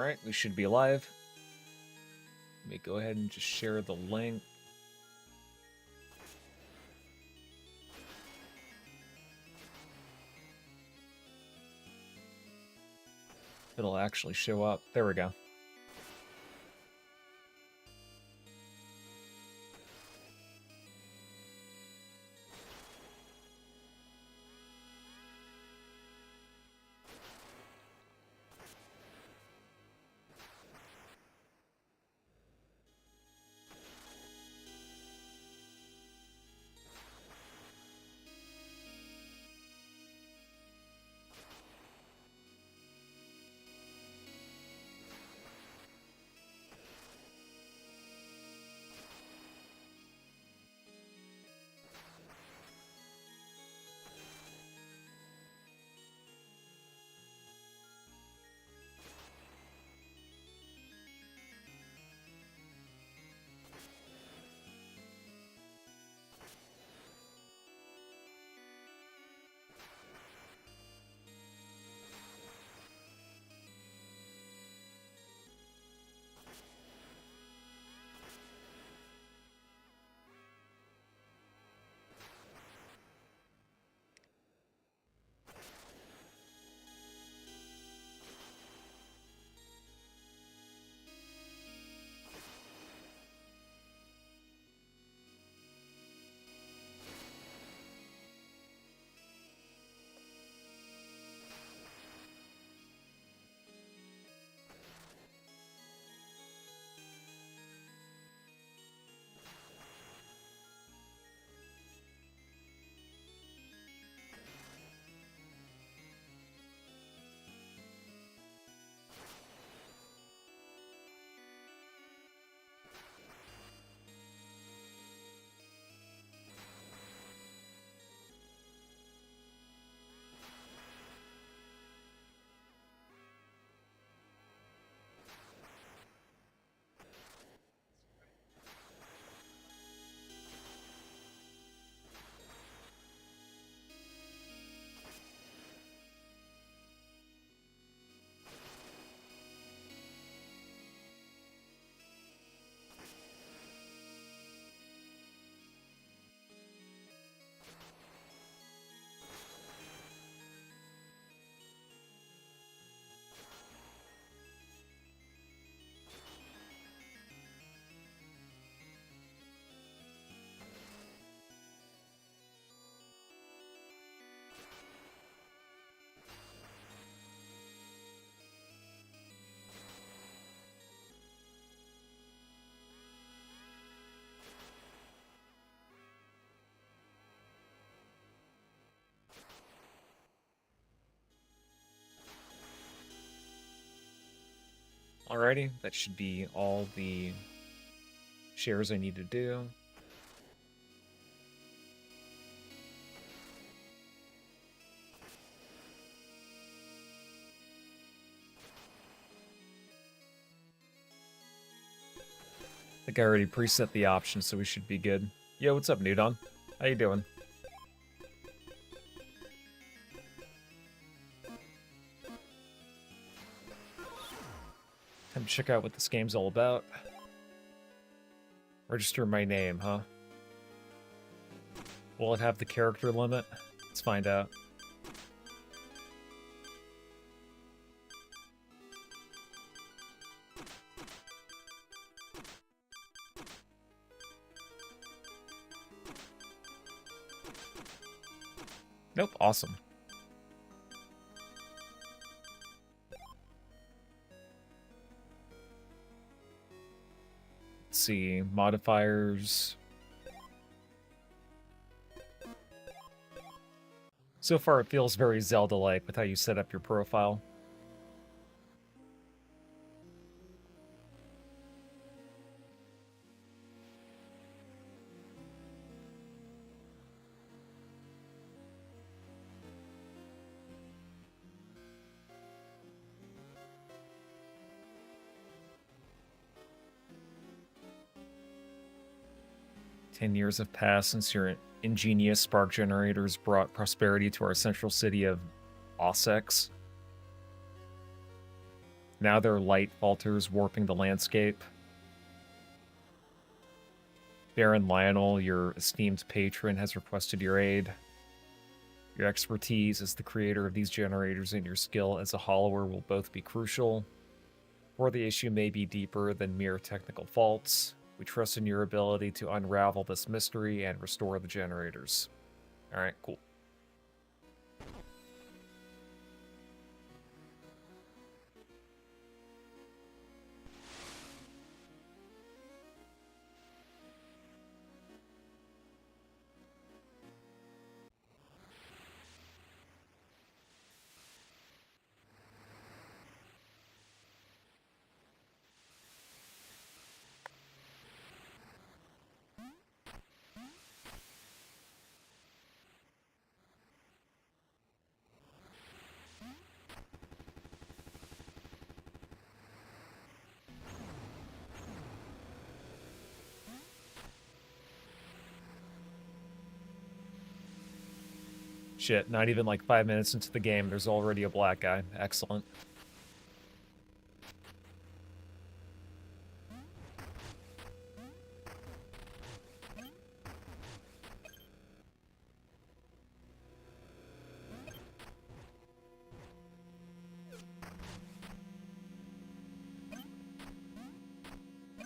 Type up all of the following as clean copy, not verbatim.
Alright, we should be live. Let me go ahead and just share the link. It'll actually show up. There we go. Alrighty, that should be all the shares I need to do. I think I already preset the options, so we should be good. Yo, what's up, Nudon? How you doing? Time to check out what this game's all about. Register my name, huh? Will it have the character limit? Let's find out. Nope, awesome. Let's see, modifiers. So far, it feels very Zelda-like with how you set up your profile. "10 years have passed since your ingenious spark generators brought prosperity to our central city of Ossex. Now their light falters, warping the landscape. Baron Lionel, your esteemed patron, has requested your aid. Your expertise as the creator of these generators and your skill as a hollower will both be crucial. For the issue may be deeper than mere technical faults. We trust in your ability to unravel this mystery and restore the generators. Alright, cool. Shit, not even like 5 minutes into the game, there's already a black guy. Excellent.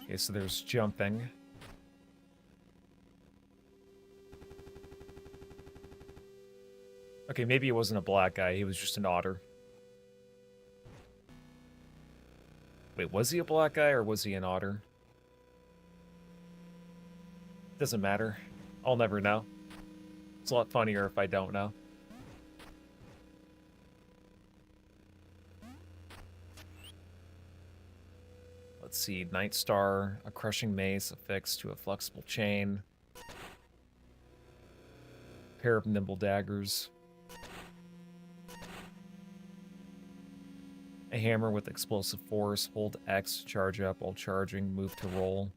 Okay, so there's jumping. Okay, maybe it wasn't a black guy, he was just an otter. Wait, was he a black guy or was he an otter? Doesn't matter. I'll never know. It's a lot funnier if I don't know. Let's see, Night Star, a crushing mace affixed to a flexible chain. Pair of nimble daggers. A hammer with explosive force. Hold X to charge up while charging. Move to roll.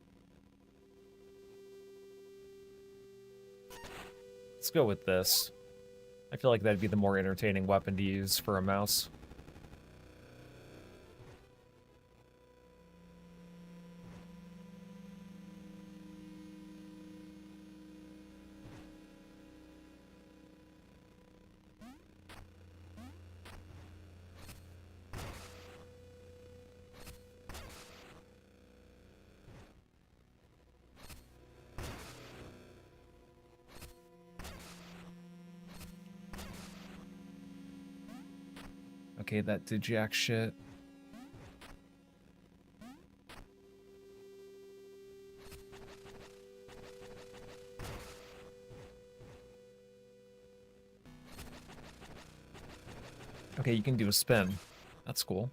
Let's go with this. I feel like that'd be the more entertaining weapon to use for a mouse. Okay, that did jack shit. Okay, you can do a spin. That's cool.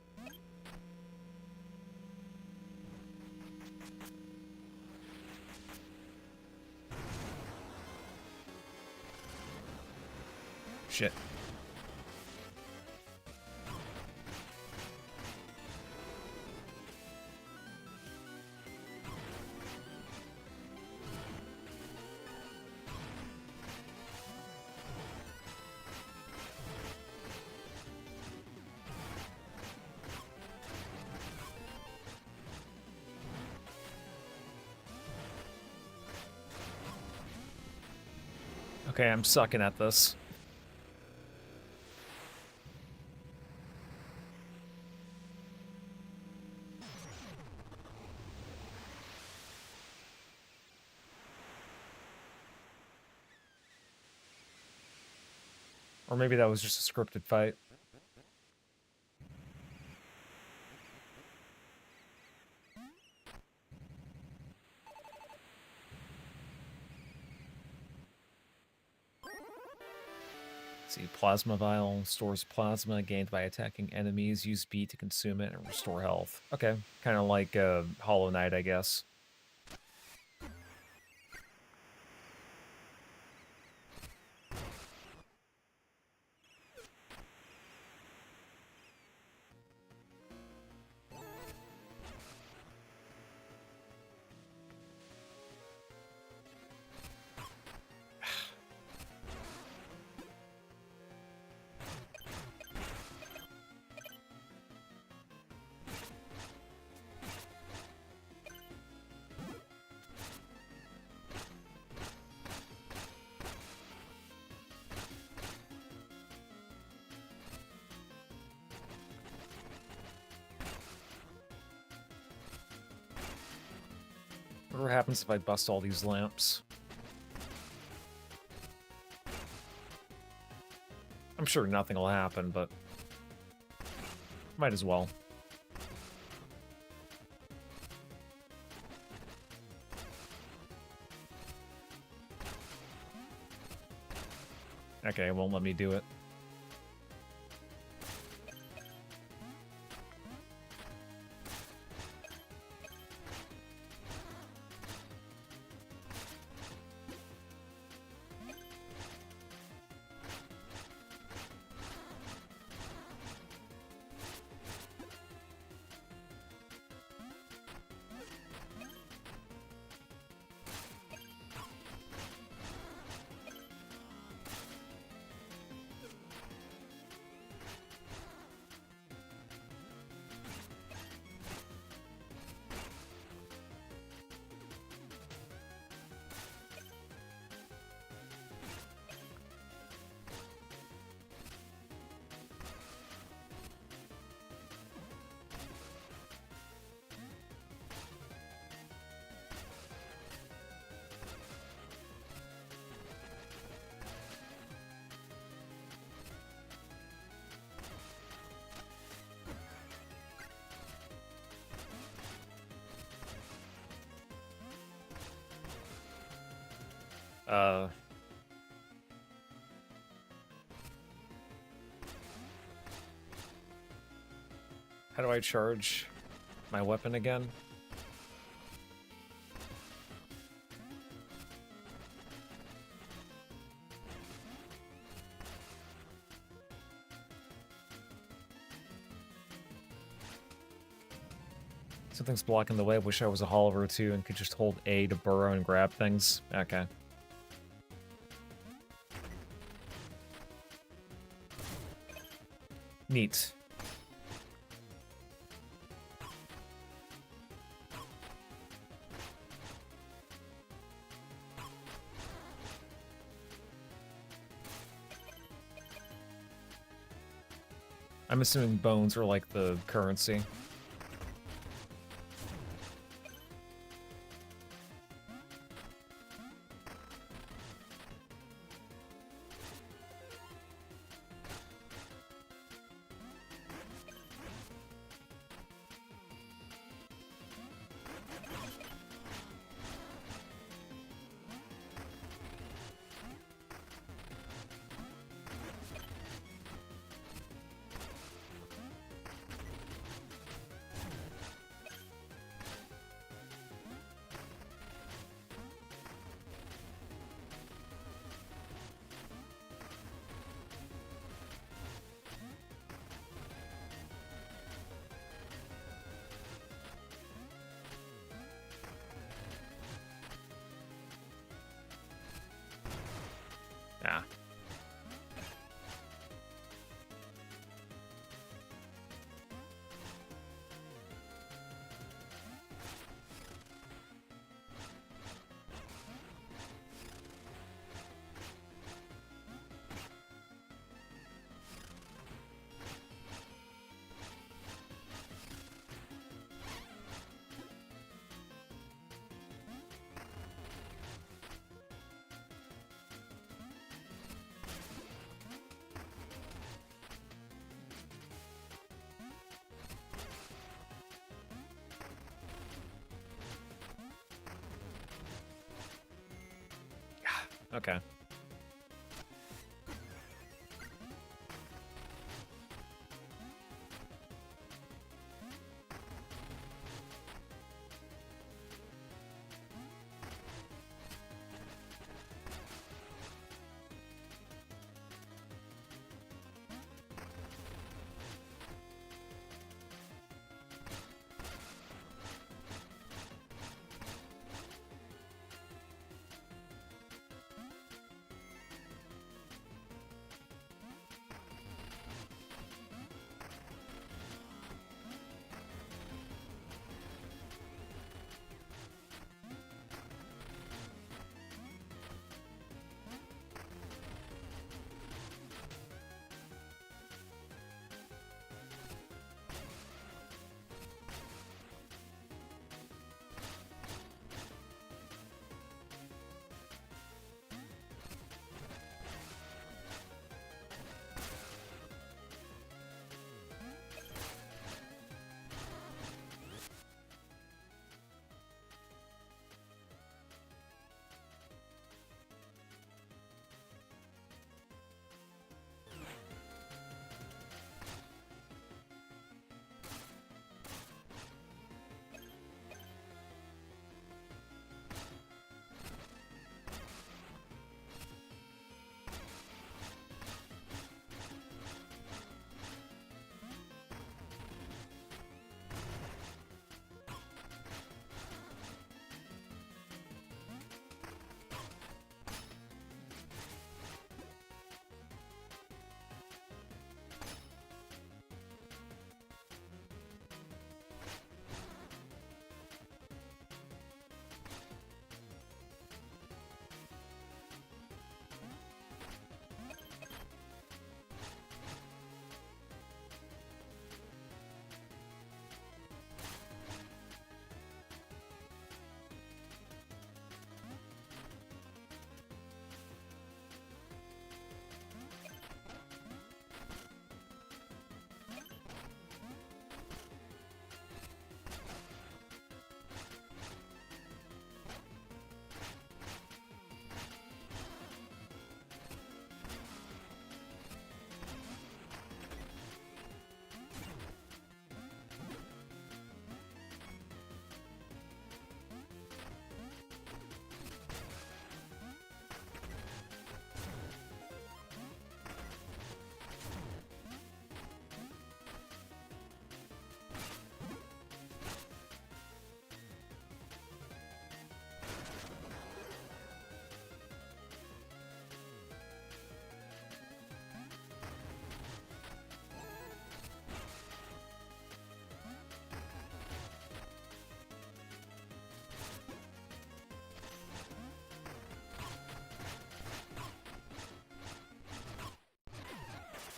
Shit. Okay, I'm sucking at this. Or maybe that was just a scripted fight. Let's see, Plasma Vial stores plasma gained by attacking enemies. Use B to consume it and restore health. Okay, kind of like Hollow Knight, I guess. What happens if I bust all these lamps? I'm sure nothing will happen, but might as well. Okay, it won't let me do it. How do I charge my weapon again? Something's blocking the way. Wish I was a Hollower too and could just hold A to burrow and grab things. Okay. Neat. I'm assuming bones are like the currency. Yeah. Okay.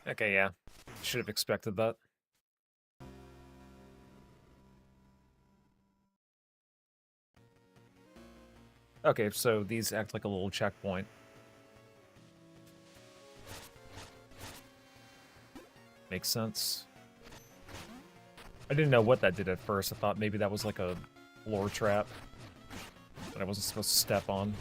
Okay, yeah. Should have expected that. Okay, so these act like a little checkpoint. Makes sense. I didn't know what that did at first. I thought maybe that was like a floor trap that I wasn't supposed to step on.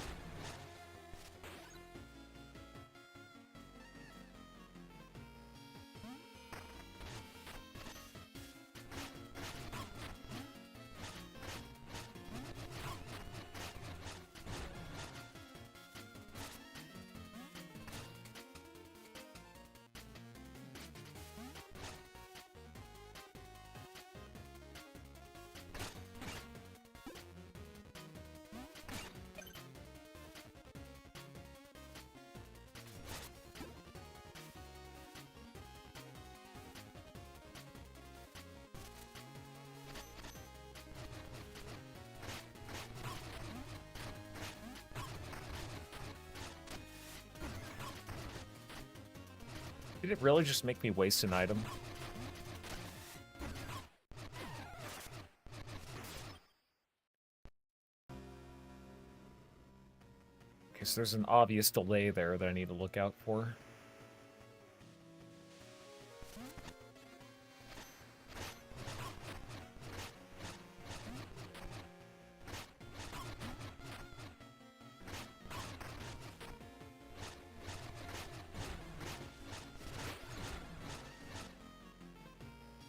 Did it really just make me waste an item? Okay, so there's an obvious delay there that I need to look out for.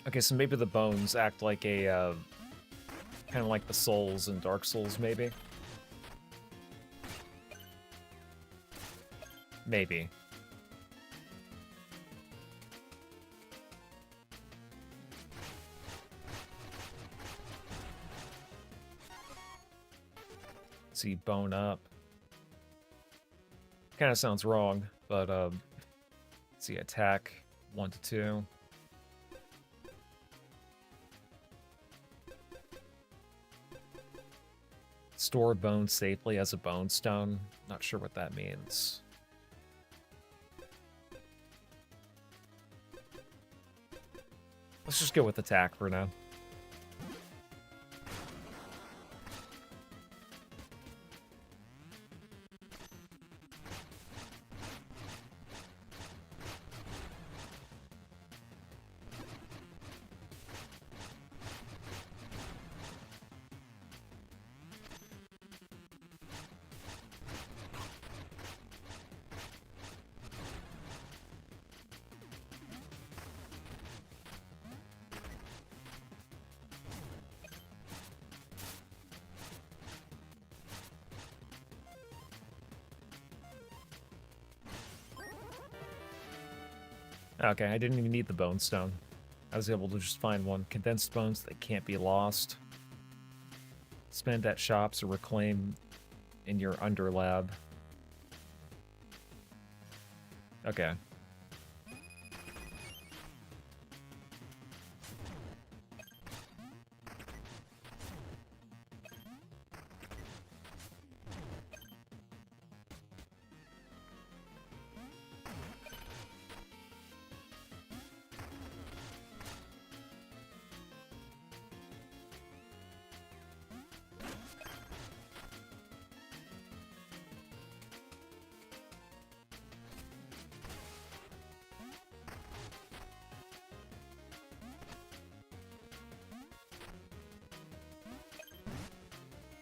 Okay, so maybe the bones act like a, kind of like the souls in Dark Souls, maybe? Maybe. See, bone up. Kind of sounds wrong, but, let's see, attack 1 to 2. Store bone safely as a bone stone. Not sure what that means. Let's just go with attack for now. Okay, I didn't even need the bone stone. I was able to just find one. Condensed bones that can't be lost. Spend at shops or reclaim in your underlab. Okay.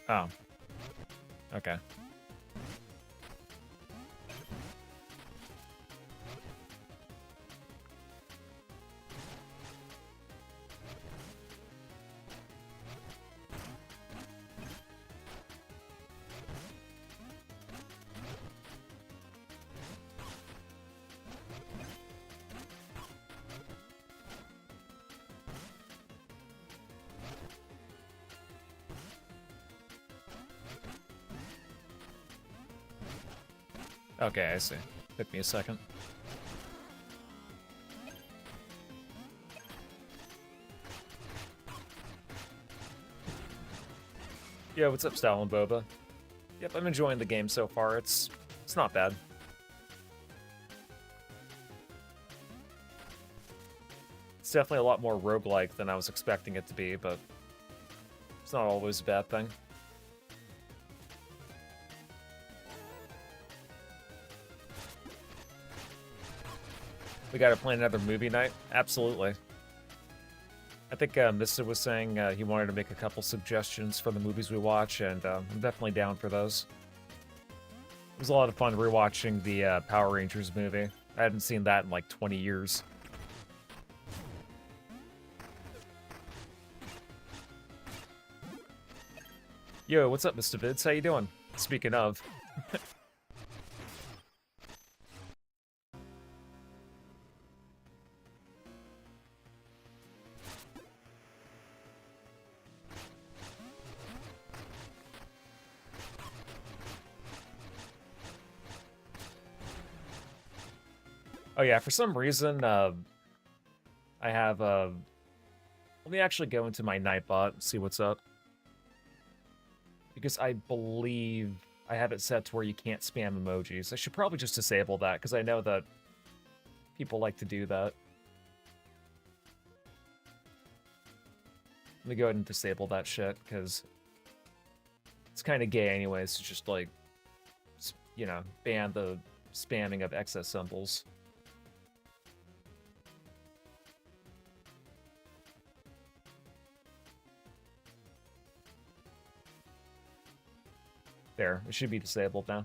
Oh. Okay. Okay, I see. Took me a second. Yo, what's up, Stalin Boba? Yep, I'm enjoying the game so far. It's not bad. definitely a lot more roguelike than I was expecting it to be, but it's not always a bad thing. We gotta plan another movie night? Absolutely. I think Mr. was saying he wanted to make a couple suggestions for the movies we watch, and I'm definitely down for those. It was a lot of fun rewatching the Power Rangers movie. I hadn't seen that in like 20 years. Yo, what's up, Mr. Vids? How you doing? Speaking of. Oh yeah, for some reason, I have, let me actually go into my Nightbot and see what's up. Because I believe I have it set to where you can't spam emojis. I should probably just disable that, because I know that people like to do that. Let me go ahead and disable that shit, because it's kind of gay anyways to just, like, you know, ban the spamming of excess symbols. There, it should be disabled now.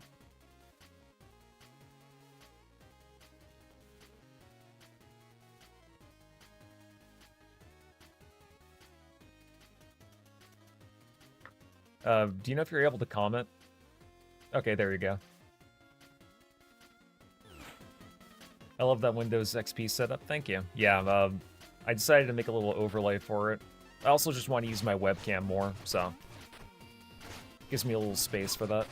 Do you know if you're able to comment? Okay, there you go. I love that Windows XP setup. Thank you. Yeah, I decided to make a little overlay for it. I also just want to use my webcam more, so gives me a little space for that.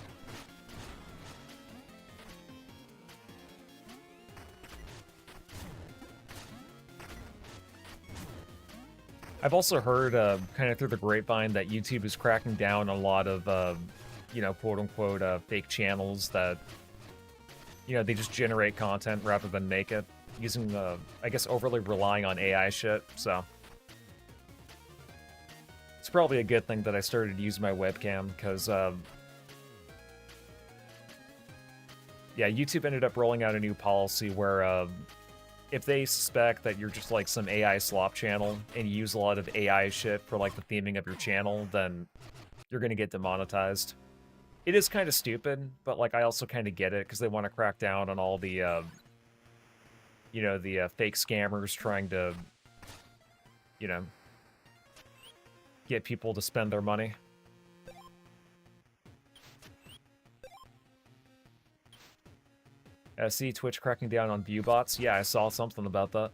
I've also heard, kind of through the grapevine, that YouTube is cracking down on a lot of, you know, quote-unquote, fake channels that, you know, they just generate content rather than make it, using, I guess, overly relying on AI shit, so it's probably a good thing that I started to use my webcam, because, yeah, YouTube ended up rolling out a new policy where, if they suspect that you're just, like, some AI slop channel, and you use a lot of AI shit for, like, the theming of your channel, then you're gonna get demonetized. It is kind of stupid, but, like, I also kind of get it, because they want to crack down on all the, you know, the fake scammers trying to, you know, get people to spend their money. See Twitch cracking down on view bots? Yeah, I saw something about that.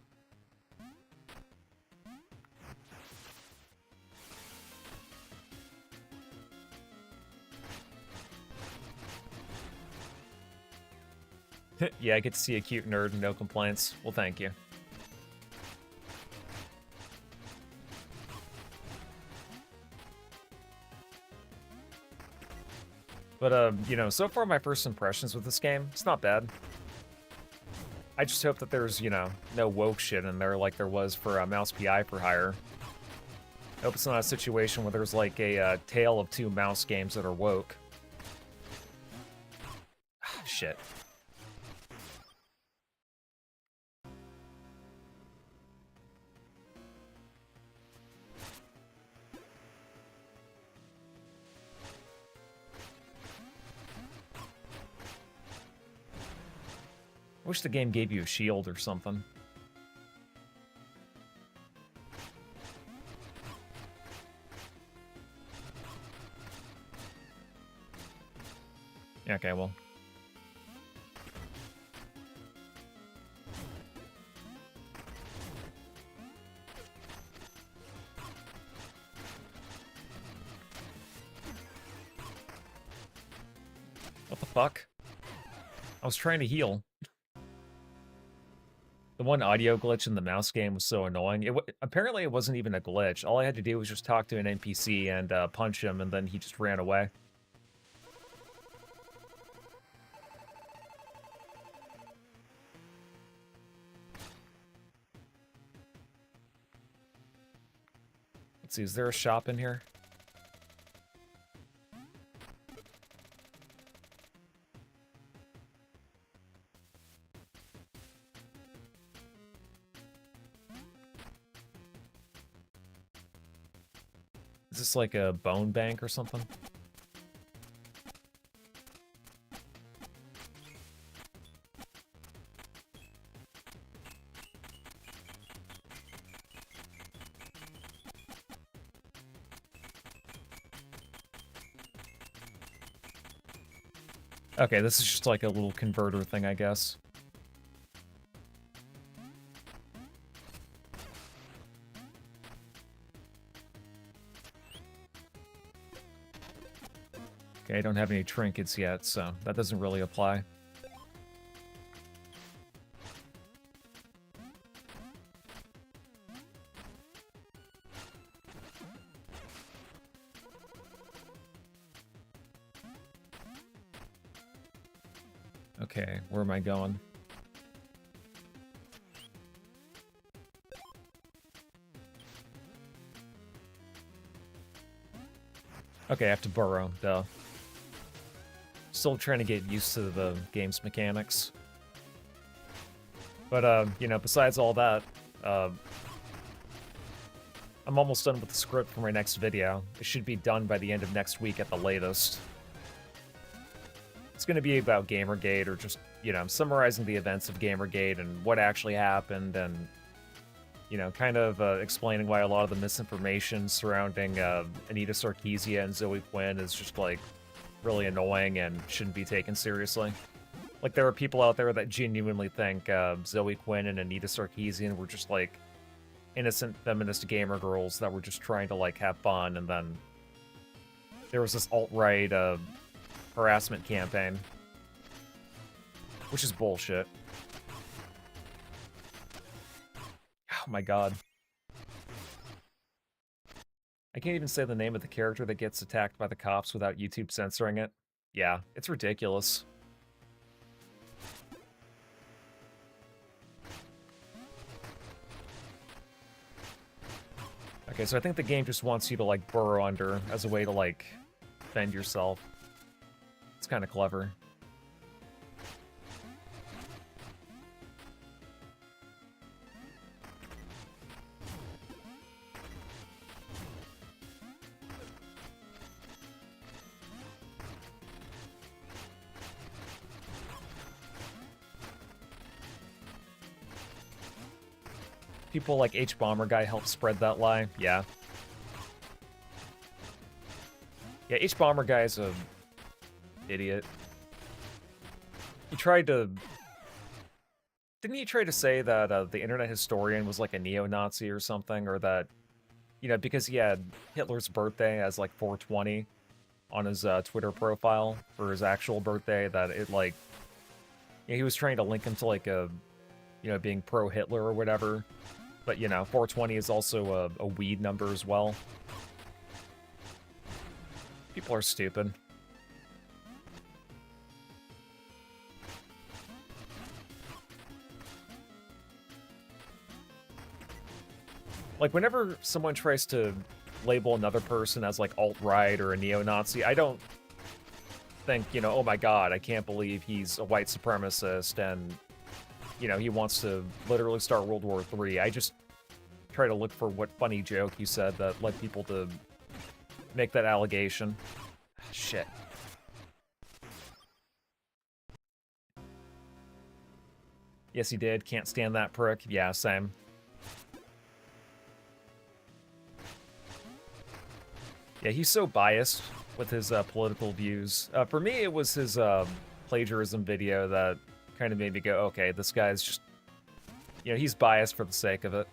Yeah, I get to see a cute nerd and no complaints. Well, thank you. But, you know, so far my first impressions with this game, it's not bad. I just hope that there's, you know, no woke shit in there like there was for Mouse PI for Hire. I hope it's not a situation where there's like a tale of two mouse games that are woke. Shit. I wish the game gave you a shield or something. Okay, well. What the fuck? I was trying to heal. The one audio glitch in the mouse game was so annoying. Apparently it wasn't even a glitch. All I had to do was just talk to an NPC and punch him, and then he just ran away. Let's see, is there a shop in here? Is this like a bone bank or something? Okay, this is just like a little converter thing, I guess. Okay, I don't have any trinkets yet, so that doesn't really apply. Okay, where am I going? Okay, I have to burrow, duh. Still trying to get used to the game's mechanics. But, you know, besides all that, I'm almost done with the script for my next video. It should be done by the end of next week at the latest. It's going to be about Gamergate, or just, you know, summarizing the events of Gamergate and what actually happened, and, you know, kind of explaining why a lot of the misinformation surrounding Anita Sarkeesian and Zoe Quinn is just, like, really annoying and shouldn't be taken seriously. Like, there are people out there that genuinely think Zoe Quinn and Anita Sarkeesian were just, like, innocent feminist gamer girls that were just trying to, like, have fun, and then there was this alt-right harassment campaign, which is bullshit. Oh my god. I can't even say the name of the character that gets attacked by the cops without YouTube censoring it. Yeah, it's ridiculous. Okay, so I think the game just wants you to, like, burrow under as a way to, like, defend yourself. It's kind of clever. People like H-Bomber Guy help spread that lie. Yeah. Yeah, H-Bomber Guy's a idiot. He tried to... Didn't he try to say that the Internet Historian was like a neo-Nazi or something? Or that, you know, because he had Hitler's birthday as like 420 on his Twitter profile for his actual birthday, that it, like... You know, he was trying to link him to, like, a... You know, being pro-Hitler or whatever. But, you know, 420 is also a weed number as well. People are stupid. Like, whenever someone tries to label another person as, like, alt-right or a neo-Nazi, I don't think, you know, oh my god, I can't believe he's a white supremacist and, you know, he wants to literally start World War III. I just try to look for what funny joke you said that led people to make that allegation. Shit. Yes, he did. Can't stand that prick. Yeah, same. Yeah, he's so biased with his political views. For me, it was his plagiarism video that kind of made me go, okay, this guy's just, you know, he's biased for the sake of it.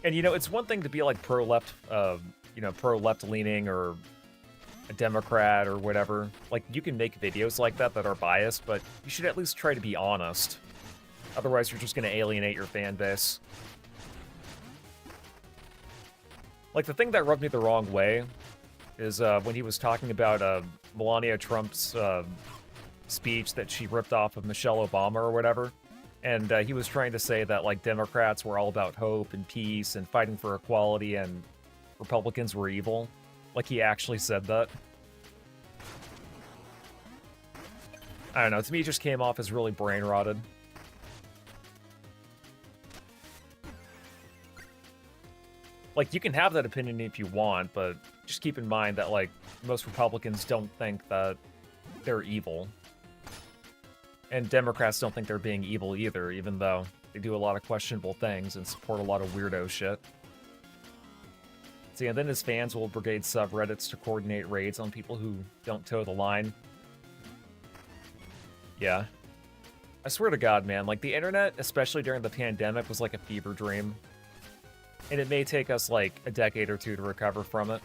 And, you know, it's one thing to be, like, pro-left, you know, pro-left-leaning or a Democrat or whatever. Like, you can make videos like that that are biased, but you should at least try to be honest. Otherwise, you're just going to alienate your fan base. Like, the thing that rubbed me the wrong way is when he was talking about Melania Trump's speech that she ripped off of Michelle Obama or whatever. And he was trying to say that, like, Democrats were all about hope and peace and fighting for equality, and Republicans were evil. Like, he actually said that. I don't know, to me it just came off as really brain-rotted. Like, you can have that opinion if you want, but just keep in mind that, like, most Republicans don't think that they're evil. And Democrats don't think they're being evil either, even though they do a lot of questionable things and support a lot of weirdo shit. See, and then his fans will brigade subreddits to coordinate raids on people who don't toe the line. Yeah. I swear to God, man, like, the internet, especially during the pandemic, was like a fever dream. And it may take us, like, a decade or two to recover from it.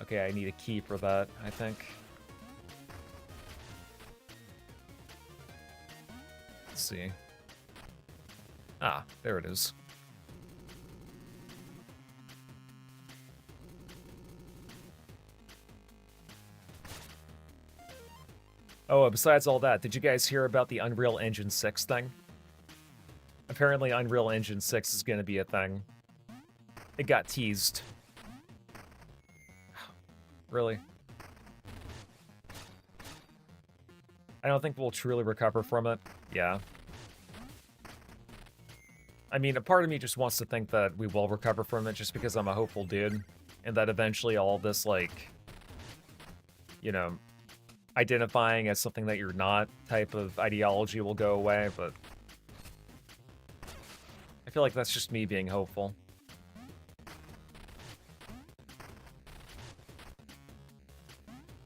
Okay, I need a key for that, I think. Let's see. Ah, there it is. Oh, besides all that, did you guys hear about the Unreal Engine 6 thing? Apparently Unreal Engine 6 is going to be a thing. It got teased. Really? I don't think we'll truly recover from it. Yeah. I mean, a part of me just wants to think that we will recover from it just because I'm a hopeful dude. And that eventually all this, like, you know, identifying as something that you're not type of ideology will go away, but I feel like that's just me being hopeful.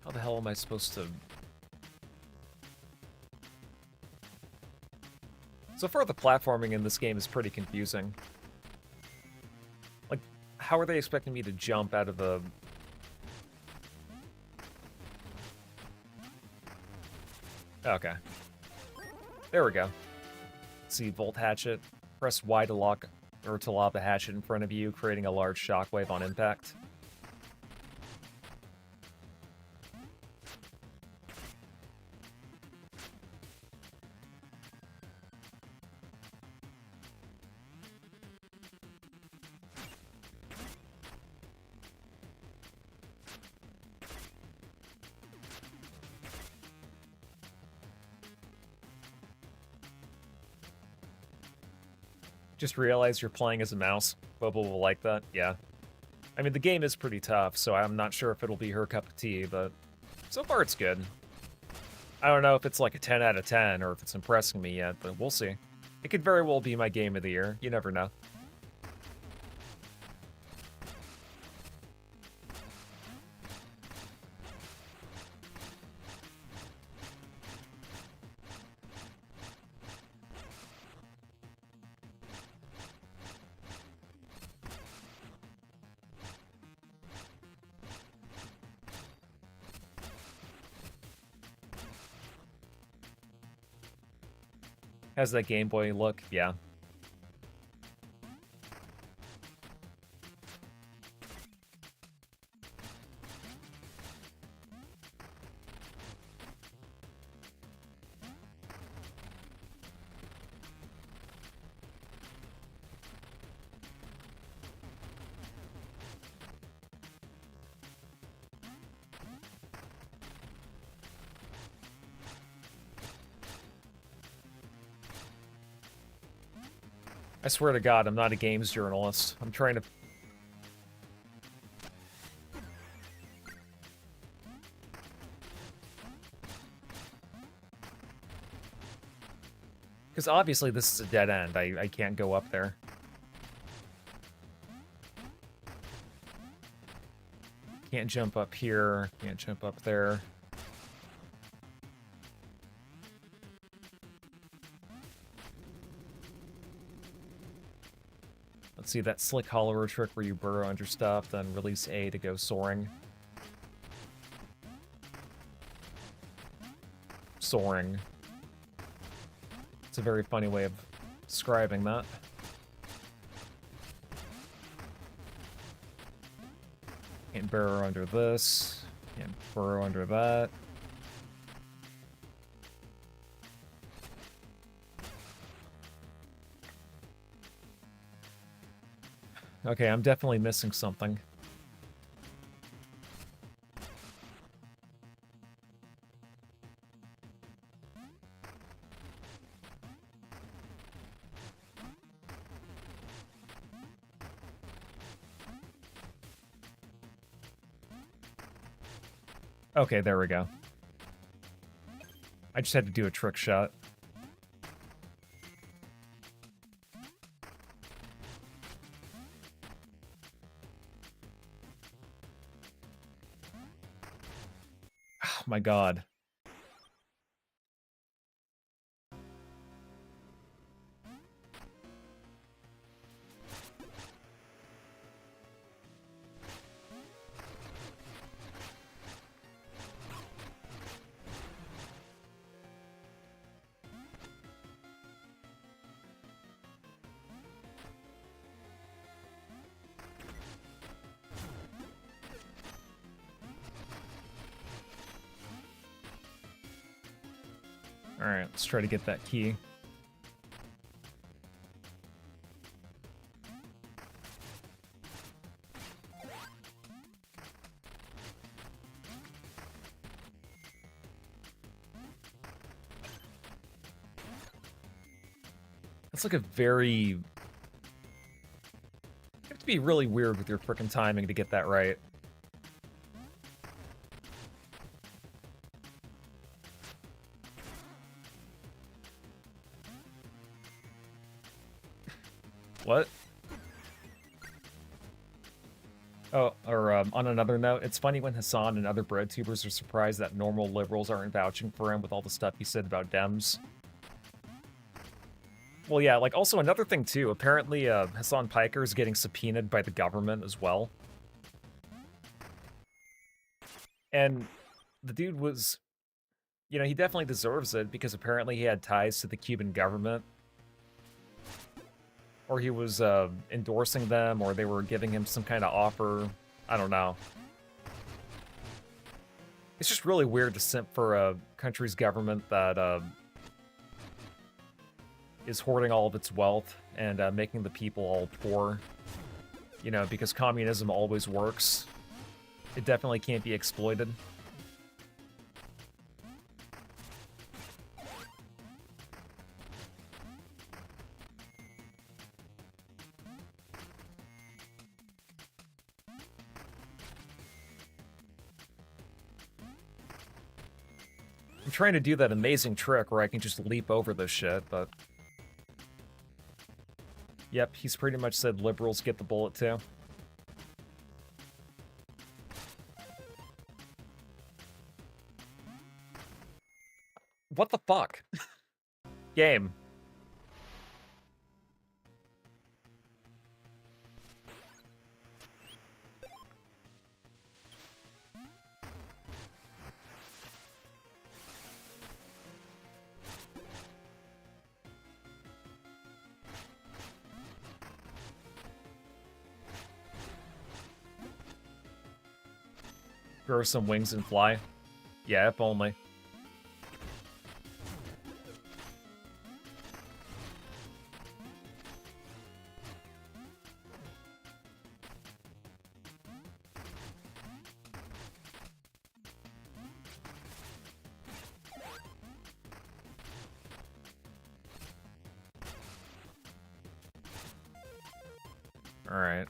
How the hell am I supposed to... So far, the platforming in this game is pretty confusing. Like, how are they expecting me to jump out of a... Okay. There we go. Let's see, Volt Hatchet. Press Y to lock, or to lob the hatchet in front of you, creating a large shockwave on impact. Just realized you're playing as a mouse. Boba will like that, yeah. I mean, the game is pretty tough, so I'm not sure if it'll be her cup of tea, but so far it's good. I don't know if it's like a 10 out of 10 or if it's impressing me yet, but we'll see. It could very well be my game of the year. You never know. Has that Game Boy look? Yeah. I swear to God, I'm not a games journalist. I'm trying to... Because obviously this is a dead end. I can't go up there. Can't jump up here. Can't jump up there. Let's see, that slick hollower trick where you burrow under stuff, then release A to go soaring. Soaring. It's a very funny way of describing that. Can't burrow under this. Can't burrow under that. Okay, I'm definitely missing something. Okay, there we go. I just had to do a trick shot. Oh my god. Alright, let's try to get that key. That's like a very... You have to be really weird with your frickin' timing to get that right. What? Oh, or on another note, it's funny when Hassan and other bread tubers are surprised that normal liberals aren't vouching for him with all the stuff he said about Dems. Well, yeah, like, also another thing, too. Apparently, Hassan Piker is getting subpoenaed by the government as well. And the dude was... You know, he definitely deserves it, because apparently he had ties to the Cuban government. Or he was endorsing them, or they were giving him some kind of offer. I don't know. It's just really weird to simp for a country's government that is hoarding all of its wealth and making the people all poor. You know, because communism always works. It definitely can't be exploited. I'm trying to do that amazing trick where I can just leap over this shit, but... Yep, he's pretty much said liberals get the bullet too. What the fuck? Game. Grow some wings and fly. Yeah, if only. Alright.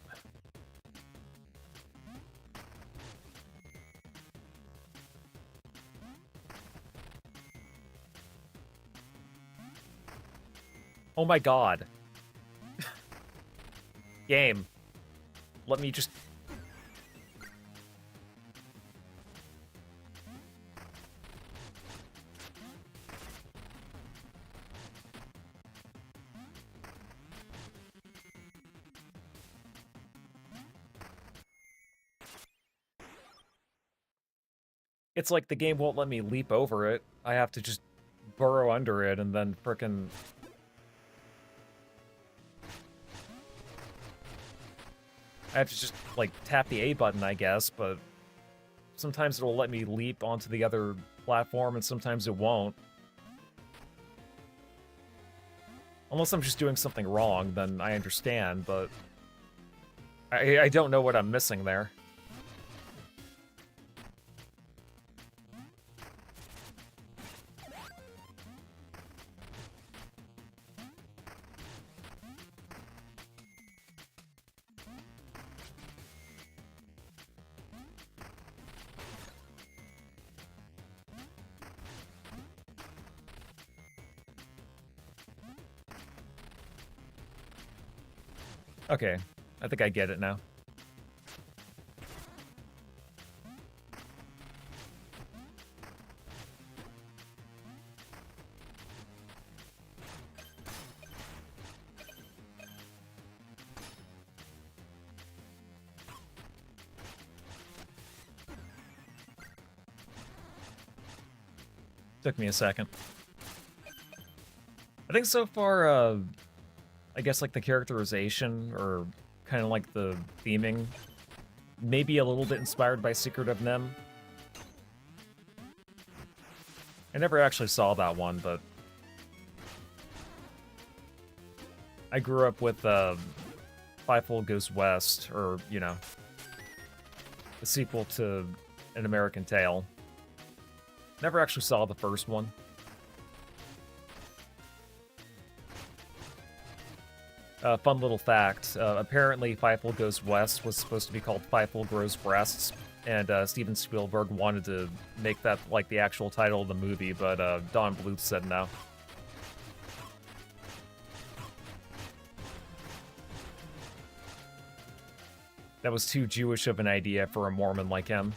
Oh my god. Game. Let me just... It's like the game won't let me leap over it. I have to just burrow under it and then frickin'... I have to just, like, tap the A button, I guess, but sometimes it'll let me leap onto the other platform, and sometimes it won't. Unless I'm just doing something wrong, then I understand, but... I don't know what I'm missing there. Okay, I think I get it now. Took me a second. I think so far, I guess like the characterization or kind of like the theming, maybe a little bit inspired by Secret of Nim. I never actually saw that one, but I grew up with Fivefold Goes West, or, you know, the sequel to An American Tail. Never actually saw the first one. Fun little fact, apparently Fivefold Goes West was supposed to be called Fivefold Grows Breasts, and Steven Spielberg wanted to make that like the actual title of the movie, but Don Bluth said no. That was too Jewish of an idea for a Mormon like him.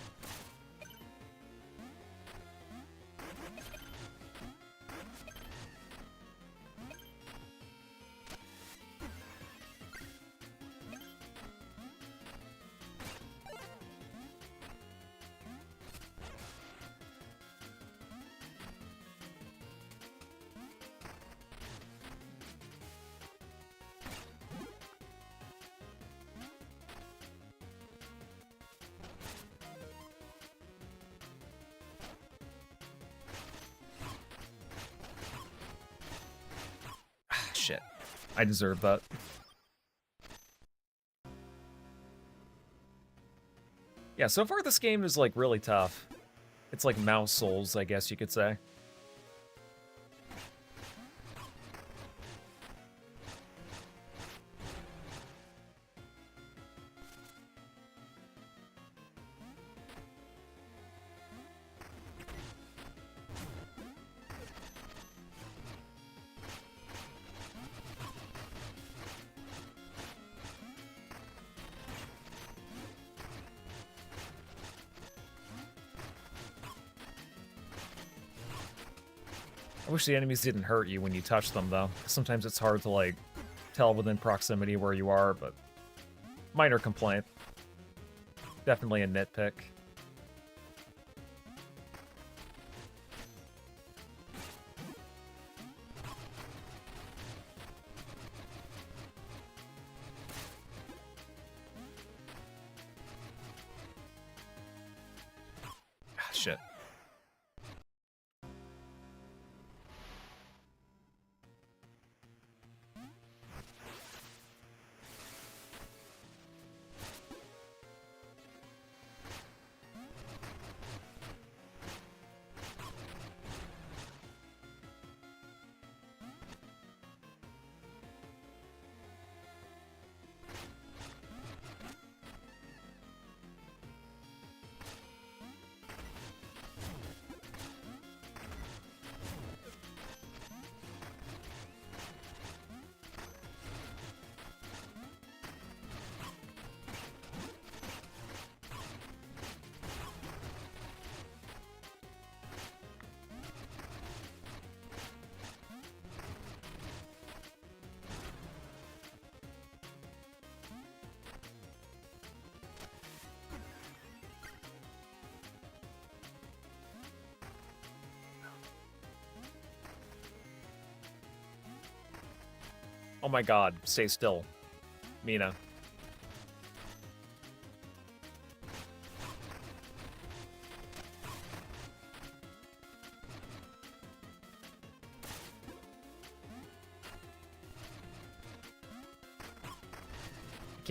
Shit. I deserve that. Yeah, so far this game is, like, really tough. It's like Mouse Souls, I guess you could say. I wish the enemies didn't hurt you when you touch them, though. Sometimes it's hard to, like, tell within proximity where you are, but minor complaint. Definitely a nitpick. Ah, shit. Oh my god, stay still. Mina.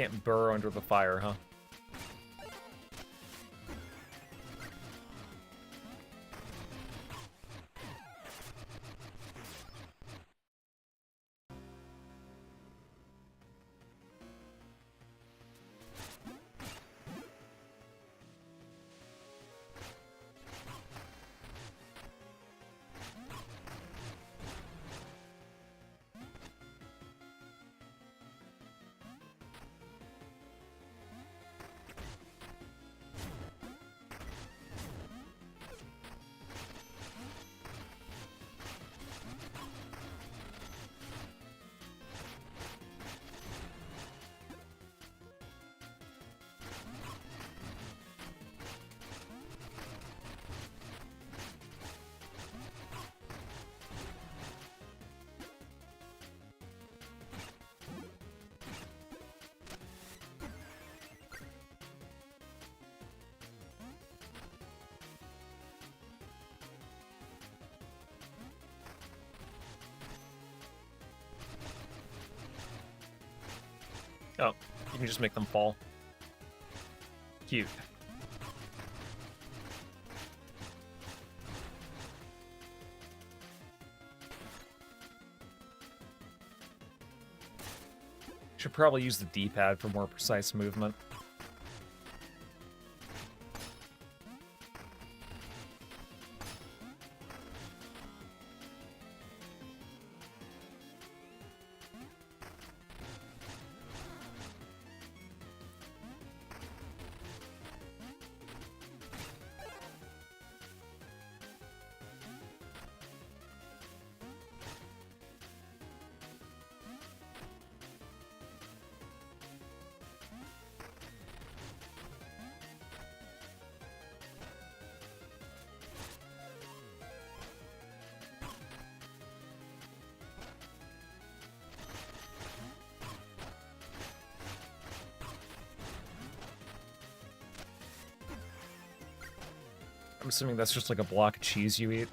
can't burrow under the fire, huh? Oh, you can just make them fall. Cute. Should probably use the D-pad for more precise movement. I'm assuming that's just like a block of cheese you eat.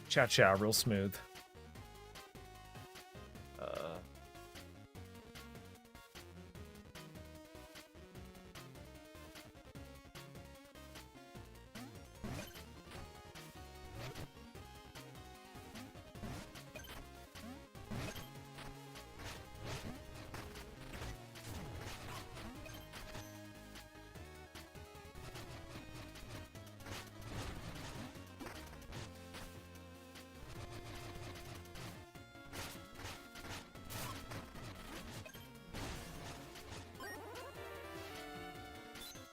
Cha-cha, real smooth.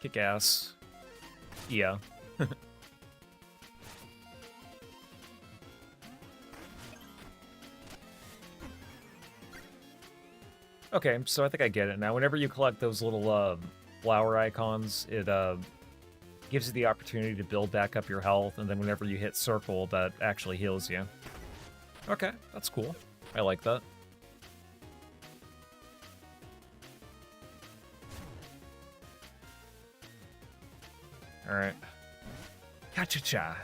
Kick ass. Yeah. Okay, so I think I get it now. Whenever you collect those little flower icons, it gives you the opportunity to build back up your health, and then whenever you hit circle, that actually heals you. Okay, that's cool. I like that. Alright. Cha-cha-cha.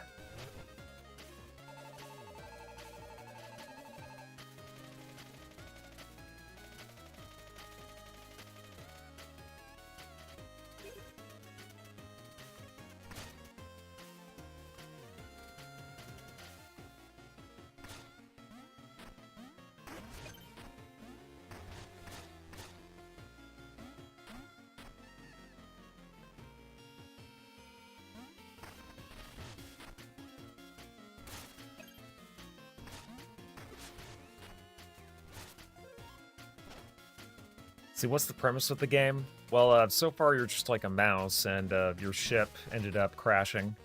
See, what's the premise of the game? Well, so far you're just like a mouse, and your ship ended up crashing.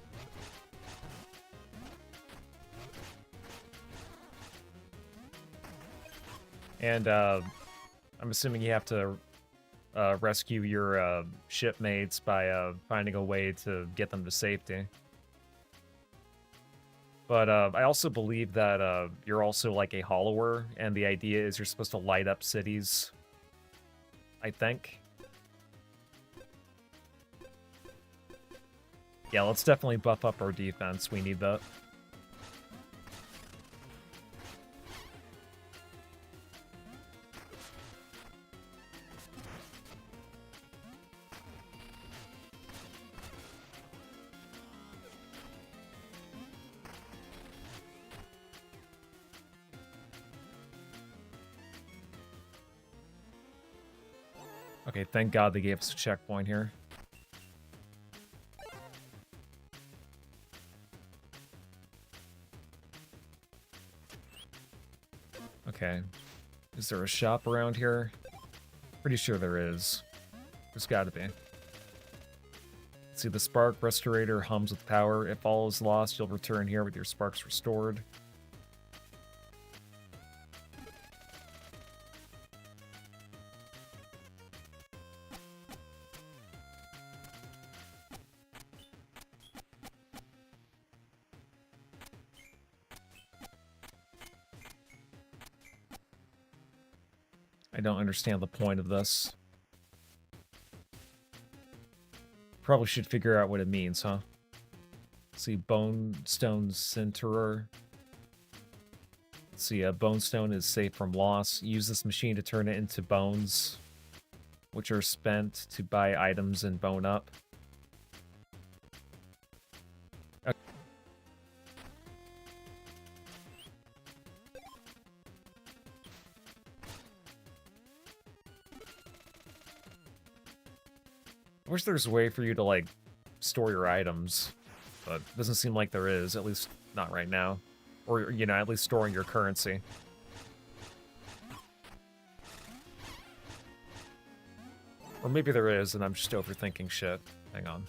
And I'm assuming you have to rescue your shipmates by finding a way to get them to safety. But I also believe that you're also like a hollower, and the idea is you're supposed to light up cities, I think. Yeah, let's definitely buff up our defense. We need that. Okay, thank God they gave us a checkpoint here. Okay. Is there a shop around here? Pretty sure there is. There's gotta be. See, the spark restorator hums with power. If all is lost, you'll return here with your sparks restored. I don't understand the point of this. Probably should figure out what it means, huh? See, Bone Stone Centerer. Let's see, Bone Stone is safe from loss. Use this machine to turn it into bones, which are spent to buy items and bone up. Okay. I wish there's a way for you to, like, store your items, but it doesn't seem like there is, at least not right now. Or, you know, at least storing your currency. Or maybe there is, and I'm just overthinking shit. Hang on.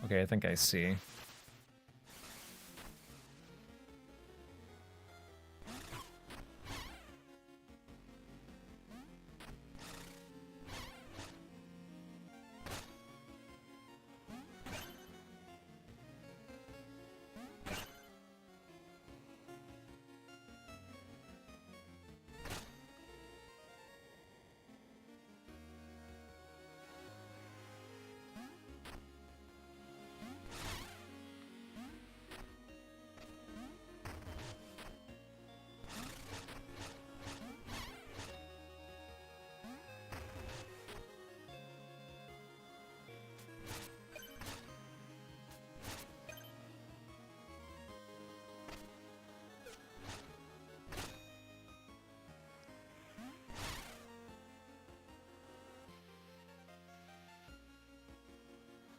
Okay, I think I see.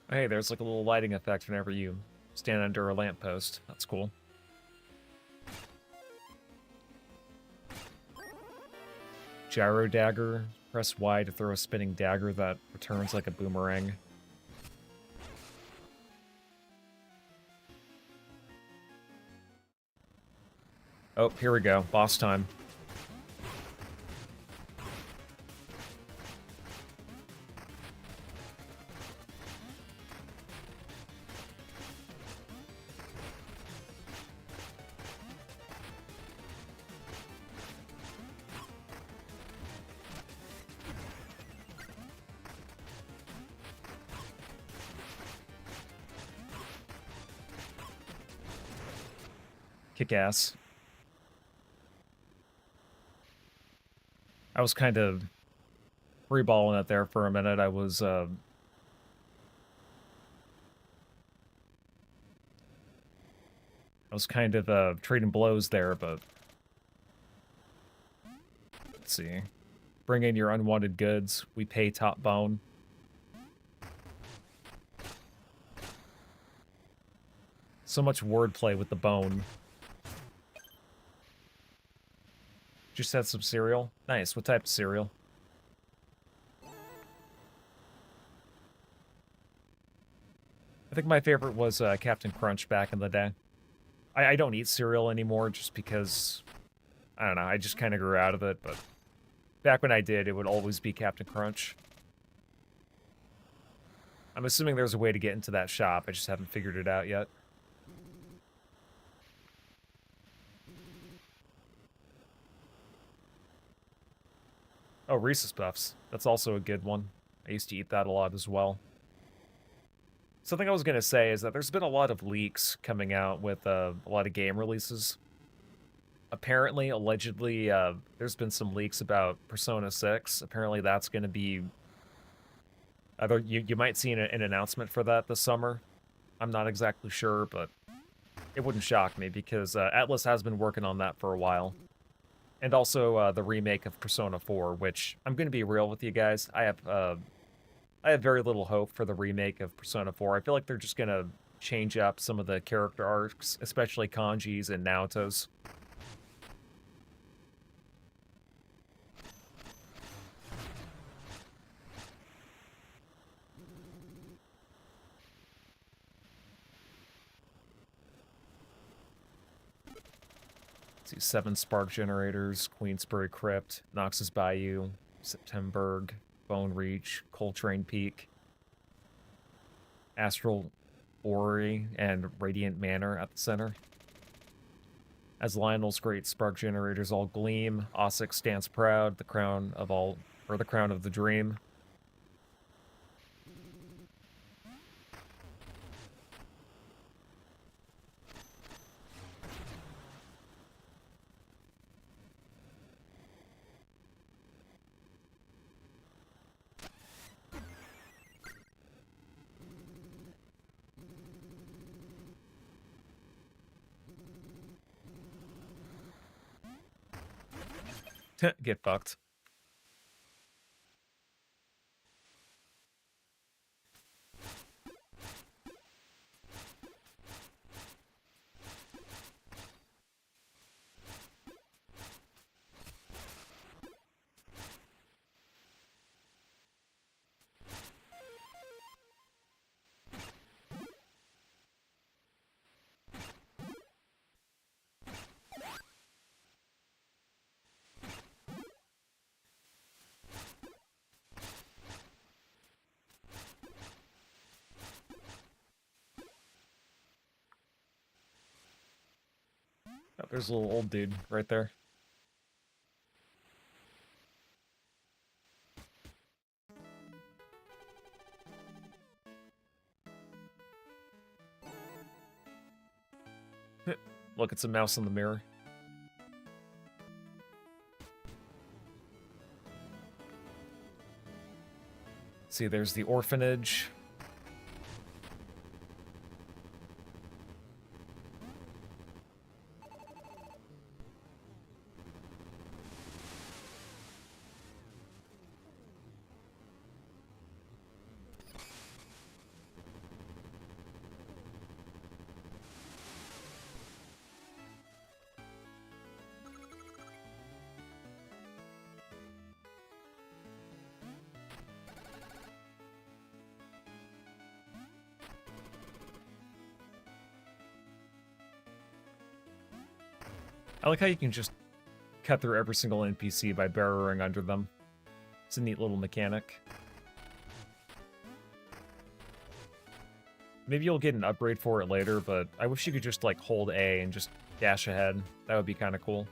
Hey, there's like a little lighting effect whenever you stand under a lamppost. That's cool. Gyro dagger. Press Y to throw a spinning dagger that returns like a boomerang. Oh, here we go. Boss time. Kick ass. I was kind of freeballing it there for a minute. I was kind of trading blows there, but let's see. Bring in your unwanted goods. We pay top bone. So much wordplay with the bone. Just had some cereal. Nice. What type of cereal? I think my favorite was Captain Crunch back in the day. I don't eat cereal anymore just because, I don't know, I just kind of grew out of it, but back when I did, it would always be Captain Crunch. I'm assuming there's a way to get into that shop. I just haven't figured it out yet. Oh, Reese's Puffs. That's also a good one. I used to eat that a lot as well. Something I was going to say is that there's been a lot of leaks coming out with a lot of game releases. Apparently, allegedly, there's been some leaks about Persona 6. Apparently, that's going to be... Either you might see an announcement for that this summer. I'm not exactly sure, but it wouldn't shock me because Atlas has been working on that for a while. And also the remake of Persona 4, which I'm going to be real with you guys. I have very little hope for the remake of Persona 4. I feel like they're just going to change up some of the character arcs, especially Kanji's and Naoto's. Let's see, 7 Spark Generators, Queensbury Crypt, Noxus Bayou, Septemberg, Bone Reach, Coltrane Peak, Astral Orrery, and Radiant Manor at the center. As Lionel's great Spark Generators all gleam, Ossix stands proud, the crown of the dream. Get fucked. Oh, there's a little old dude right there. Look, it's a mouse in the mirror. See, there's the orphanage. I like how you can just cut through every single NPC by burrowing under them. It's a neat little mechanic. Maybe you'll get an upgrade for it later, but I wish you could just, like, hold A and just dash ahead. That would be kind of cool.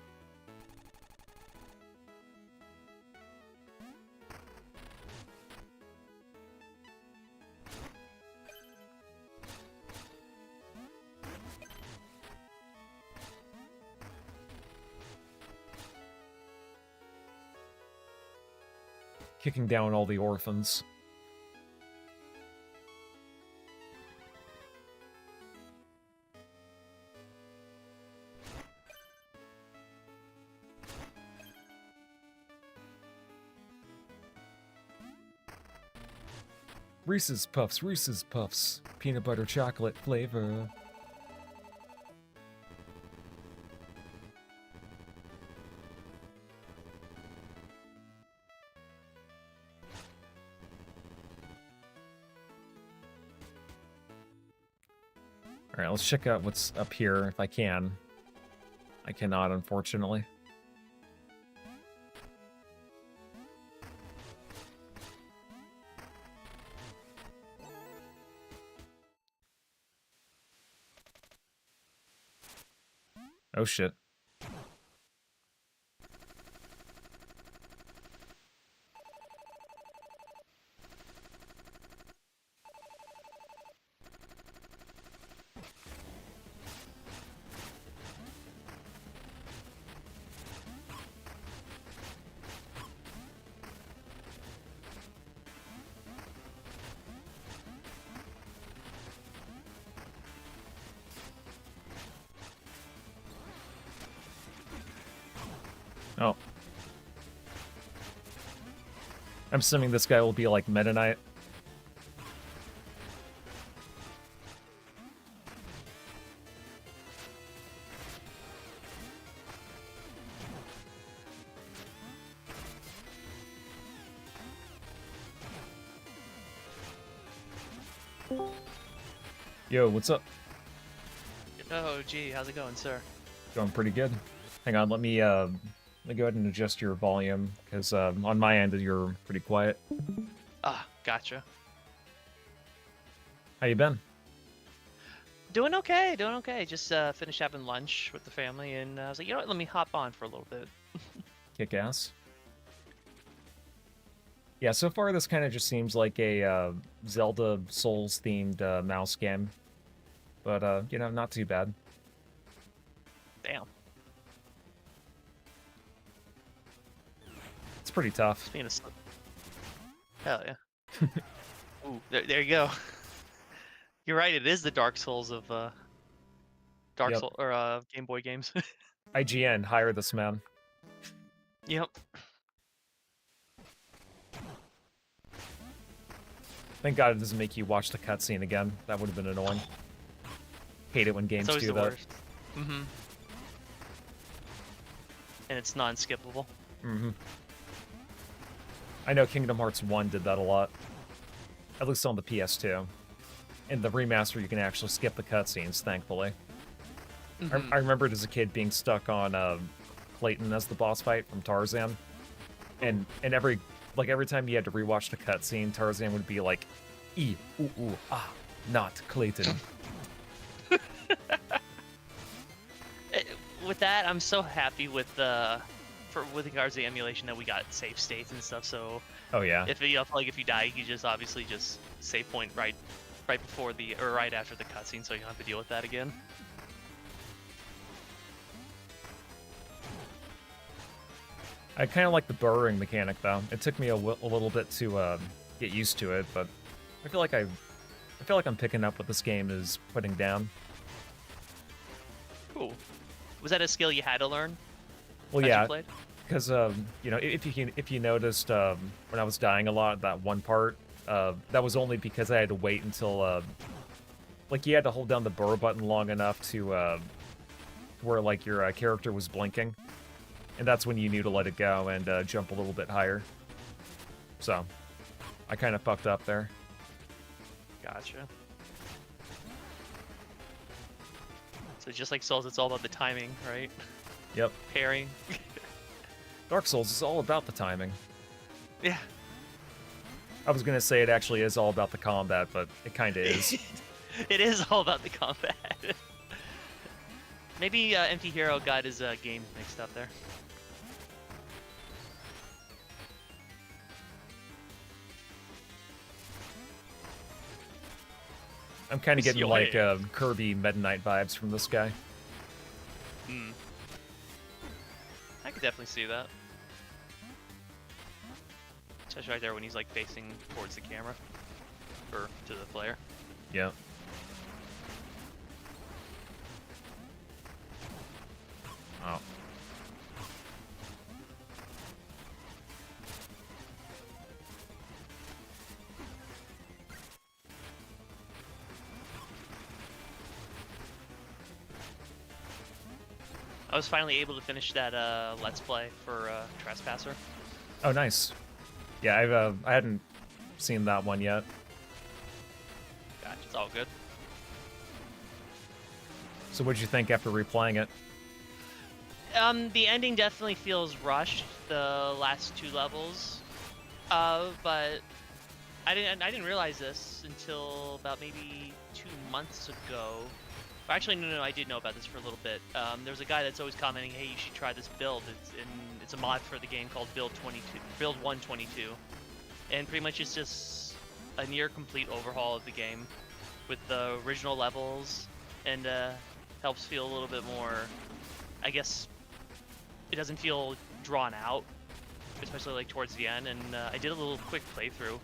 Kicking down all the orphans. Reese's Puffs, peanut butter chocolate flavor. All right, let's check out what's up here if I can. I cannot, unfortunately. Oh shit. Oh. I'm assuming this guy will be like Meta Knight. Yo, what's up? Oh, gee, how's it going, sir? Going pretty good. Hang on, let me go ahead and adjust your volume, because on my end you're pretty quiet. Ah, gotcha. How you been? Doing okay, doing okay. Just finished having lunch with the family, and I was like, you know what, let me hop on for a little bit. Kick ass. Yeah, so far this kind of just seems like a Zelda Souls-themed mouse game. But, you know, not too bad. Damn. It's pretty tough. Speaking of hell yeah. Ooh, there you go. You're right, it is the Dark Souls of Yep. Souls or Game Boy games. IGN, hire this man. Yep. Thank God it doesn't make you watch the cutscene again. That would have been annoying. Hate it when games It's always do the that. worst. Mm-hmm. And it's non-skippable. Mm-hmm. I know Kingdom Hearts 1 did that a lot. At least on the PS2. In the remaster, you can actually skip the cutscenes, thankfully. Mm-hmm. I remembered as a kid being stuck on Clayton as the boss fight from Tarzan. And every time you had to rewatch the cutscene, Tarzan would be like, not Clayton. With that, I'm so happy with with regards to the emulation that we got save states and stuff. So Oh yeah. if you die, you just obviously just save point right before right after the cutscene, so you don't have to deal with that again. I kind of like the burrowing mechanic though. It took me a little bit to get used to it, but I feel like I'm picking up what this game is putting down. Cool. Was that a skill you had to learn? Well, as yeah, you played? because you know, if you noticed when I was dying a lot that one part, that was only because I had to wait until like you had to hold down the burrow button long enough to where like your character was blinking, and that's when you knew to let it go and jump a little bit higher. So I kind of fucked up there. Gotcha. So just like Souls, it's all about the timing, right? Yep. Parrying. Dark Souls is all about the timing. Yeah. I was gonna say it actually is all about the combat, but it kind of is. It is all about the combat. Maybe Empty Hero got his game mixed up there. I'm kind of It's getting your like head. Kirby Meta Knight vibes from this guy. Hmm. I could definitely see that. Especially right there when he's like facing towards the camera. Or to the player. Yeah. Oh. I was finally able to finish that Let's Play for Trespasser. Oh, nice. Yeah, I hadn't seen that one yet. Gotcha, it's all good. So what'd you think after replaying it? The ending definitely feels rushed, the last 2 levels. But I didn't realize this until about maybe 2 months ago. Actually, no, I did know about this for a little bit. There's a guy that's always commenting, "Hey, you should try this build." It's a mod for the game called Build 122, and pretty much it's just a near complete overhaul of the game with the original levels, and helps feel a little bit more. I guess it doesn't feel drawn out, especially like towards the end. And I did a little quick playthrough,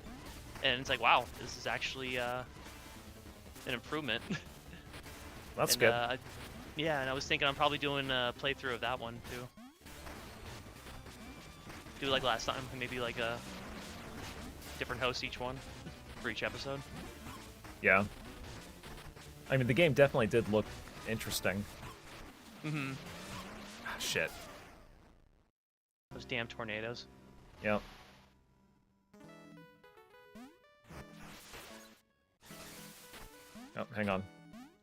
and it's like, wow, this is actually an improvement. That's and, good. Yeah, and I was thinking I'm probably doing a playthrough of that one too. Do like last time, maybe like a different host each one for each episode. Yeah. I mean, the game definitely did look interesting. Mm-hmm. Ah, shit. Those damn tornadoes. Yep. Oh, hang on.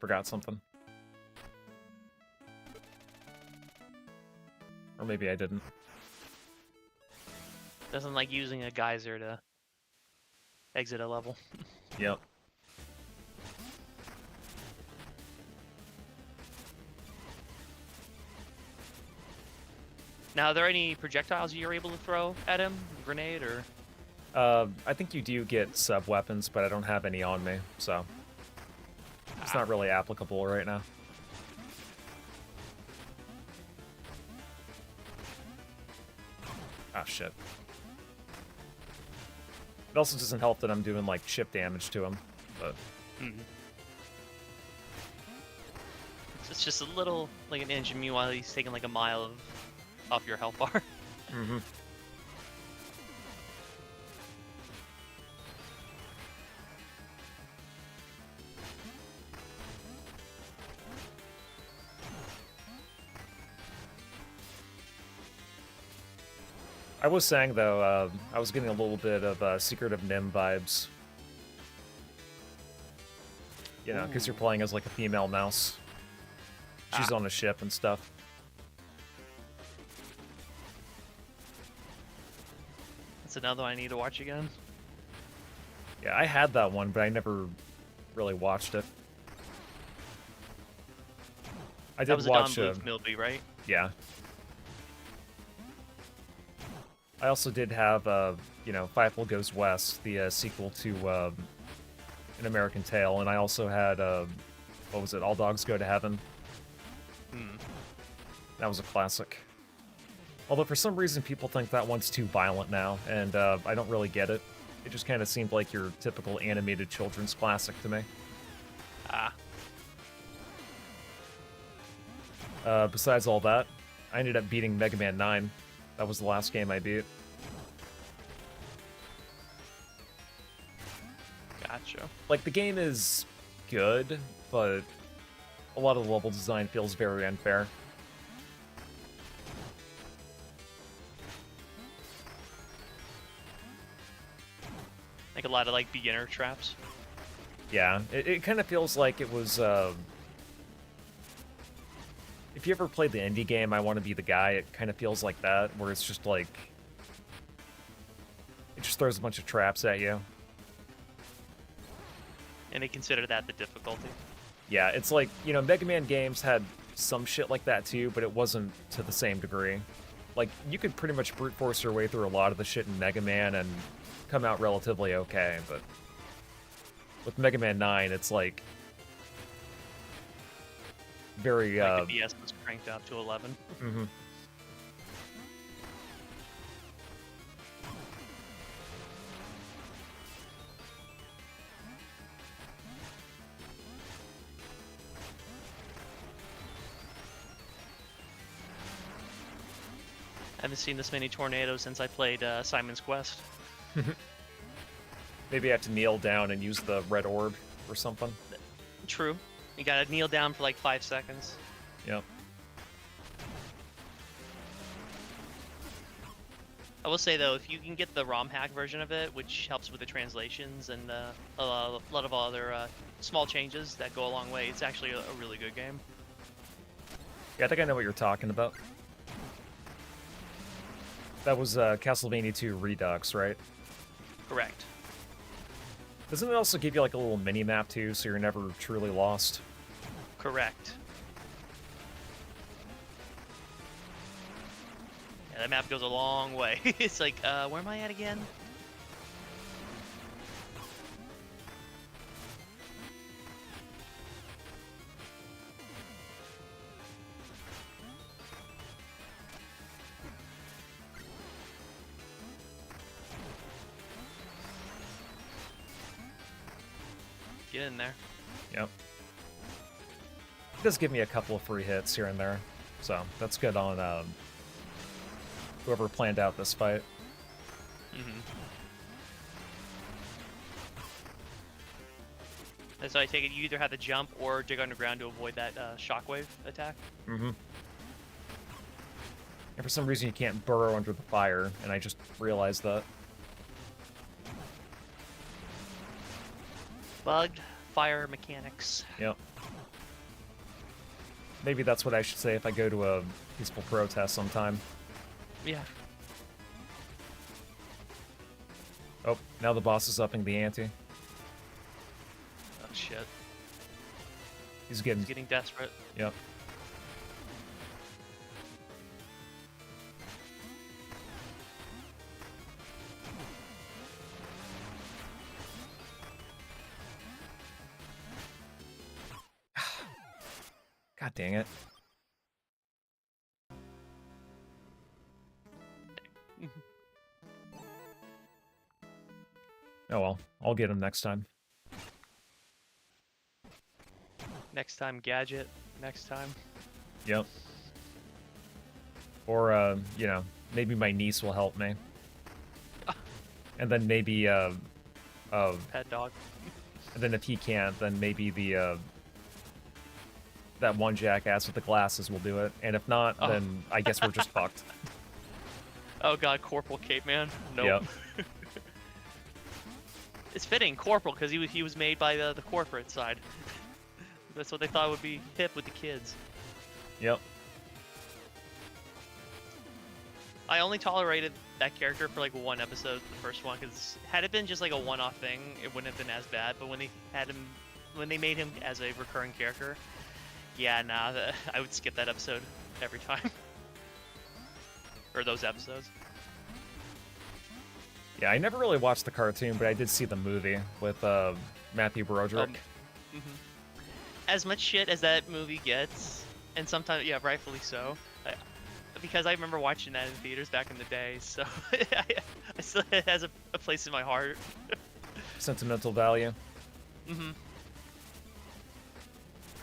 Forgot something. Or maybe I didn't. Doesn't like using a geyser to exit a level. Yep. Now, are there any projectiles you're able to throw at him? Grenade or? I think you do get sub-weapons, but I don't have any on me, so... It's not really applicable right now. Ah, shit. It also doesn't help that I'm doing, like, chip damage to him, but... Mm-hmm. It's just a little, like an inch, and meanwhile he's taking like a mile off your health bar. Mm-hmm. I was saying, though, I was getting a little bit of Secret of Nim vibes. You know, because you're playing as, like, a female mouse. She's on a ship and stuff. That's another one I need to watch again. Yeah, I had that one, but I never really watched it. I did That was watch a Don Bluth movie, right? Yeah. I also did have, you know, Fievel Goes West, the sequel to An American Tail, and I also had, what was it, All Dogs Go to Heaven. That was a classic. Although for some reason people think that one's too violent now, and I don't really get it. It just kind of seemed like your typical animated children's classic to me. Besides all that, I ended up beating Mega Man 9. That was the last game I beat. Gotcha. Like, the game is good, but a lot of the level design feels very unfair. Like a lot of like beginner traps. Yeah, it kind of feels like it was, if you ever played the indie game, I Want to Be the Guy, it kind of feels like that, where it's just like, it just throws a bunch of traps at you. And they consider that the difficulty. Yeah, it's like, you know, Mega Man games had some shit like that too, but it wasn't to the same degree. Like, you could pretty much brute force your way through a lot of the shit in Mega Man and come out relatively okay, but with Mega Man 9, it's like very, like the DS was cranked up to 11. Mm-hmm. I haven't seen this many tornadoes since I played Simon's Quest. Maybe I have to kneel down and use the red orb or something. True. You gotta kneel down for like 5 seconds. Yep. I will say though, if you can get the ROM hack version of it, which helps with the translations and a lot of other small changes that go a long way, it's actually a really good game. Yeah, I think I know what you're talking about. That was Castlevania 2 Redux, right? Correct. Doesn't it also give you like a little mini map too, so you're never truly lost? Correct. Yeah, that map goes a long way. It's like, where am I at again? Get in there. Yep. It does give me a couple of free hits here and there, so that's good on whoever planned out this fight. Mm-hmm. And so I take it you either have to jump or dig underground to avoid that shockwave attack. Mm-hmm. And for some reason you can't burrow under the fire, and I just realized that. Bugged fire mechanics. Yep. Maybe that's what I should say if I go to a peaceful protest sometime. Yeah. Oh, now the boss is upping the ante. Oh shit. He's He's getting desperate. Yep. God dang it. Oh well, I'll get him next time. Next time, gadget. Next time. Yep. Or, you know, maybe my niece will help me. And then maybe, Pet dog. and then if he can't, then maybe the, that one jackass with the glasses will do it. And if not, then I guess we're just fucked. Oh god, Corporal Cape Man. Nope. Yep. It's fitting, Corporal, because he was made by the corporate side. That's what they thought would be hip with the kids. Yep. I only tolerated that character for like one episode, the first one, because had it been just like a one-off thing, it wouldn't have been as bad. But when they made him as a recurring character, yeah, nah, I would skip that episode every time. Or those episodes. Yeah, I never really watched the cartoon, but I did see the movie with Matthew Broderick. As much shit as that movie gets, and sometimes, yeah, rightfully so, because I remember watching that in theaters back in the day, so I still, it has a place in my heart. Sentimental value. Mm-hmm.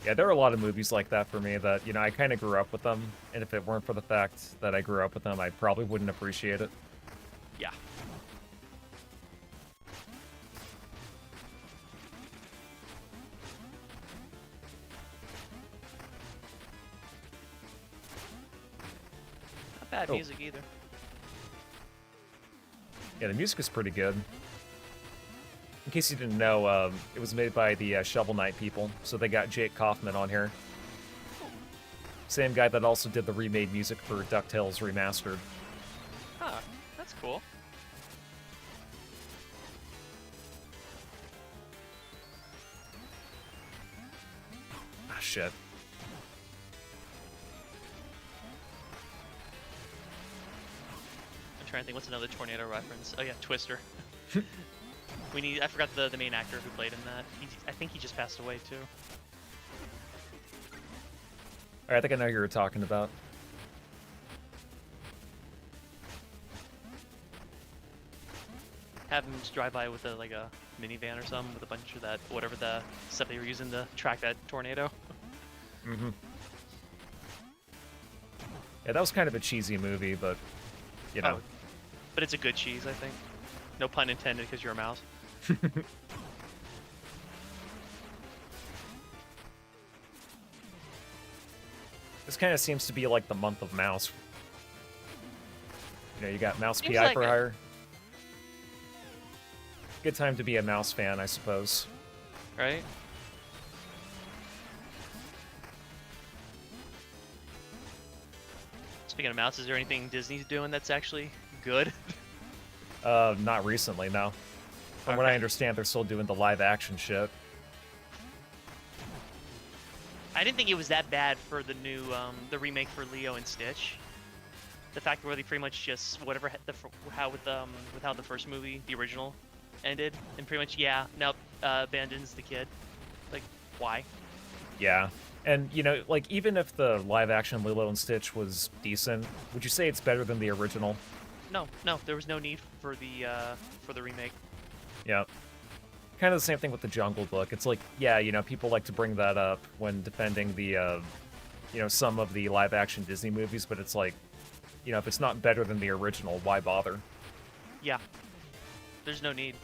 Yeah, there are a lot of movies like that for me that, you know, I kind of grew up with them, and if it weren't for the fact that I grew up with them, I probably wouldn't appreciate it. Yeah. Not bad music either. Yeah, the music is pretty good. In case you didn't know, it was made by the Shovel Knight people, so they got Jake Kaufman on here. Same guy that also did the remade music for DuckTales Remastered. Huh, that's cool. Ah, shit. I'm trying to think, what's another tornado reference? Oh yeah, Twister. I forgot the main actor who played in that. I think he just passed away too. Alright, I think I know who you're talking about. Have him just drive by with like a minivan or something with a bunch of that, whatever the stuff they were using to track that tornado. Mm-hmm. Yeah, that was kind of a cheesy movie, but, you know. Oh, but it's a good cheese, I think. No pun intended, because you're a mouse. This kind of seems to be like the month of mouse. You know, you got Mouse Seems PI like for it. hire. Good time to be a mouse fan, I suppose. Right? Speaking of mouse, is there anything Disney's doing that's actually good? Not recently, no. From what I Okay. understand, they're still doing the live action shit. I didn't think it was that bad for the new, the remake for Leo and Stitch. The fact where they pretty much just whatever with how the first movie, the original, ended, and pretty much abandons the kid. Like, why? Yeah. And, you know, like, even if the live action Lilo and Stitch was decent, would you say it's better than the original? No, there was no need for the remake. Yeah. Kind of the same thing with the Jungle Book. It's like, yeah, you know, people like to bring that up when defending the, you know, some of the live action Disney movies, but it's like, you know, if it's not better than the original, why bother? Yeah, there's no need.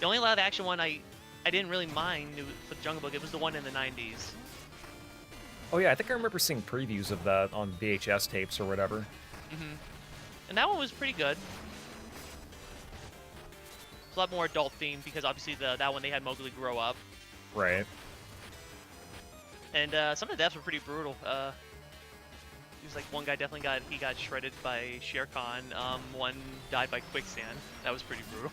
The only live action one I didn't really mind for the Jungle Book. It was the one in the 90s. Oh, yeah, I think I remember seeing previews of that on VHS tapes or whatever. Mm-hmm. And that one was pretty good. It's a lot more adult themed because obviously that one they had Mowgli grow up. Right. And some of the deaths were pretty brutal. He was like, one guy definitely got shredded by Shere Khan. One died by quicksand. That was pretty brutal.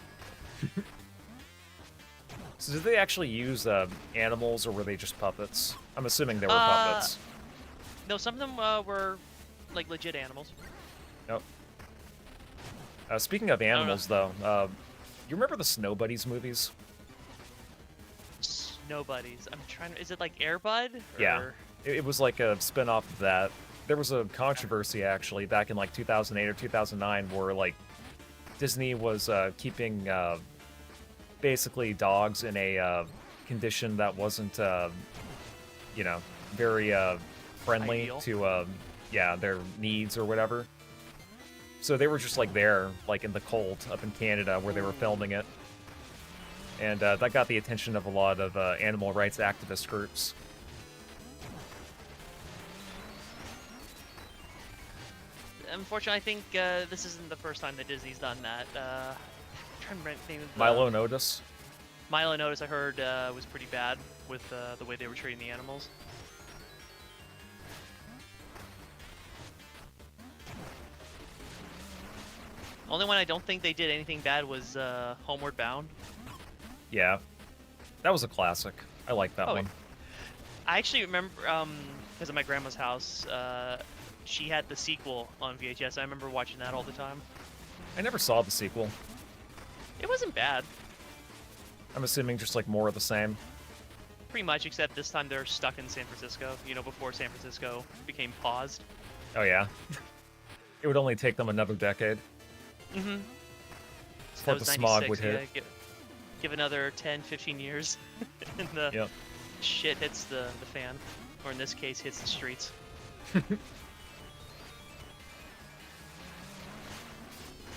So did they actually use animals, or were they just puppets? I'm assuming they were puppets. No, some of them were like legit animals. Nope. Speaking of animals, though, you remember the Snow Buddies movies? Snow Buddies. I'm trying to. Is it like Air Bud? Or... Yeah. It was like a spin-off of that. There was a controversy, actually, back in like 2008 or 2009, where like Disney was keeping basically dogs in a condition that wasn't, you know, very friendly Ideal. to, their needs or whatever. So they were just like there, like in the cold up in Canada where they were filming it. And that got the attention of a lot of animal rights activist groups. Unfortunately, I think this isn't the first time that Disney's done that. I'm trying to remember the name of the... Milo and Otis. Milo and Otis, I heard, was pretty bad with the way they were treating the animals. Only one I don't think they did anything bad was Homeward Bound. Yeah. That was a classic. I like that one. I actually remember, because of my grandma's house, she had the sequel on VHS. I remember watching that all the time. I never saw the sequel. It wasn't bad. I'm assuming just like more of the same. Pretty much, except this time they're stuck in San Francisco, you know, before San Francisco became paused. Oh, yeah. It would only take them another decade. Mm-hmm. Before the smog would hit. Yeah, give another 10, 15 years, and the shit hits the fan. Or in this case, hits the streets.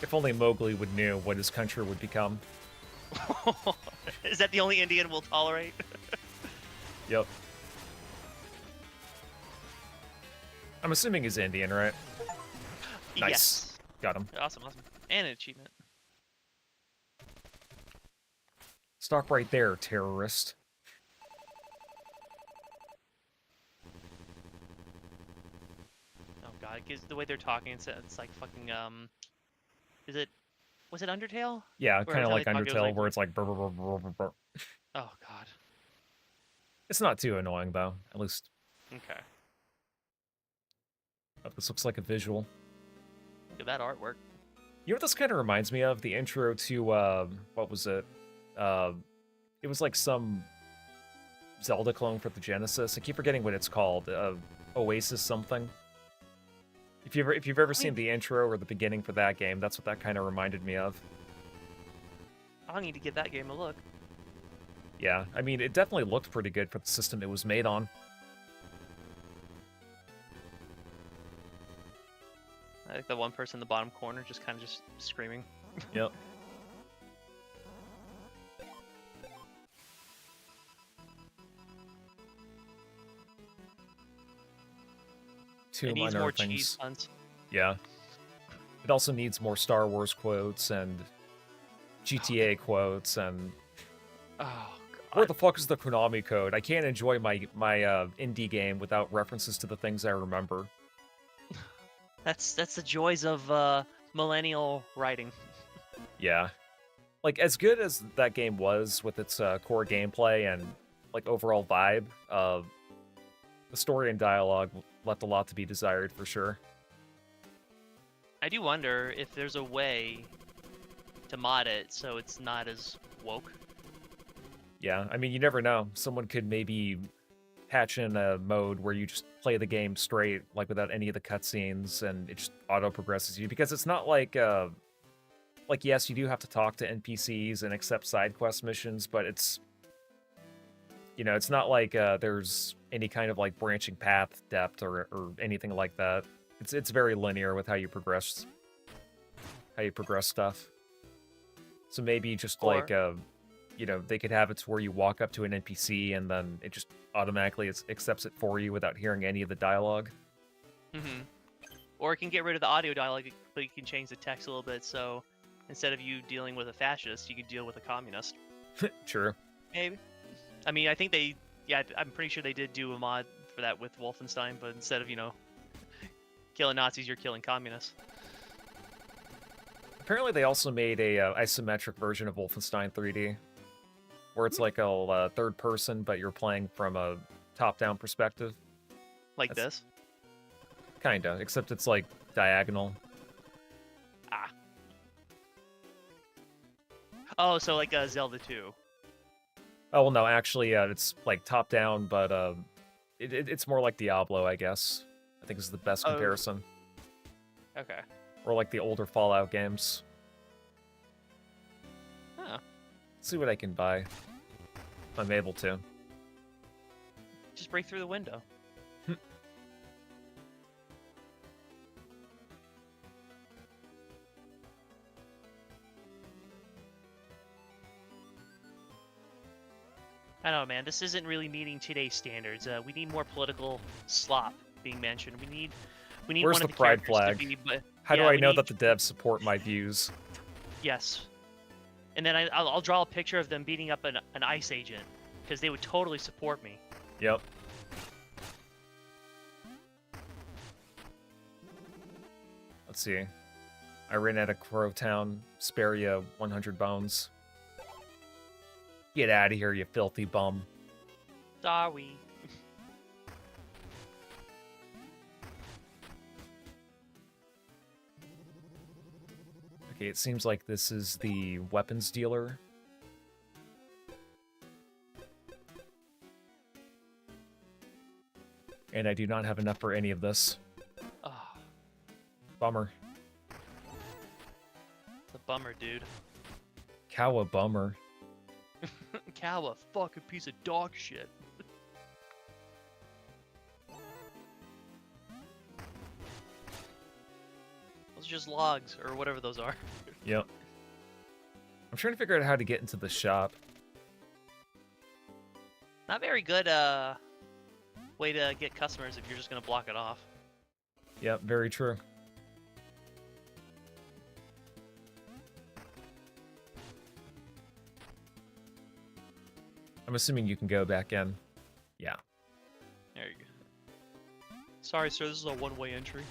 If only Mowgli would know what his country would become. Is that the only Indian we'll tolerate? Yep. I'm assuming he's Indian, right? Nice. Yes. Got him. Awesome. And an achievement. Stop right there, terrorist. Oh god, because the way they're talking, it's like fucking, was it Undertale? Yeah, Where kind of how like they talk, it was Undertale, like- where it's like... Brr, brr, brr, brr, brr. Oh god. It's not too annoying, though. At least... Okay. Oh, this looks like a visual. Look at that artwork. You know what this kind of reminds me of? The intro to, what was it? It was like some Zelda clone for the Genesis. I keep forgetting what it's called. Oasis something. If you've ever seen the intro or the beginning for that game, that's what that kind of reminded me of. I'll need to give that game a look. Yeah, I mean, it definitely looked pretty good for the system it was made on. I think the one person in the bottom corner just kind of just screaming. Yep. It needs more cheese puns. Yeah. It also needs more Star Wars quotes and GTA quotes and... Oh god. Where the fuck is the Konami code? I can't enjoy my indie game without references to the things I remember. That's the joys of millennial writing. Yeah. Like, as good as that game was with its core gameplay and, like, overall vibe, the story and dialogue left a lot to be desired for sure. I do wonder if there's a way to mod it so it's not as woke. Yeah, I mean, you never know. Someone could maybe patch in a mode where you just play the game straight, like without any of the cutscenes, and it just auto progresses you. Because it's not like yes, you do have to talk to NPCs and accept side quest missions, but it's, you know, it's not like there's any kind of like branching path depth or anything like that. It's very linear with how you progress stuff. So maybe just Or- like you know, they could have it to where you walk up to an NPC and then it just automatically accepts it for you without hearing any of the dialogue. Mm-hmm. Or it can get rid of the audio dialogue, but you can change the text a little bit. So instead of you dealing with a fascist, you can deal with a communist. Sure. Maybe. I mean, I think I'm pretty sure they did do a mod for that with Wolfenstein, but instead of, you know, killing Nazis, you're killing communists. Apparently, they also made a isometric version of Wolfenstein 3D, where it's like a third person, but you're playing from a top-down perspective. Like this? Kinda, except it's like diagonal. Ah. Oh, so like Zelda 2. Oh well, no, actually, it's like top-down, but it's more like Diablo, I guess. I think is the best comparison. Okay. Or like the older Fallout games. Huh. See what I can buy. If I'm able to. Just break through the window. I don't know, man. This isn't really meeting today's standards. We need more political slop being mentioned. We need Where's one the of the pride characters flag? to be. But How do yeah, I we know need- that the devs support my views? Yes. And then I'll draw a picture of them beating up an ICE agent because they would totally support me. Yep. Let's see. I ran out of Crowtown. Spare you 100 bones. Get out of here, you filthy bum. Sorry. Okay, it seems like this is the weapons dealer. And I do not have enough for any of this. Oh, Bummer. it's a bummer, dude. Cow a bummer. Cow, a fucking piece of dog shit. Those are just logs, or whatever those are. Yep. I'm trying to figure out how to get into the shop. Not very good way to get customers if you're just gonna block it off. Yep, very true. I'm assuming you can go back in. Yeah. There you go. Sorry, sir, this is a one-way entry.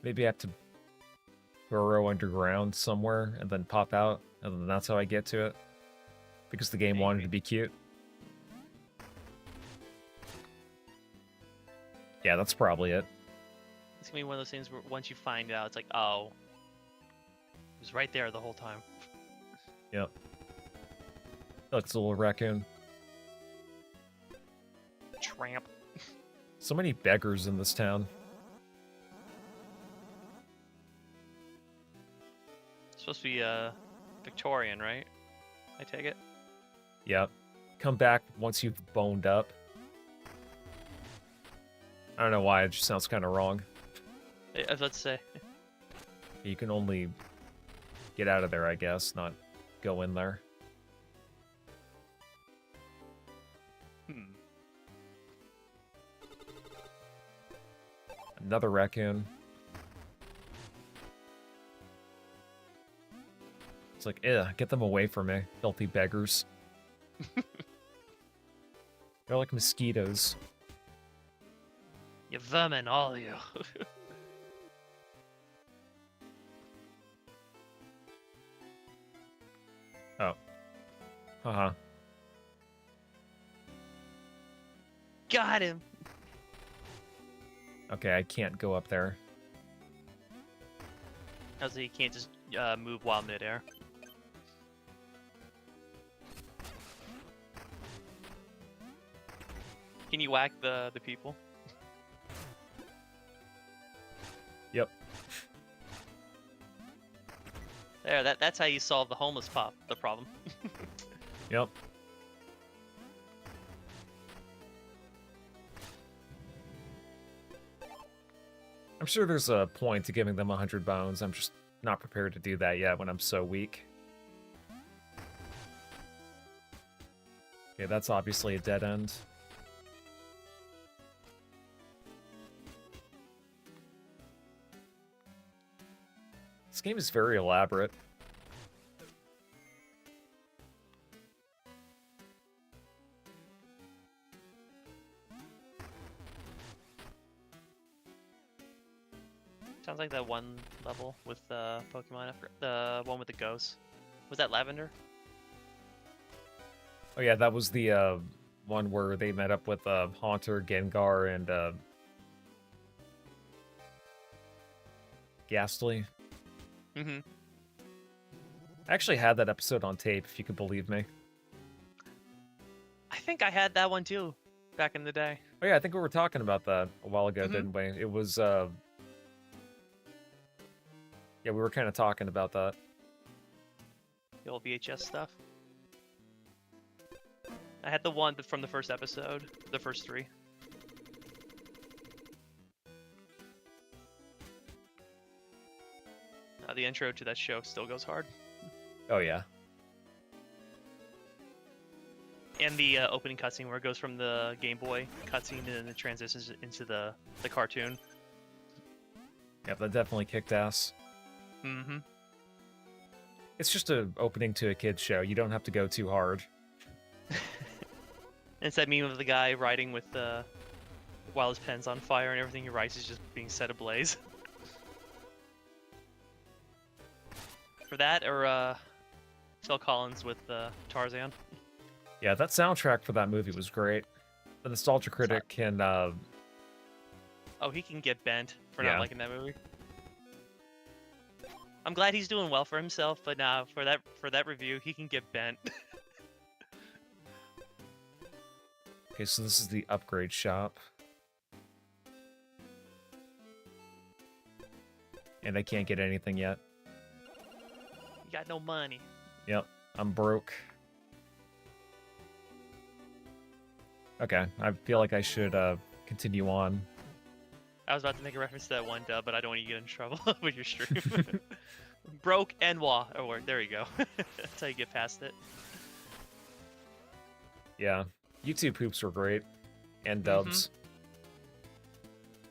Maybe I have to burrow underground somewhere and then pop out, and then that's how I get to it. Because the game wanted to be cute. Yeah, that's probably it. It's gonna be one of those things where once you find out, it's like, oh, it was right there the whole time. Yep. Look, it's a little raccoon. Tramp. So many beggars in this town. It's supposed to be Victorian, right? I take it. Yep. Come back once you've boned up. I don't know why, it just sounds kind of wrong. I was about to say. You can only get out of there, I guess, not go in there. Another raccoon. It's like, get them away from me, filthy beggars. They're like mosquitoes. You vermin, all of you. Oh. Haha. Got him. Okay, I can't go up there. Also, you can't just move while midair. Can you whack the people? Yep. There, that's how you solve the homeless the problem. Yep. I'm sure there's a point to giving them 100 bones. I'm just not prepared to do that yet when I'm so weak. Okay, that's obviously a dead end. This game is very elaborate. Sounds like that one level with the Pokemon, the one with the ghosts. Was that Lavender? Oh yeah, that was the one where they met up with Haunter, Gengar, and Ghastly. Mm-hmm. I actually had that episode on tape, if you could believe me. I think I had that one too, back in the day. Oh yeah, I think we were talking about that a while ago, didn't we? It was, yeah, we were kind of talking about that. The old VHS stuff. I had the one from the first episode, the first 3. The intro to that show still goes hard. Oh yeah. And the opening cutscene where it goes from the Game Boy cutscene and then it transitions into the cartoon. Yep, that definitely kicked ass. Mm-hmm. It's just a opening to a kid's show. You don't have to go too hard. It's that meme of the guy riding with while his pen's on fire and everything he writes is just being set ablaze. For that, or Phil Collins with Tarzan. Yeah, that soundtrack for that movie was great. The Nostalgia Critic can... Oh, he can get bent for not liking that movie. I'm glad he's doing well for himself, but nah, for that review, he can get bent. Okay, so this is the upgrade shop. And I can't get anything yet. You got no money. Yep, I'm broke. Okay, I feel like I should continue on. I was about to make a reference to that one dub, but I don't want you to get in trouble with your stream. Broke and wah. Oh, there you go. That's how you get past it. Yeah, YouTube poops were great. And dubs.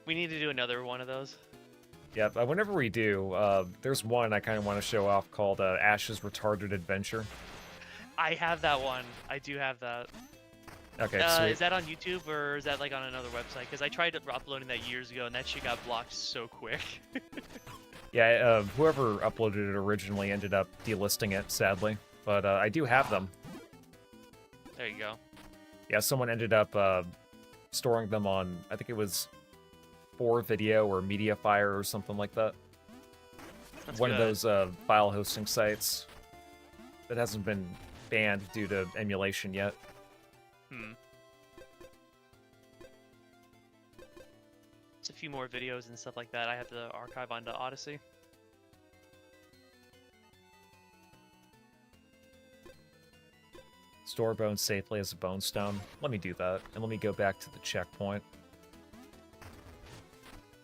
We need to do another one of those. Yep, whenever we do, there's one I kind of want to show off called Ash's Retarded Adventure. I have that one. I do have that. Okay, sweet. Is that on YouTube or is that like on another website? Because I tried uploading that years ago and that shit got blocked so quick. Yeah, whoever uploaded it originally ended up delisting it, sadly. But I do have them. There you go. Yeah, someone ended up storing them on, I think it was 4Video or Mediafire or something like that. That's one good. of those file hosting sites that hasn't been banned due to emulation yet. It's a few more videos and stuff like that I have to archive onto Odyssey. Store bones safely as a bone stone. Let me do that, and let me go back to the checkpoint.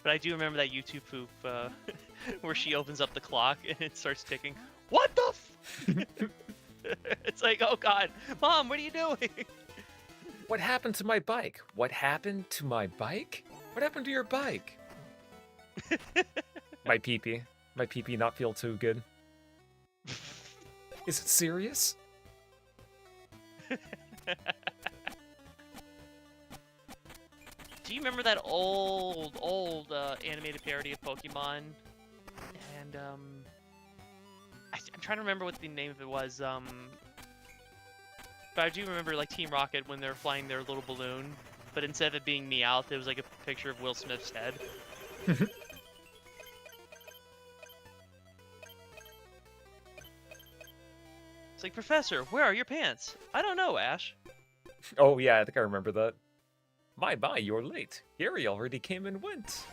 But I do remember that YouTube poop where she opens up the clock and it starts ticking. What the f? It's like, oh god, Mom, what are you doing? What happened to my bike? What happened to my bike? What happened to your bike? My pee-pee. My pee-pee not feel too good. Is it serious? Do you remember that old animated parody of Pokemon? And I'm trying to remember what the name of it was. But I do remember like Team Rocket when they're flying their little balloon, but instead of it being Meowth, it was like a picture of Will Smith's head. It's like, Professor, where are your pants? I don't know, Ash. Oh yeah, I think I remember that. My, you're late. Gary already came and went.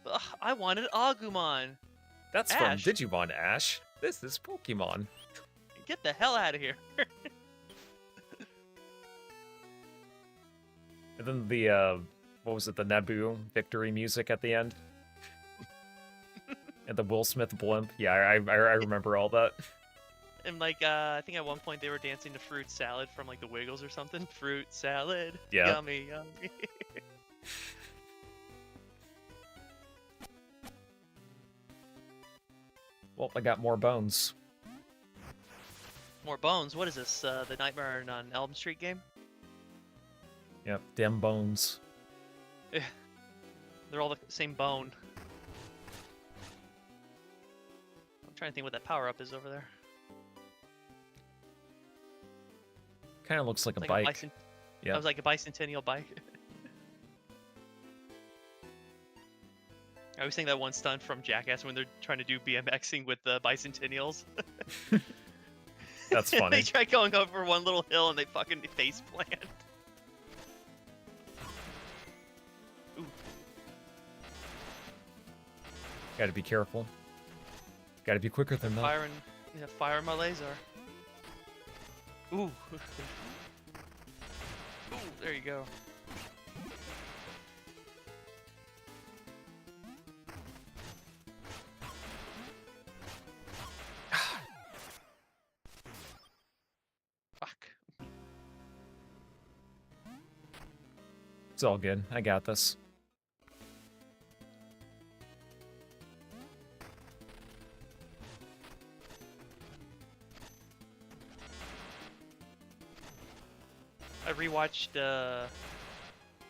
Ugh, I wanted Agumon. That's Ash. from Digimon, Ash. This is Pokemon. Get the hell out of here. And then the, what was it, the Naboo victory music at the end? And the Will Smith blimp. Yeah, I remember all that. And like, I think at one point they were dancing to Fruit Salad from like the Wiggles or something. Fruit Salad. Yeah. Yummy, yummy. Well, I got more bones. More bones. What is this? The Nightmare on Elm Street game? Yep, them bones. They're all the same bone. I'm trying to think what that power-up is over there. Kind of looks like a Like bike. Yeah. That was like a bicentennial bike. I always think that one stunt from Jackass when they're trying to do BMXing with the bicentennials. That's funny. They try going over one little hill and they fucking face plant. Ooh. Gotta be careful. Gotta be quicker than that. Fire my laser. Ooh. Ooh, there you go. Fuck. It's all good. I got this. I rewatched, I'm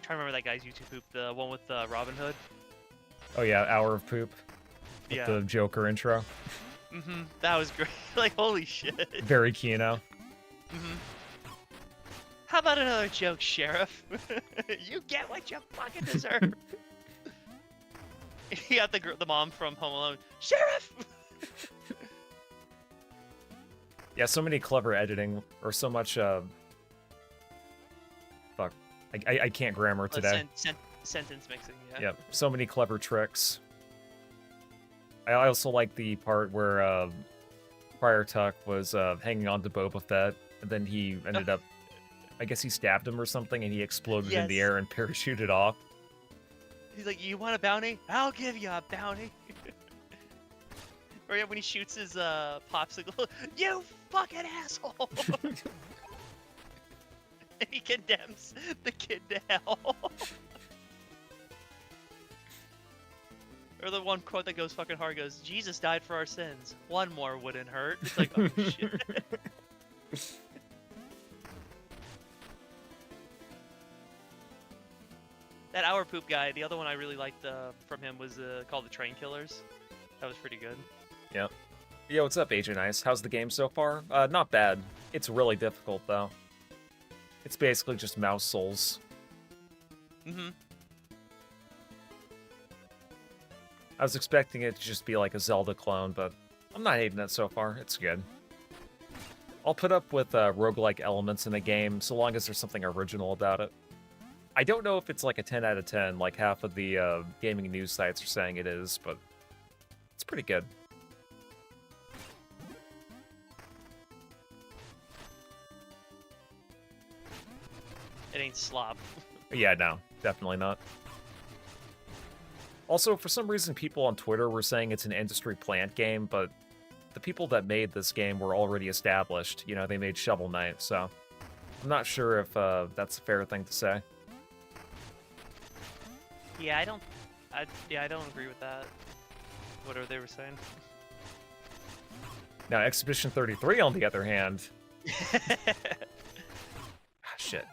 trying to remember that guy's YouTube poop, the one with Robin Hood. Oh yeah, Hour of Poop. With Yeah. the Joker intro. Mm-hmm. That was great. Like, holy shit. Very Kino. Mm-hmm. How about another joke, Sheriff? You get what you fucking deserve. You got the mom from Home Alone. Sheriff! Yeah, so many clever editing, or so much, fuck. I can't grammar today. Sentence mixing, yeah. Yep, so many clever tricks. I also like the part where, Friar Tuck was, hanging on to Boba Fett, and then he ended up, I guess he stabbed him or something, and he exploded in the Yes. air and parachuted off. He's like, you want a bounty? I'll give you a bounty. Or yeah, when he shoots his popsicle, you fucking asshole! And he condemns the kid to hell. Or the one quote that goes fucking hard goes, Jesus died for our sins. One more wouldn't hurt. It's like, oh shit. That Hour Poop guy, the other one I really liked from him was called The Train Killers. That was pretty good. Yep. Yo, what's up, Agent Ice? How's the game so far? Not bad. It's really difficult, though. It's basically just mouse souls. Mm-hmm. I was expecting it to just be like a Zelda clone, but I'm not hating it so far. It's good. I'll put up with roguelike elements in a game so long as there's something original about it. I don't know if it's like a 10 out of 10, like half of the gaming news sites are saying it is, but it's pretty good. It ain't slop. Yeah, no, definitely not. Also, for some reason, people on Twitter were saying it's an industry plant game, but the people that made this game were already established. You know, they made Shovel Knight, so I'm not sure if that's a fair thing to say. Yeah, Yeah, I don't agree with that. Whatever they were saying. Now, Expedition 33, on the other hand... shit.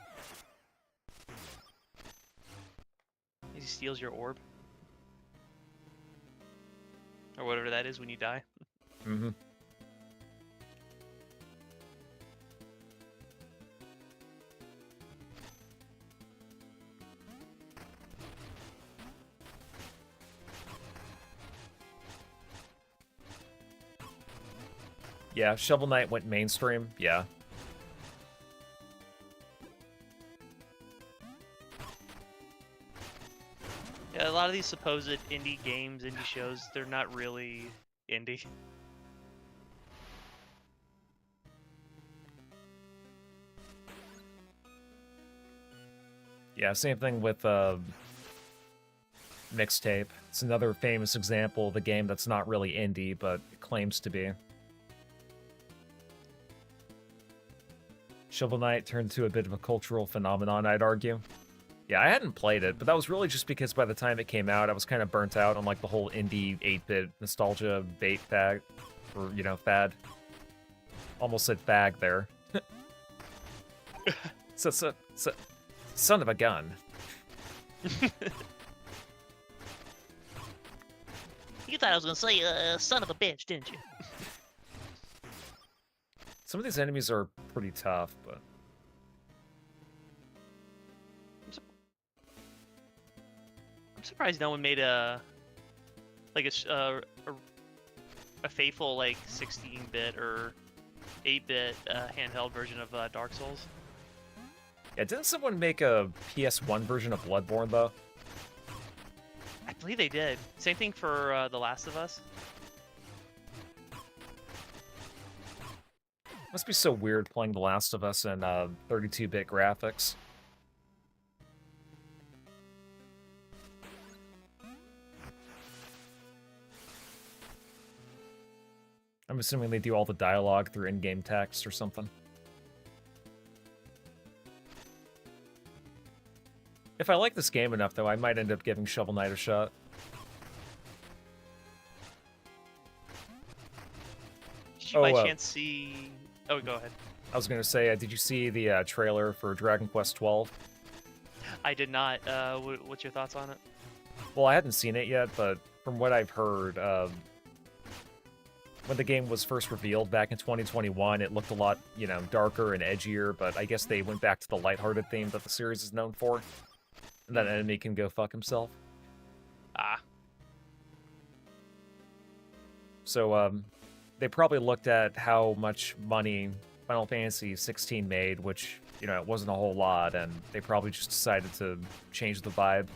He steals your orb. Or whatever that is when you die. Mm-hmm. Yeah, Shovel Knight went mainstream, yeah. Yeah, a lot of these supposed indie games, indie shows, they're not really indie. Yeah, same thing with Mixtape. It's another famous example of a game that's not really indie, but it claims to be. Shovel Knight turned into a bit of a cultural phenomenon, I'd argue. Yeah, I hadn't played it, but that was really just because by the time it came out, I was kind of burnt out on like the whole indie 8-bit nostalgia bait fad, or, you know, fad. Almost said fag there. so, son of a gun. You thought I was gonna say, son of a bitch, didn't you? Some of these enemies are pretty tough, but... I'm surprised no one made a faithful like 16-bit or 8-bit handheld version of Dark Souls. Yeah, didn't someone make a PS1 version of Bloodborne, though? I believe they did. Same thing for The Last of Us. Must be so weird playing The Last of Us in 32-bit graphics. I'm assuming they do all the dialogue through in-game text or something. If I like this game enough, though, I might end up giving Shovel Knight a shot. Did you by chance see... Oh, go ahead. I was going to say, did you see the trailer for Dragon Quest XII? I did not. What's your thoughts on it? Well, I hadn't seen it yet, but from what I've heard, when the game was first revealed back in 2021, it looked a lot, you know, darker and edgier, but I guess they went back to the lighthearted theme that the series is known for. And that enemy can go fuck himself. Ah. So, they probably looked at how much money Final Fantasy 16 made, which, you know, it wasn't a whole lot, and they probably just decided to change the vibe.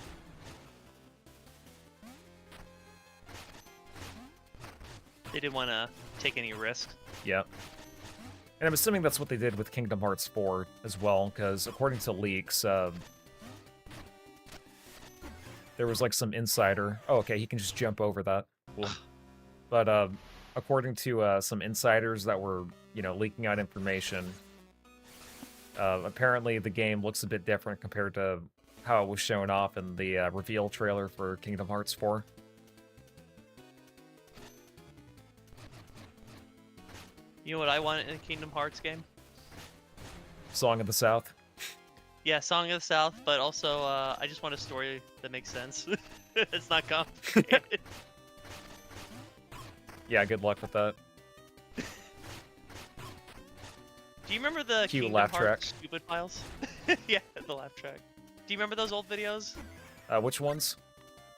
They didn't want to take any risks. Yeah. And I'm assuming that's what they did with Kingdom Hearts 4 as well, because according to leaks, there was like some insider... Oh, okay, he can just jump over that. Cool. But according to some insiders that were, you know, leaking out information, apparently the game looks a bit different compared to how it was shown off in the reveal trailer for Kingdom Hearts 4. You know what I want in a Kingdom Hearts game? Song of the South. Yeah, Song of the South, but also I just want a story that makes sense. It's not complicated. Yeah, good luck with that. Do you remember the Cute Kingdom laugh Hearts track. stupid files? Yeah, the laugh track. Do you remember those old videos? Which ones?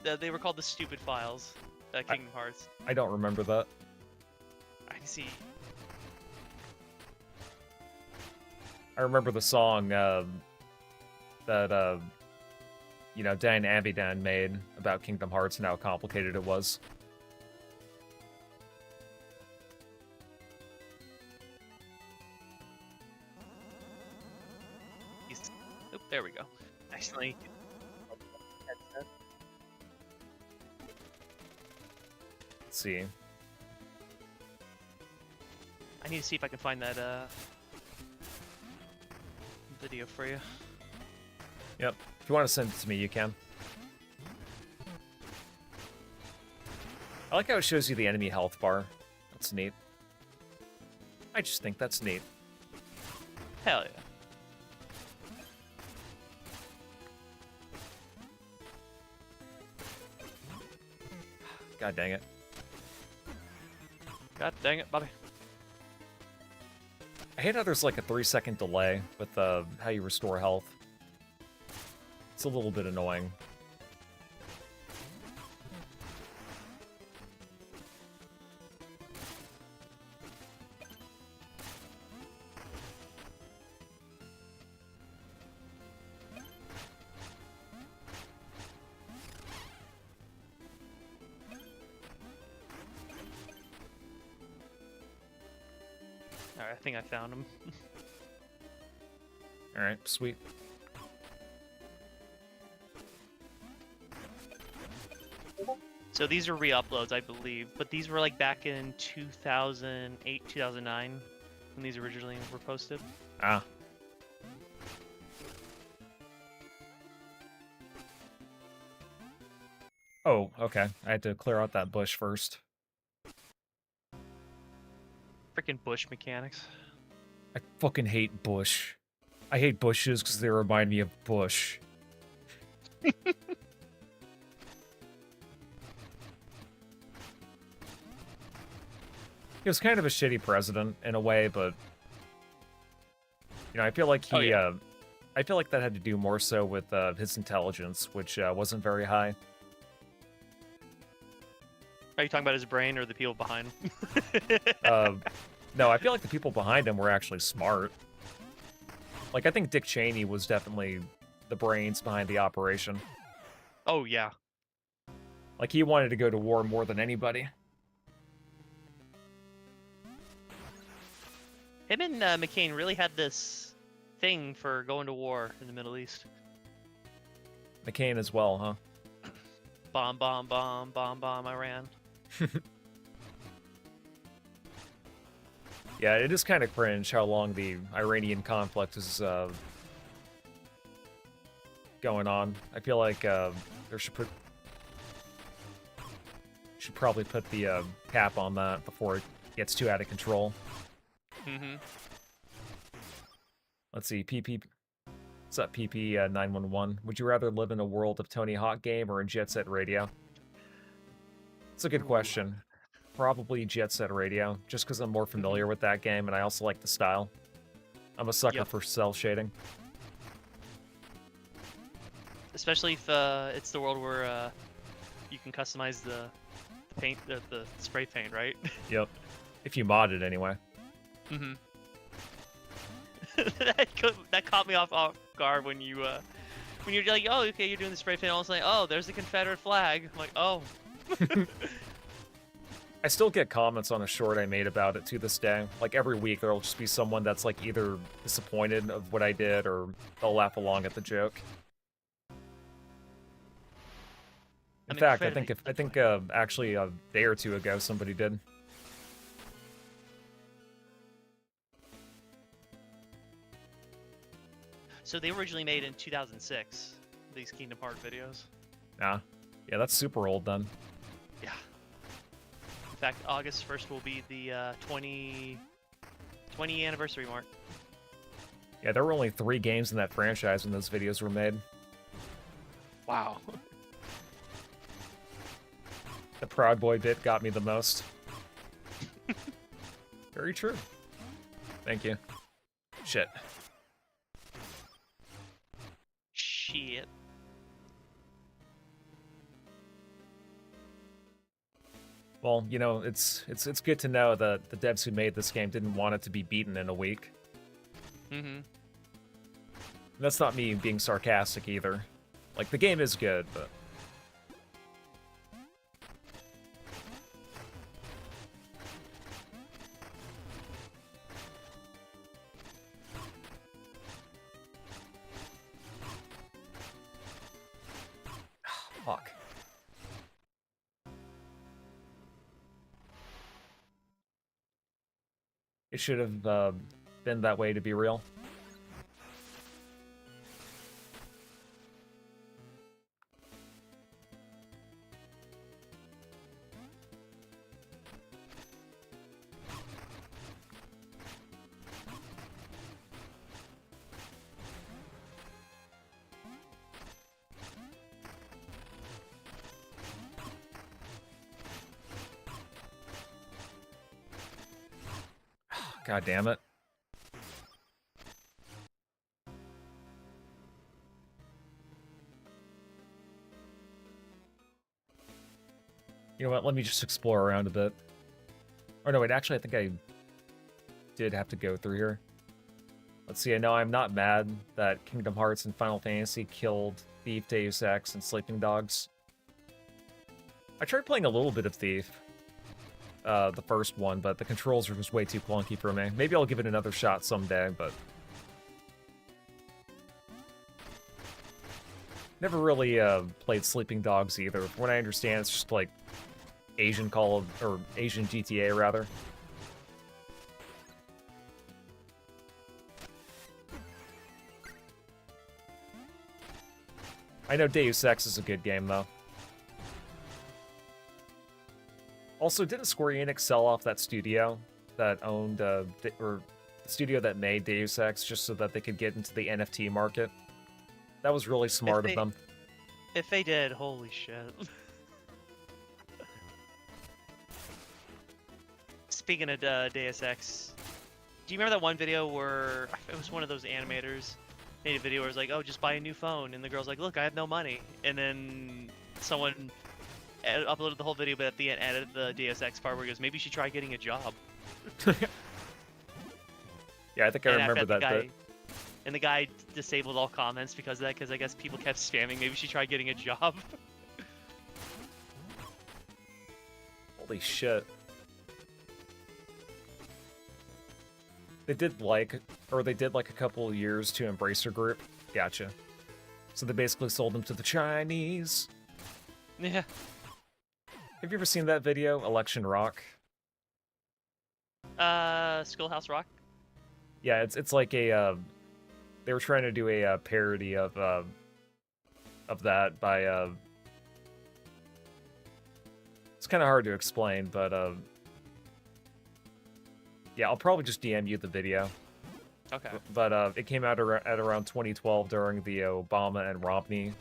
They were called the stupid files. Kingdom Hearts. I don't remember that. I see. I remember the song that, you know, Dan Avidan made about Kingdom Hearts and how complicated it was. Oop, there we go. Actually, Let's see. I need to see if I can find that video for you. Yep. If you want to send it to me, you can. I like how it shows you the enemy health bar. That's neat. I just think that's neat. Hell yeah. God dang it. God dang it, Bobby. I hate how there's like a 3-second delay with how you restore health. It's a little bit annoying. Alright, I think I found him. Alright, sweet. So these are re-uploads, I believe, but these were like back in 2008, 2009 when these originally were posted. Ah. Oh, okay. I had to clear out that bush first. Freaking bush mechanics. I fucking hate bush. I hate bushes because they remind me of Bush. He was kind of a shitty president in a way, but you know, I feel like he, I feel like that had to do more so with his intelligence, which wasn't very high. Are you talking about his brain or the people behind him? No, I feel like the people behind him were actually smart. Like, I think Dick Cheney was definitely the brains behind the operation. Oh, yeah. Like, he wanted to go to war more than anybody. Him and McCain really had this thing for going to war in the Middle East. McCain as well, huh? Bomb, bomb, bomb, bomb, bomb, Iran. Yeah, it is kind of cringe how long the Iranian conflict is going on. I feel like there should probably put the cap on that before it gets too out of control. Mm-hmm. Let's see, PP. What's up, PP 911? Would you rather live in a World of Tony Hawk game or in Jet Set Radio? It's a good question. Probably Jet Set Radio, just because I'm more familiar with that game, and I also like the style. I'm a sucker for cell shading. Especially if it's the world where you can customize the paint, the spray paint, right? Yep. If you mod it, anyway. Mm-hmm. that caught me off guard when you're like, oh, okay, you're doing the spray paint. All of a sudden, oh, there's the Confederate flag. I'm like, oh. I still get comments on a short I made about it to this day. Like, every week there'll just be someone that's like either disappointed of what I did or they'll laugh along at the joke. In fact, I think actually a day or two ago somebody did. So they were originally made in 2006, these Kingdom Hearts videos. Yeah, that's super old then. Yeah. In fact, August 1st will be the 20 anniversary mark. Yeah, there were only 3 games in that franchise when those videos were made. Wow. The Proud Boy bit got me the most. Very true. Thank you. Shit. Shit. Well, you know, it's good to know that the devs who made this game didn't want it to be beaten in a week. Mm-hmm. That's not me being sarcastic either. Like, the game is good, but... Fuck. It should have been that way to be real. God damn it. You know what, let me just explore around a bit. Oh no, wait, actually I think I did have to go through here. Let's see, I know I'm not mad that Kingdom Hearts and Final Fantasy killed Thief, Deus Ex, and Sleeping Dogs. I tried playing a little bit of Thief, the first one, but the controls are just way too clunky for me. Maybe I'll give it another shot someday, but... Never really played Sleeping Dogs either. From what I understand, it's just like Asian Asian GTA rather. I know Deus Ex is a good game though. Also, didn't Square Enix sell off that studio that owned or the studio that made Deus Ex just so that they could get into the NFT market? That was really smart of them. If they did, holy shit. Speaking of Deus Ex, do you remember that one video where it was one of those animators made a video where it's like, oh, just buy a new phone, and the girl's like, look, I have no money, and then someone uploaded the whole video, but at the end added the Deus Ex part where he goes, maybe you should try getting a job. Yeah, I think I remember that bit. And the guy disabled all comments because of that, because I guess people kept spamming, maybe she tried getting a job. Holy shit. They did like a couple of years to Embracer Group. Gotcha. So they basically sold them to the Chinese. Yeah. Have you ever seen that video, Election Rock? Schoolhouse Rock? Yeah, it's like a, they were trying to do a parody of that by, it's kind of hard to explain, but, yeah, I'll probably just DM you the video. Okay. But it came out at around 2012 during the Obama and Romney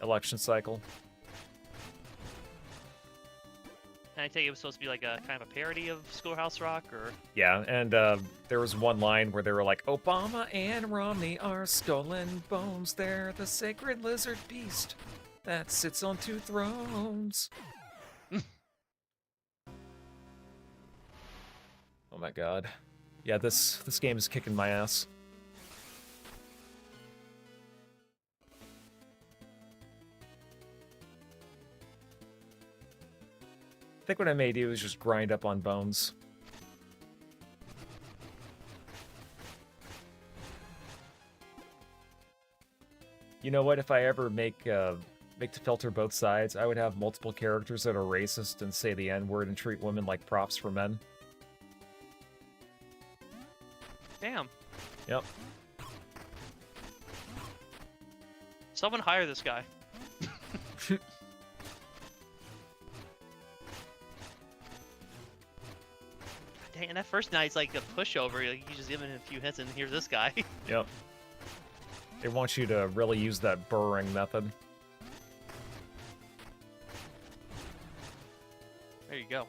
election cycle. And I take it was supposed to be like a kind of a parody of Schoolhouse Rock, or? Yeah, and there was one line where they were like, Obama and Romney are skull and bones. They're the sacred lizard beast that sits on two thrones. Oh my god. Yeah, this game is kicking my ass. I think what I may do is just grind up on bones. You know what, if I ever make to filter both sides, I would have multiple characters that are racist and say the N-word and treat women like props for men. Damn. Yep. Someone hire this guy. Dang, and that first night's like a pushover. Like, you just give him a few hits, and here's this guy. Yep. They want you to really use that burrowing method. There you go.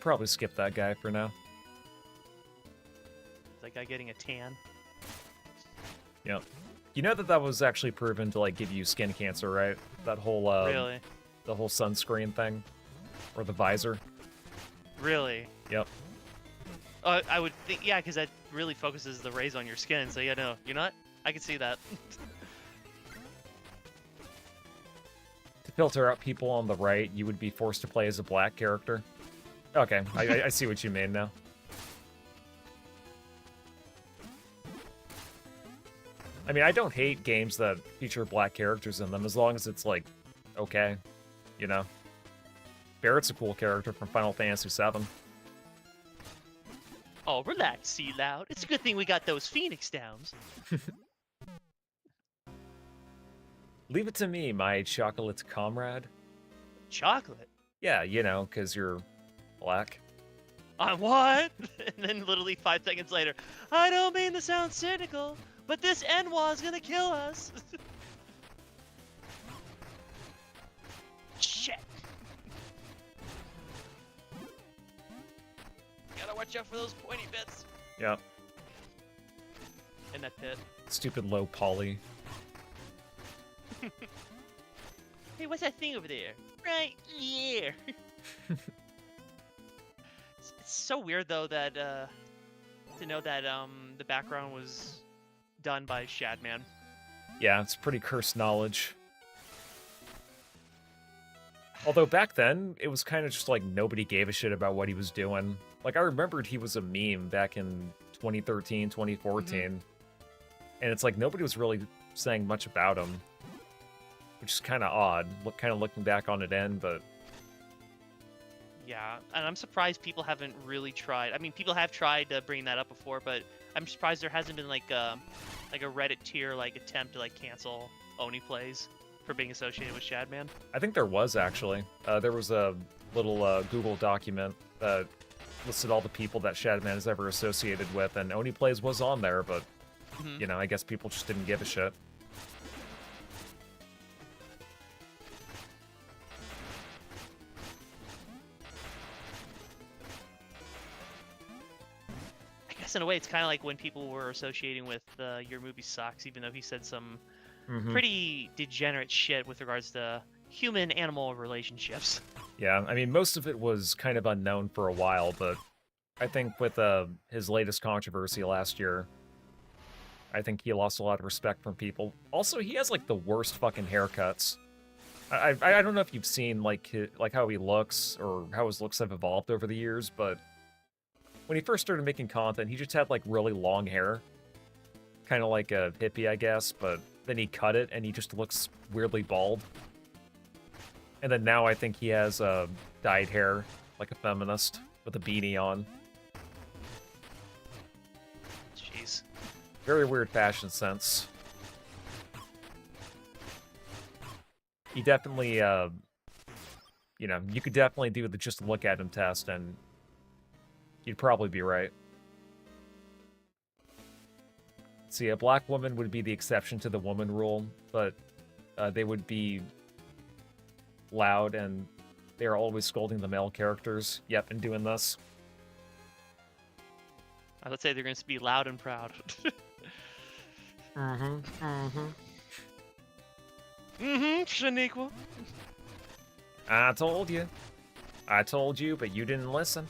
Probably skip that guy for now. Is that guy getting a tan? Yep. You know that was actually proven to like give you skin cancer, right? That whole Really? The whole sunscreen thing, or the visor. Really? Yep. I would think, yeah, because that really focuses the rays on your skin. So yeah, no, you know what? I can see that. To filter out people on the right, you would be forced to play as a black character. Okay, I see what you mean now. I mean, I don't hate games that feature black characters in them, as long as it's, like, okay, you know? Barrett's a cool character from Final Fantasy VII. Oh, relax, Sea Loud. It's a good thing we got those Phoenix Downs. Leave it to me, my chocolate comrade. Chocolate? Yeah, you know, because you're black. What? And then literally 5 seconds later, I don't mean to sound cynical, but this Enwa is gonna kill us. Shit. Gotta watch out for those pointy bits Yep. in that pit. Stupid low poly. Hey, what's that thing over there? Right here. It's so weird though that to know that the background was done by Shadman. Yeah, it's pretty cursed knowledge. Although back then, it was kind of just like nobody gave a shit about what he was doing. Like, I remembered he was a meme back in 2013, 2014. And it's like nobody was really saying much about him. Which is kind of odd, kind of looking back on it then, but... Yeah, and I'm surprised people haven't really tried. I mean, people have tried bringing that up before, but I'm surprised there hasn't been like a Reddit tier like attempt to like cancel Oni plays for being associated with Shadman. I think there was, actually. There was a little Google document that listed all the people that Shadman is ever associated with, and Oni Plays was on there, but, you know, I guess people just didn't give a shit. I guess in a way, it's kind of like when people were associating with Your Movie Sucks, even though he said some pretty degenerate shit with regards to human-animal relationships. Yeah, I mean, most of it was kind of unknown for a while, but I think with his latest controversy last year, I think he lost a lot of respect from people. Also, he has, like, the worst fucking haircuts. I don't know if you've seen, like how he looks, or how his looks have evolved over the years, but when he first started making content, he just had, like, really long hair. Kind of like a hippie, I guess, but then he cut it, and he just looks weirdly bald. And then now I think he has dyed hair, like a feminist, with a beanie on. Jeez. Very weird fashion sense. He definitely, you know, you could definitely do the just look at him test, and you'd probably be right. See, a black woman would be the exception to the woman rule, but they would be loud, and they are always scolding the male characters. Yep, and doing this. I would say they're going to be loud and proud. Shaniqua. I told you. I told you, but you didn't listen.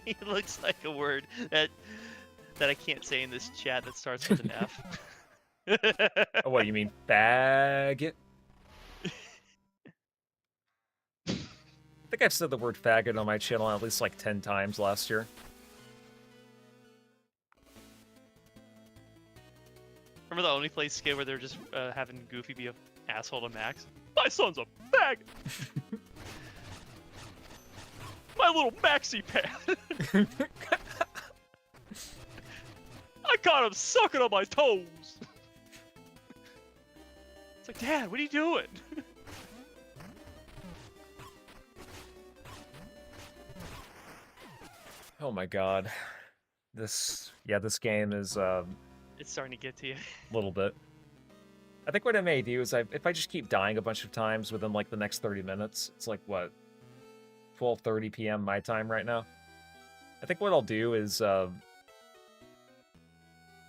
He looks like a word that I can't say in this chat that starts with an F. Oh, what, you mean faggot? I think I've said the word faggot on my channel at least like 10 times last year. Remember the Only Play skit where they're just having Goofy be an asshole to Max? My son's a faggot! My little maxi pad! I caught him sucking on my toes! It's like, Dad, what are you doing? Oh my god. This game is, It's starting to get to you. a little bit. I think what I may do is if I just keep dying a bunch of times within, like, the next 30 minutes, it's like, what, 12:30 p.m. my time right now? I think what I'll do is, if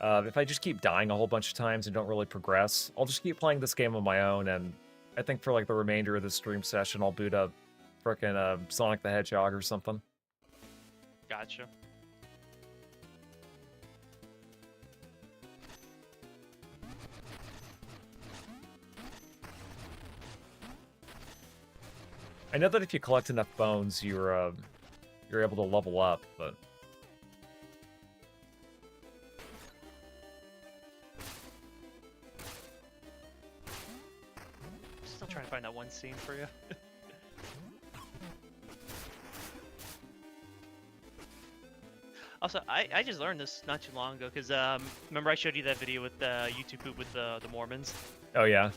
I just keep dying a whole bunch of times and don't really progress, I'll just keep playing this game on my own, and I think for, like, the remainder of the stream session, I'll boot up frickin' Sonic the Hedgehog or something. Gotcha. I know that if you collect enough bones, you're able to level up, but... Still trying to find that one scene for you. Also, I just learned this not too long ago because remember I showed you that video with the YouTube poop with the Mormons. Oh yeah,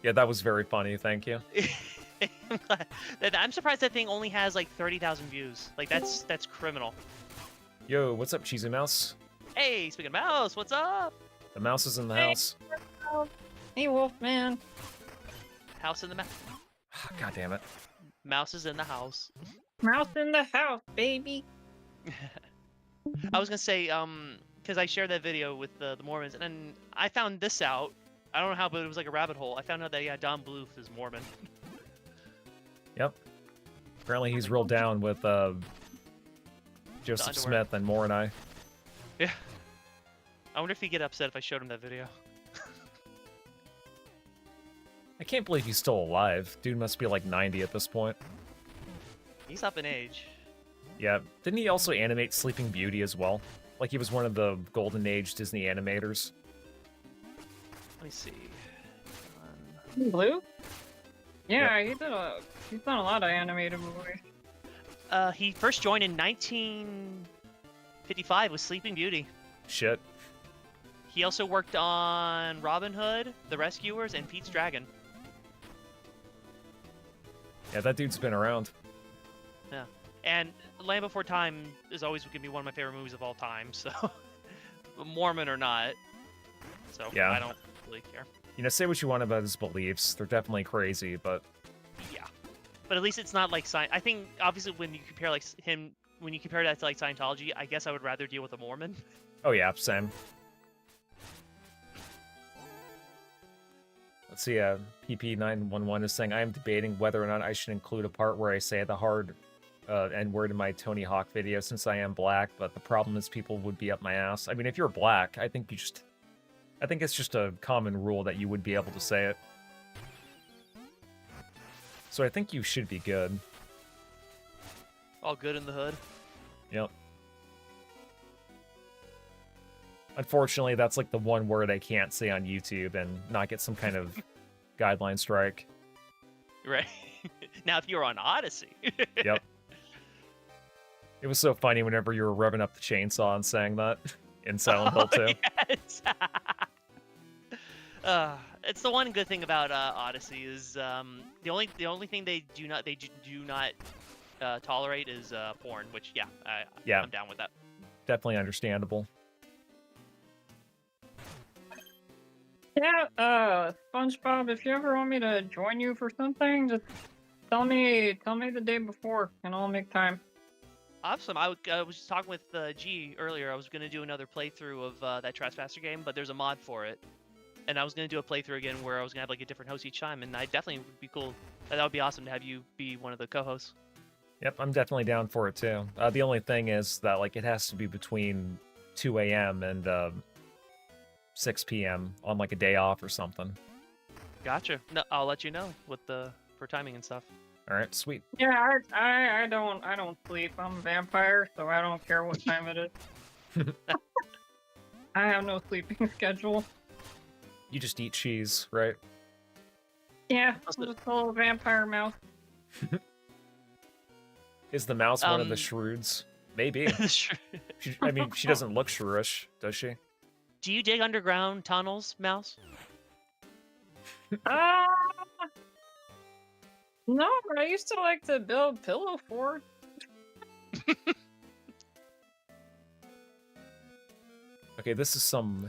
yeah, that was very funny. Thank you. I'm surprised that thing only has like 30,000 views. Like that's criminal. Yo, what's up, Cheesy Mouse? Hey, speaking of mouse, what's up? The mouse is in the Hey. house. Hey, Wolfman. House in the mouse. God damn it. Mouse is in the house. Mouse in the house, baby. I was gonna say, because I shared that video with the Mormons, and then I found this out. I don't know how, but it was like a rabbit hole. I found out that Don Bluth is Mormon. Yep. Apparently he's real down with Joseph underwear. Smith and Moore and I. Yeah. I wonder if he'd get upset if I showed him that video. I can't believe he's still alive. Dude must be like 90 at this point. He's up in age. Yeah. Didn't he also animate Sleeping Beauty as well? Like he was one of the Golden Age Disney animators. Let me see. Blue? Yeah, he's done a lot of animated movies. He first joined in 1955 with Sleeping Beauty. Shit. He also worked on Robin Hood, The Rescuers, and Pete's Dragon. Yeah, that dude's been around. Yeah. And Land Before Time is always going to be one of my favorite movies of all time, so... Mormon or not. So, Yeah. I don't really care. You know, say what you want about his beliefs. They're definitely crazy, but... Yeah. But at least it's not like... I think, obviously, when you compare, like, when you compare that to, like, Scientology, I guess I would rather deal with a Mormon. Oh yeah, same. Let's see, PP911 is saying, I am debating whether or not I should include a part where I say the hard N-word in my Tony Hawk video since I am black, but the problem is people would be up my ass. I mean, if you're black, I think it's just a common rule that you would be able to say it. So I think you should be good. All good in the hood. Yep. Unfortunately, that's like the one word I can't say on YouTube and not get some kind of guideline strike. Right. Now, if you're on Odyssey... Yep. It was so funny whenever you were revving up the chainsaw and saying that in Silent Hill 2. Yes. It's the one good thing about Odyssey is the only thing they do not tolerate is porn, which I'm down with that. Definitely understandable. Yeah, SpongeBob, if you ever want me to join you for something, just tell me the day before, and I'll make time. Awesome. I was just talking with G earlier. I was going to do another playthrough of that Trespasser game, but there's a mod for it. And I was going to do a playthrough again where I was going to have like a different host each time, and I definitely would be cool. That would be awesome to have you be one of the co-hosts. Yep, I'm definitely down for it too. The only thing is that like it has to be between 2 a.m. and 6 p.m. on like a day off or something. Gotcha. No, I'll let you know for timing and stuff. All right, sweet. Yeah, I don't sleep. I'm a vampire, so I don't care what time it is. I have no sleeping schedule. You just eat cheese, right? Yeah, I'm just a little vampire mouse. Is the mouse one of the shrewds? Maybe. I mean, she doesn't look shrewish, does she? Do you dig underground tunnels, Mouse? No, but I used to like to build pillow forts. Okay, this is some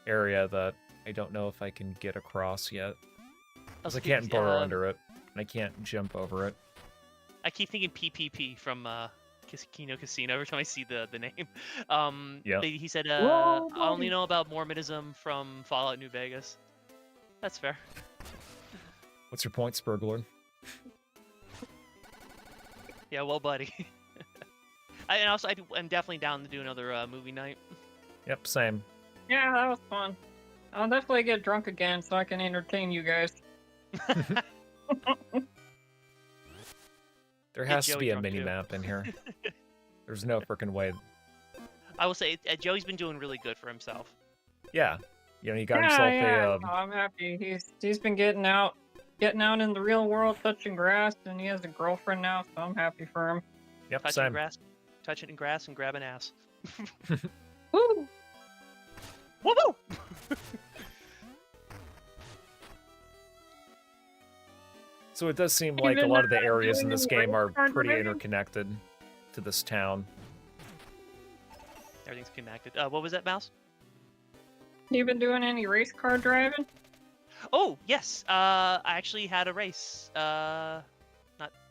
area that I don't know if I can get across yet. Because I can't burrow under it, and I can't jump over it. I keep thinking PPP from Kino Casino every time I see the name. Yeah. He said, Whoa, I only know about Mormonism from Fallout New Vegas. That's fair. What's your point, Spurgler? Yeah, well, buddy. I'm definitely down to do another movie night. Yep, same. Yeah, that was fun. I'll definitely get drunk again so I can entertain you guys. There has to Joey be a drunk too. mini-map in here. There's no freaking way. I will say, Joey's been doing really good for himself. Yeah. You know, he got himself a... No, I'm happy. He's been getting out in the real world, touching grass, and he has a girlfriend now, so I'm happy for him. Yep, Touching same. grass, touching grass, and grabbing ass. Woo! Woo woo! So it does seem like a Even lot of the not areas in doing this any game are race car pretty driving? interconnected to this town. Everything's connected. What was that, Mouse? You been doing any race car driving? Oh yes. I actually had a race.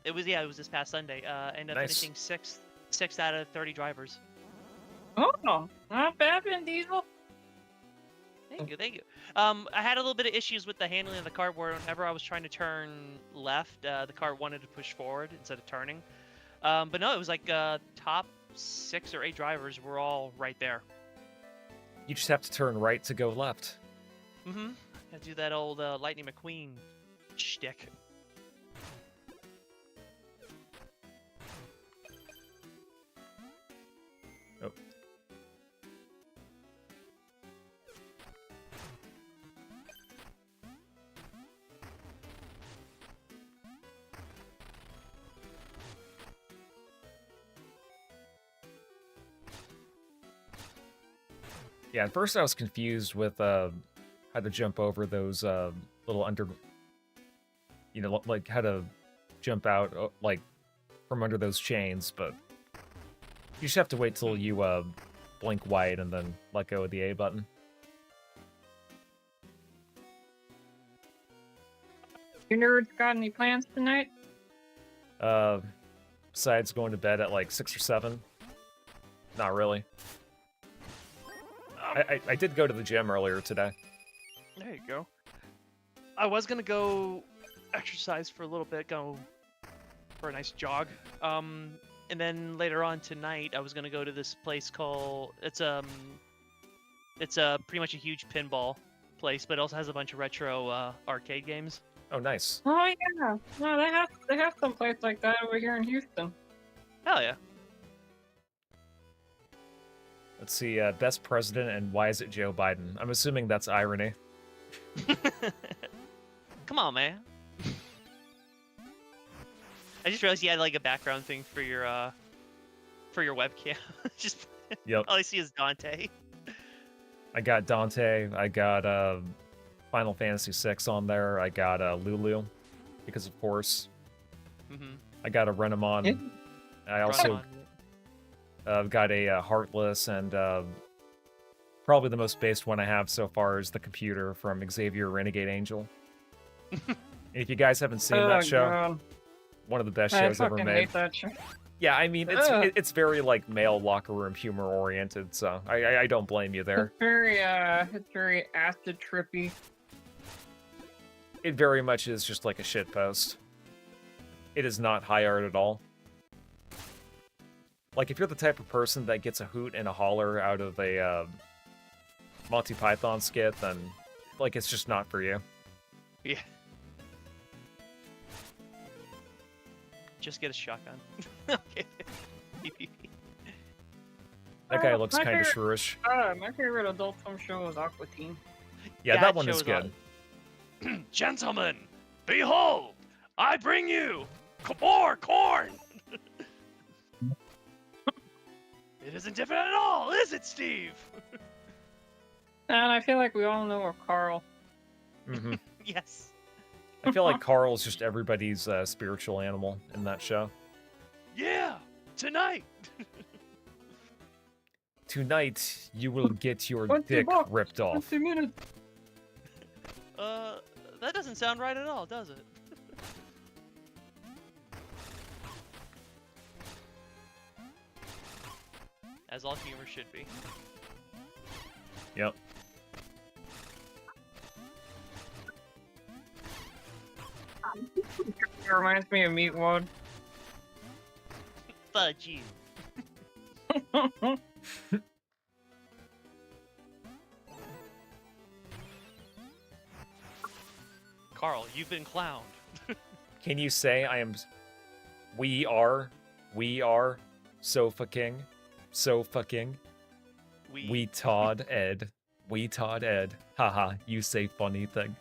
It was this past Sunday. Ended up Nice. finishing sixth out of 30 drivers. Oh, not bad, Vin Diesel. Thank you, thank you. I had a little bit of issues with the handling of the car where whenever I was trying to turn left, the car wanted to push forward instead of turning. But no, it was like top 6 or 8 drivers were all right there. You just have to turn right to go left. Mm-hmm. I do that old Lightning McQueen shtick. Oh. Yeah, at first I was confused with how to jump over those little like how to jump out like from under those chains, but you just have to wait till you blink white and then let go of the A button. You nerds got any plans tonight? Besides going to bed at like 6 or 7, not really. I did go to the gym earlier today. There you go. I was gonna go exercise for a little bit, go for a nice jog. And then later on tonight, I was gonna go to this place called it's a pretty much a huge pinball place, but it also has a bunch of retro arcade games. Oh, nice. Oh yeah, no, they have some place like that over here in Houston. Hell yeah! Let's see, best president and why is it Joe Biden? I'm assuming that's irony. Come on, man. I just realized you had like a background thing for your webcam. Just Yep. all I see is Dante. I got Dante, I got Final Fantasy VI on there, I got Lulu, because of course. Mm-hmm. I got a Renamon. Yeah. I also got a Heartless, and probably the most based one I have so far is the computer from Xavier Renegade Angel. If you guys haven't seen that show, God. one of the best I shows ever fucking made. hate that show. Yeah, I mean, Ugh. it's very, like, male locker room humor oriented, so I don't blame you there. It's very acid trippy. It very much is just like a shitpost. It is not high art at all. Like, if you're the type of person that gets a hoot and a holler out of a Monty Python skit, then, like, it's just not for you. Yeah. Just get a shotgun. Okay. That guy looks my kind of favorite- shrewish. My favorite adult film show is Aqua Teen. Yeah, Yeah, that that one is show good. is Gentlemen, behold, I bring you more corn. It isn't different at all, is it, Steve? And I feel like we all know a Carl. Hmm. Yes. I feel like Carl's just everybody's spiritual animal in that show. Yeah, tonight. Tonight, you will get your 20 dick bucks, ripped off. 20 minutes. That doesn't sound right at all, does it? As all humor should be. Yep. It reminds me of Meatwad. Fudge you. Carl, you've been clowned. Can you say I am... We are Sofa King. Sofa King. We Todd Ed. We Todd Ed. Haha, you say funny thing.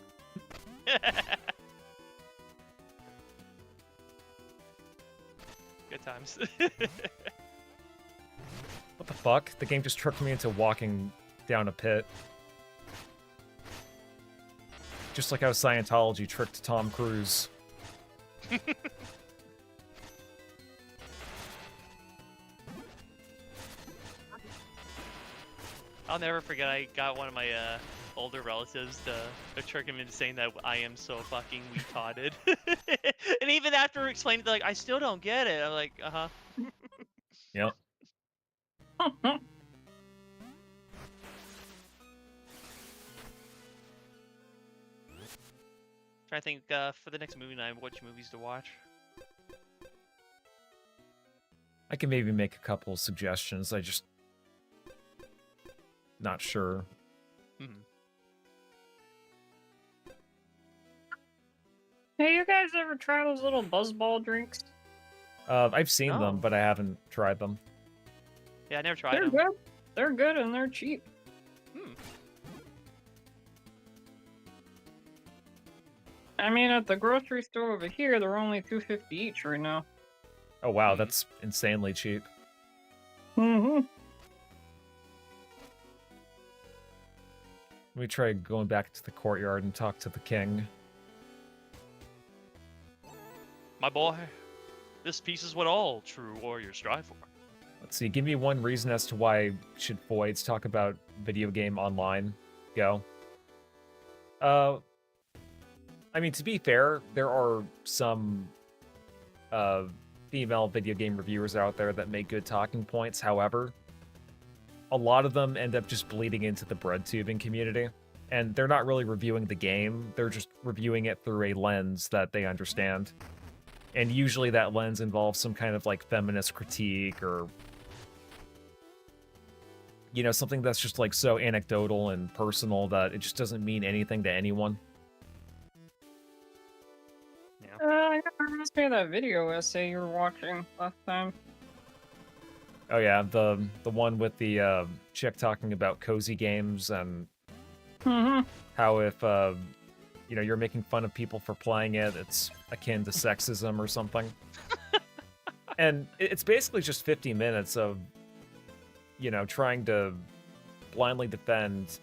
Good times. What the fuck? The game just tricked me into walking down a pit. Just like how Scientology tricked Tom Cruise. I'll never forget, I got one of my older relatives to trick him into saying that I am so fucking retarded. And even after explaining, they're like, I still don't get it. I'm like, uh-huh. Yep. Trying to think for the next movie night, which movies to watch. I can maybe make a couple of suggestions. I just not sure. Hey, you guys ever try those little buzzball drinks? I've seen them, No. but I haven't tried them. Yeah, I never tried They're them. good. They're good and they're cheap. I mean, at the grocery store over here, they're only $2.50 each right now. Oh wow, that's insanely cheap. Mm-hmm. Let me try going back to the courtyard and talk to the king. My boy, this piece is what all true warriors strive for. Let's see, give me one reason as to why should Voids talk about video game online. Go. I mean, to be fair, there are some female video game reviewers out there that make good talking points. However, a lot of them end up just bleeding into the bread tubing community. And they're not really reviewing the game, they're just reviewing it through a lens that they understand. And usually that lens involves some kind of like feminist critique or, you know, something that's just like so anecdotal and personal that it just doesn't mean anything to anyone. I never asked me that video essay you were watching last time. Oh yeah, the one with the chick talking about cozy games and how if you know, you're making fun of people for playing it, it's akin to sexism or something. And it's basically just 50 minutes of, you know, trying to blindly defend,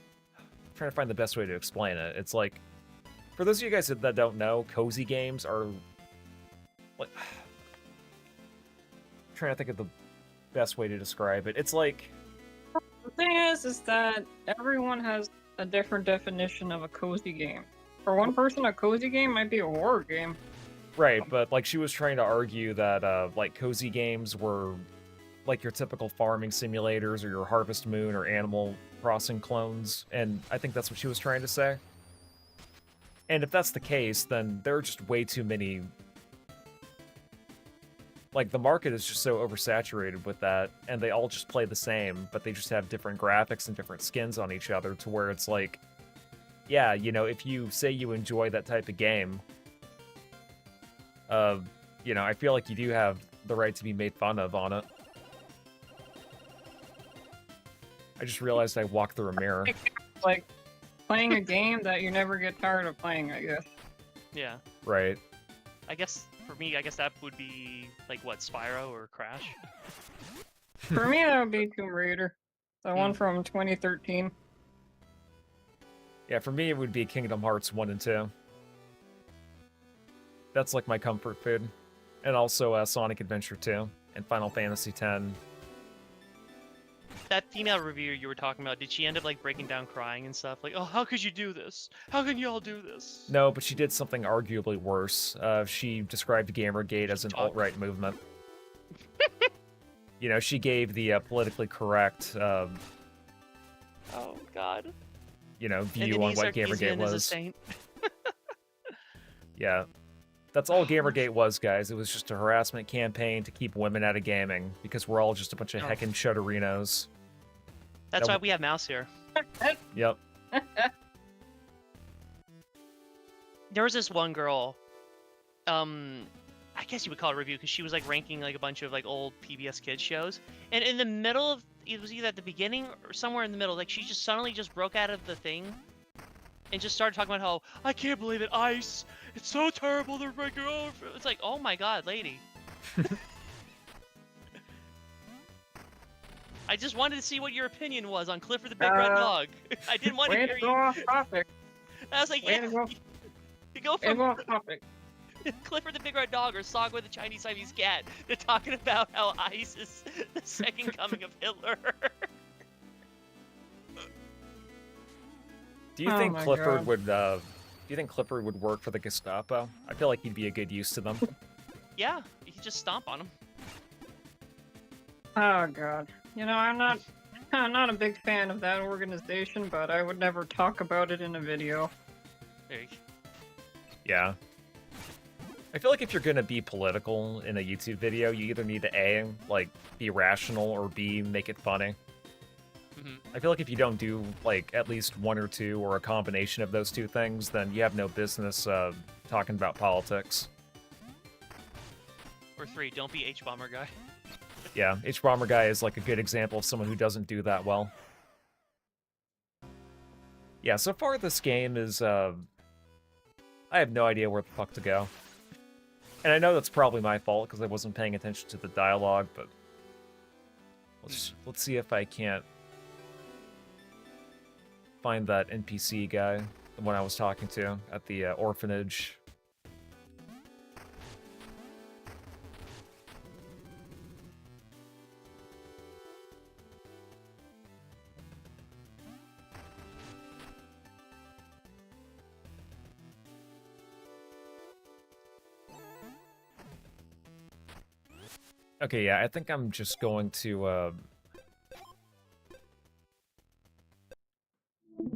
trying to find the best way to explain it. It's like, for those of you guys that don't know, cozy games are like, I'm trying to think of the best way to describe it. It's like, The thing is that everyone has a different definition of a cozy game. For one person, a cozy game might be a horror game. right, but like she was trying to argue that like cozy games were like your typical farming simulators or your Harvest Moon or Animal Crossing clones, and I think that's what she was trying to say. And if that's the case, then there are just way too many. Like, the market is just so oversaturated with that, and they all just play the same, but they just have different graphics and different skins on each other, to where it's like, yeah, you know, if you say you enjoy that type of game, you know, I feel like you do have the right to be made fun of on it. I just realized I walked through a mirror. Like, playing a game that you never get tired of playing, I guess. Yeah. Right. I guess, for me, I guess that would be, like, what, Spyro or Crash? For me, that would be Tomb Raider. The one from 2013. Yeah, for me, it would be Kingdom Hearts 1 and 2. That's like my comfort food. And also Sonic Adventure 2 and Final Fantasy X. That female reviewer you were talking about, did she end up, like, breaking down crying and stuff? Like, oh, how could you do this? How can you all do this? No, but she did something arguably worse. She described Gamergate as an alt-right movement. You know, she gave the politically correct, Oh, God. you know, And view on Denise what Gamergate Sarkeesian is a was. saint. Yeah. That's all Gamergate was, guys. It was just a harassment campaign to keep women out of gaming, because we're all just a bunch of heckin' shudderinos. That's why we have Mouse here. Yep. There was this one girl, I guess you would call it a review, because she was, like, ranking, like, a bunch of, like, old PBS Kids shows. And in the middle of, it was either at the beginning or somewhere in the middle, like, she just suddenly just broke out of the thing and just started talking about how, I can't believe it, Ice! It's so terrible, they're breaking over. It's like, oh my God, lady. I just wanted to see what your opinion was on Clifford the Big Red Dog. I didn't want to Way hear to go you. off topic. I was like, Way yeah, to go. you go Way to from go off topic. Clifford the Big Red Dog or Saga with the Chinese Siamese Cat to talking about how ICE is the second coming of Hitler. Do you Oh think my Clifford God. would? Do you think Clifford would work for the Gestapo? I feel like he'd be a good use to them. Yeah, you can just stomp on him. Oh God. You know, I'm not a big fan of that organization, but I would never talk about it in a video. There you go. Yeah. I feel like if you're gonna be political in a YouTube video, you either need to A, like, be rational, or B, make it funny. I feel like if you don't do, like, at least one or two, or a combination of those two things, then you have no business talking about politics. Or 3, don't be H-Bomber guy. Yeah, H-Bomber Guy is, like, a good example of someone who doesn't do that well. Yeah, so far this game is, I have no idea where the fuck to go. And I know that's probably my fault, because I wasn't paying attention to the dialogue, but... Let's see if I can't find that NPC guy, the one I was talking to, at the orphanage. Okay, yeah, I think I'm just going to,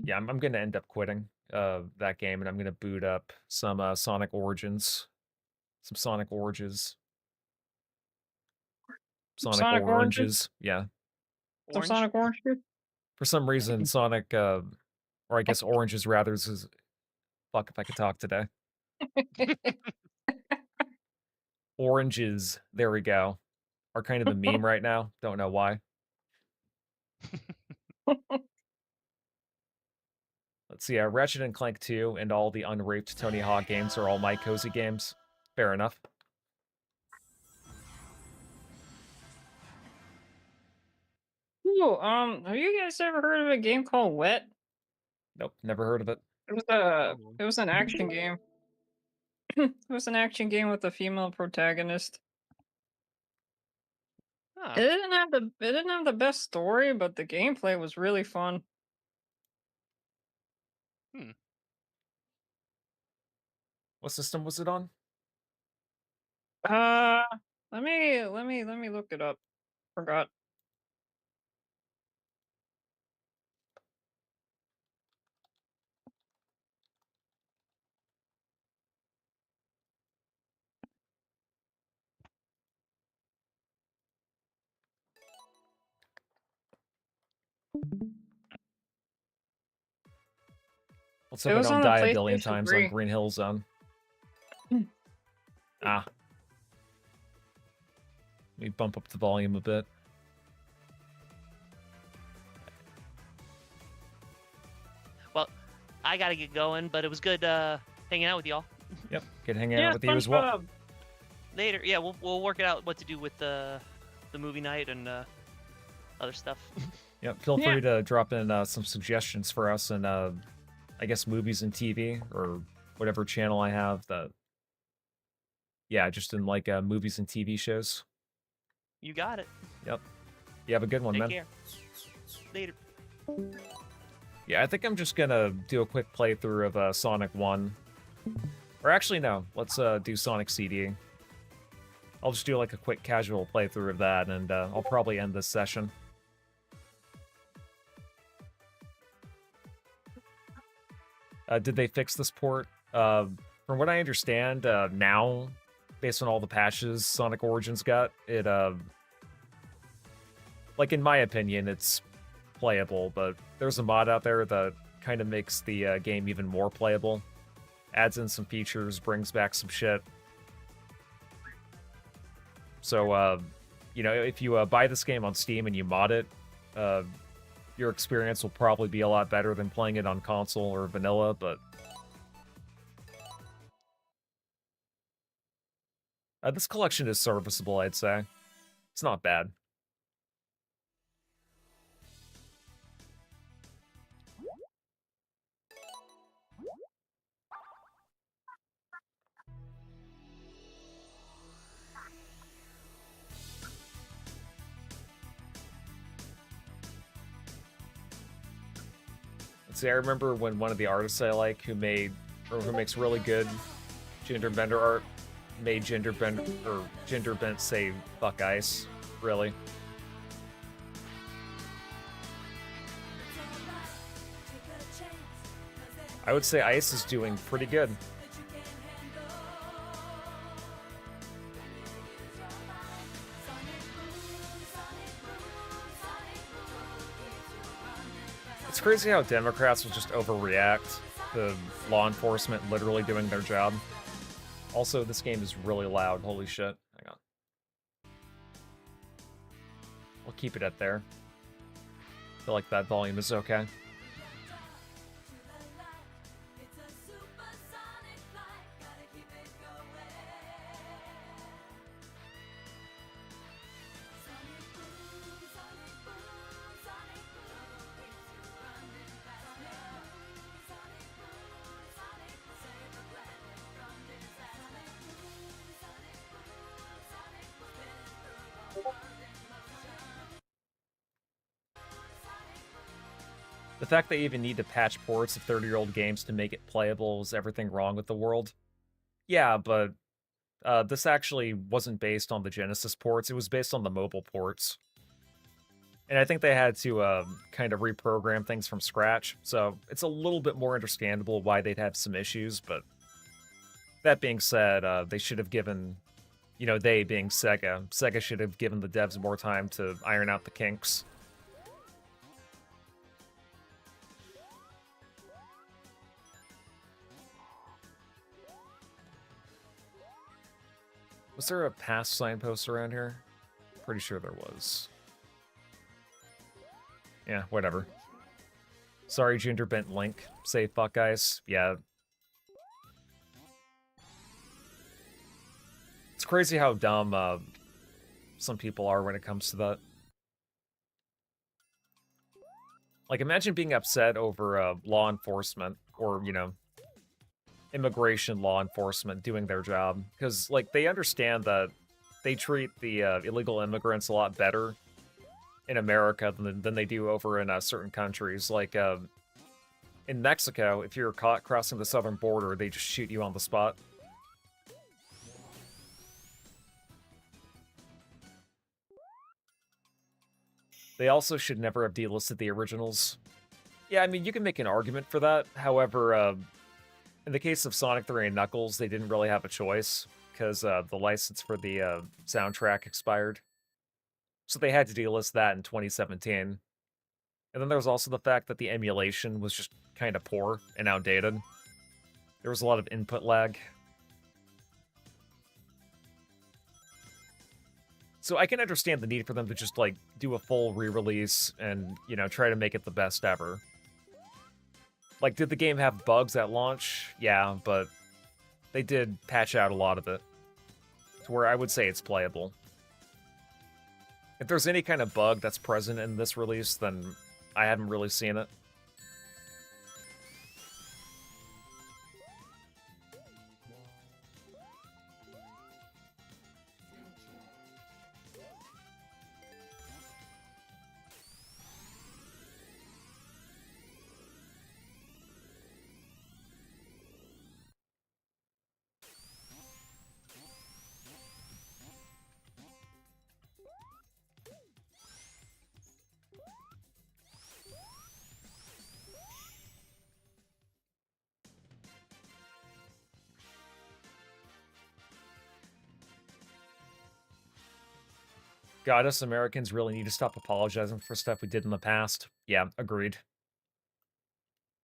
yeah, I'm gonna end up quitting that game, and I'm gonna boot up some Sonic Origins. Some Sonic Oranges. Sonic Oranges? Yeah. Some Orange? Sonic Orange juice? For some reason, Sonic, or I guess Oranges rather, is... Fuck if I could talk today. Oranges, there we go, are kind of the meme right now. Don't know why. Let's see, Ratchet and Clank 2 and all the unraped Tony Hawk games are all my cozy games. Fair enough. Ooh, have you guys ever heard of a game called Wet? Nope, never heard of it. It was an action game. It was an action game with a female protagonist. Huh. It didn't have the best story, but the gameplay was really fun. What system was it on? Uh, let me look it up. Forgot. Let's It hope I was don't on the die a billion PlayStation times on 3. Green Hill Zone. Ah. Let me bump up the volume a bit. Well, I gotta get going, but it was good hanging out with y'all. Yep, good hanging out with you as well. SpongeBob. Later, yeah, we'll work it out what to do with the movie night and other stuff. Yep, feel Yeah. free to drop in some suggestions for us, and I guess movies and TV, or whatever channel I have that... Yeah, just in like movies and TV shows. You got it. Yep. You have a good one, Take man. care. Later. Yeah, I think I'm just gonna do a quick playthrough of Sonic 1. Or actually, no. Let's do Sonic CD. I'll just do like a quick casual playthrough of that, and I'll probably end this session. Did they fix this port? From what I understand, now, based on all the patches Sonic Origins got, it, like, in my opinion, it's playable, but there's a mod out there that kind of makes the game even more playable. Adds in some features, brings back some shit. So, you know, if you buy this game on Steam and you mod it, your experience will probably be a lot better than playing it on console or vanilla, but... this collection is serviceable, I'd say. It's not bad. See, I remember when one of the artists I like who makes really good gender bender art made gender bent say fuck ice. Really. I would say ice is doing pretty good. It's crazy how Democrats will just overreact to law enforcement literally doing their job. Also, this game is really loud. Holy shit. Hang on. We'll keep it at there. I feel like that volume is okay. The fact they even need to patch ports of 30-year-old games to make it playable is everything wrong with the world. Yeah, but this actually wasn't based on the Genesis ports. It was based on the mobile ports. And I think they had to kind of reprogram things from scratch. So it's a little bit more understandable why they'd have some issues. But that being said, they should have given, they being Sega should have given the devs more time to iron out the kinks. Was there a past signpost around here? Pretty sure there was. Yeah, whatever. Sorry, gender bent Link. Say fuck guys. Yeah. It's crazy how dumb some people are when it comes to that. Like, imagine being upset over law enforcement or, immigration law enforcement doing their job. Because, like, they understand that they treat the illegal immigrants a lot better in America than they do over in certain countries. Like, in Mexico, if you're caught crossing the southern border, they just shoot you on the spot. They also should never have delisted the originals. Yeah, I mean, you can make an argument for that. However, in the case of Sonic 3 and Knuckles, they didn't really have a choice, because the license for the soundtrack expired. So they had to delist that in 2017. And then there was also the fact that the emulation was just kind of poor and outdated. There was a lot of input lag. So I can understand the need for them to just, like, do a full re-release and, try to make it the best ever. Like, did the game have bugs at launch? Yeah, but they did patch out a lot of it to where I would say it's playable. If there's any kind of bug that's present in this release, then I haven't really seen it. God, us Americans really need to stop apologizing for stuff we did in the past. Yeah, agreed.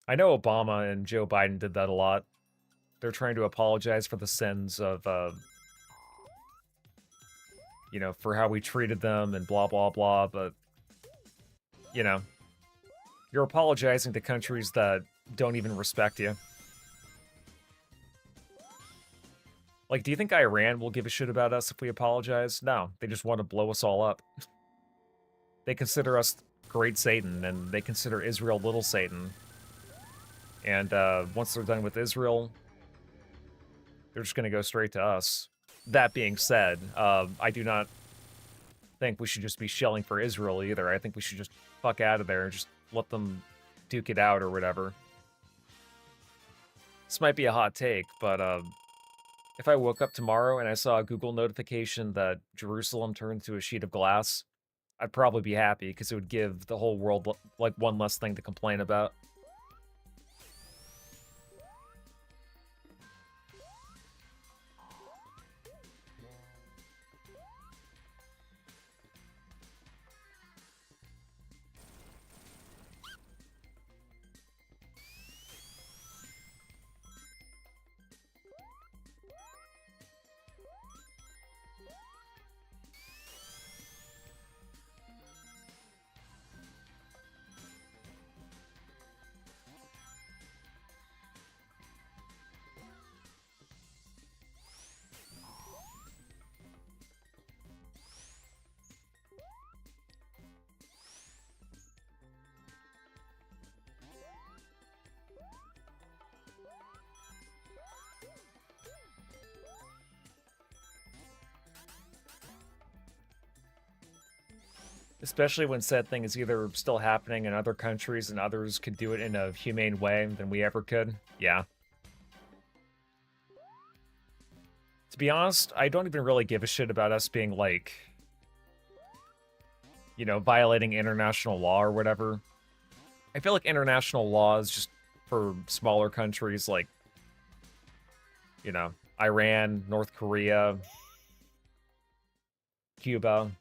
I know Obama and Joe Biden did that a lot. They're trying to apologize for the sins of, for how we treated them and blah, blah, blah, but, you're apologizing to countries that don't even respect you. Like, do you think Iran will give a shit about us if we apologize? No, they just want to blow us all up. They consider us Great Satan, and they consider Israel Little Satan. And once they're done with Israel, they're just going to go straight to us. That being said, I do not think we should just be shelling for Israel either. I think we should just fuck out of there and just let them duke it out or whatever. This might be a hot take, but if I woke up tomorrow and I saw a Google notification that Jerusalem turned to a sheet of glass, I'd probably be happy because it would give the whole world like one less thing to complain about. Especially when said thing is either still happening in other countries and others could do it in a humane way than we ever could. Yeah. To be honest, I don't even really give a shit about us being like, you know, violating international law or whatever. I feel like international law is just for smaller countries like, you know, Iran, North Korea, Cuba.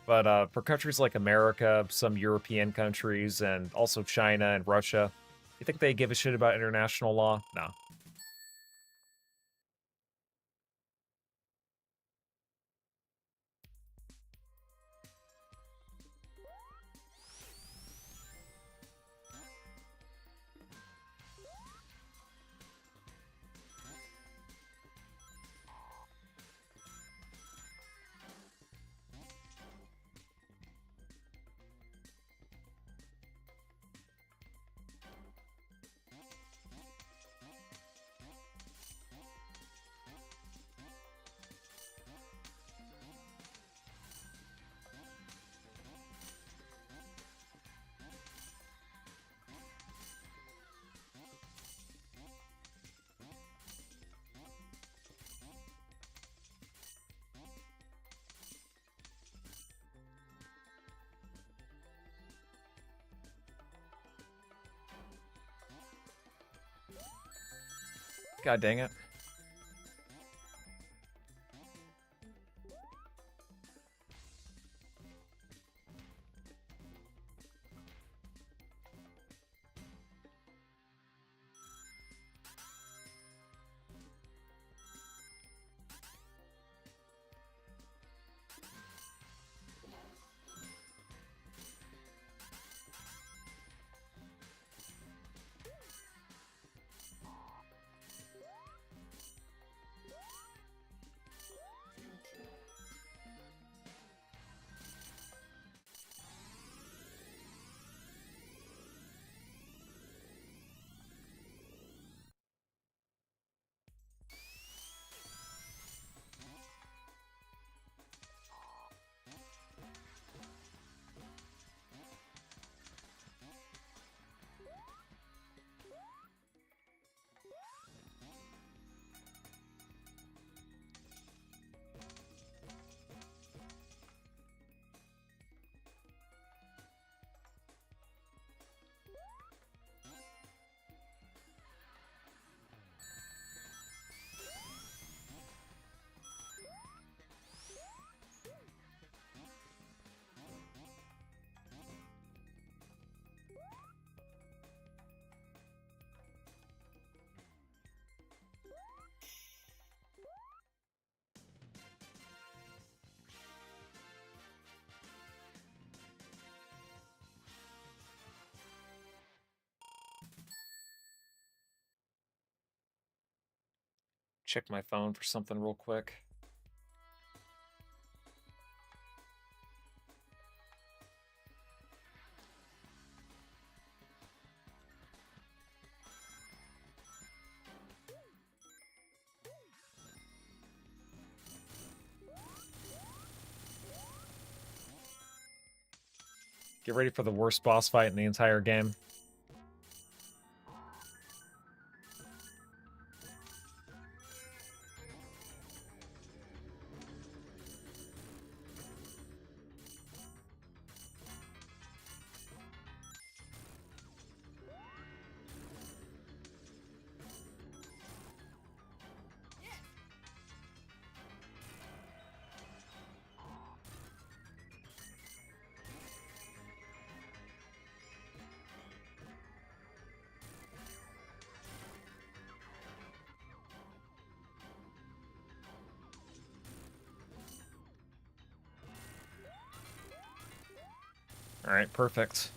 But for countries like America, some European countries, and also China and Russia, you think they give a shit about international law? No. God dang it. Check my phone for something real quick. Get ready for the worst boss fight in the entire game. All right, perfect.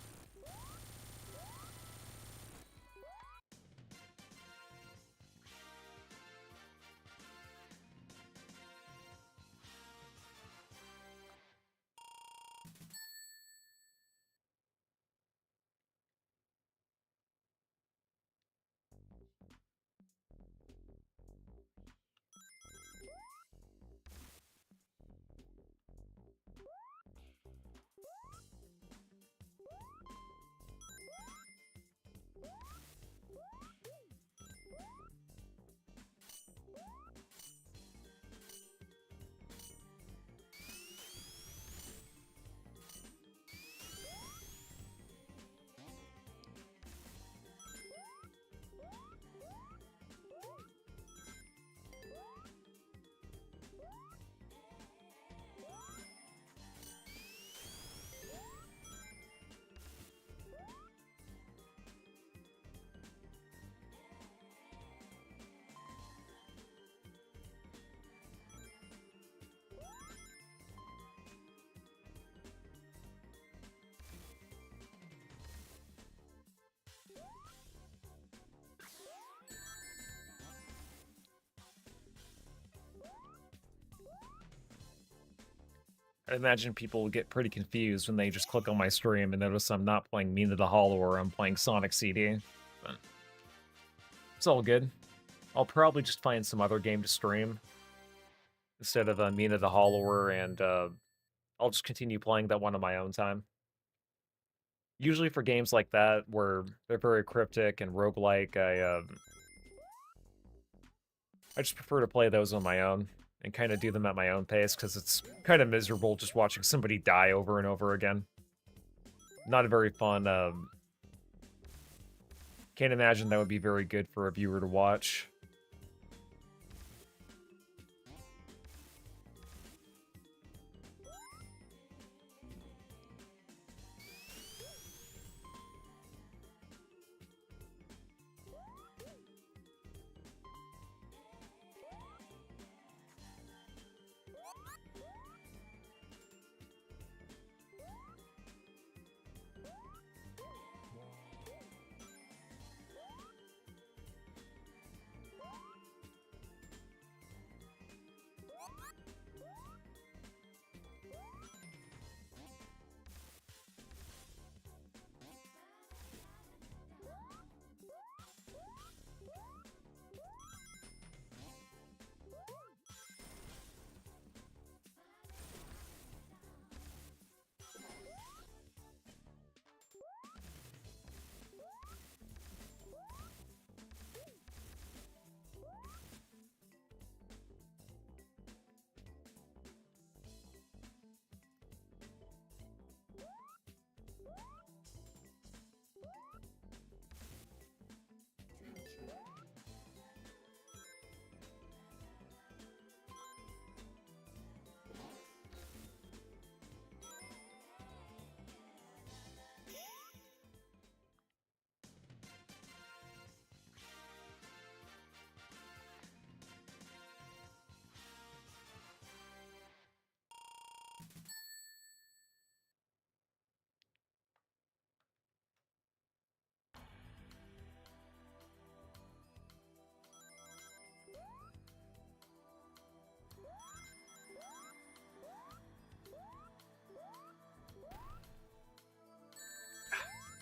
I imagine people will get pretty confused when they just click on my stream and notice I'm not playing Mina the Hollow or I'm playing Sonic CD. But it's all good. I'll probably just find some other game to stream instead of Mina the Hollower, and I'll just continue playing that one on my own time. Usually for games like that, where they're very cryptic and roguelike, I just prefer to play those on my own and kind of do them at my own pace, because it's kind of miserable just watching somebody die over and over again. Not a very fun, can't imagine that would be very good for a viewer to watch.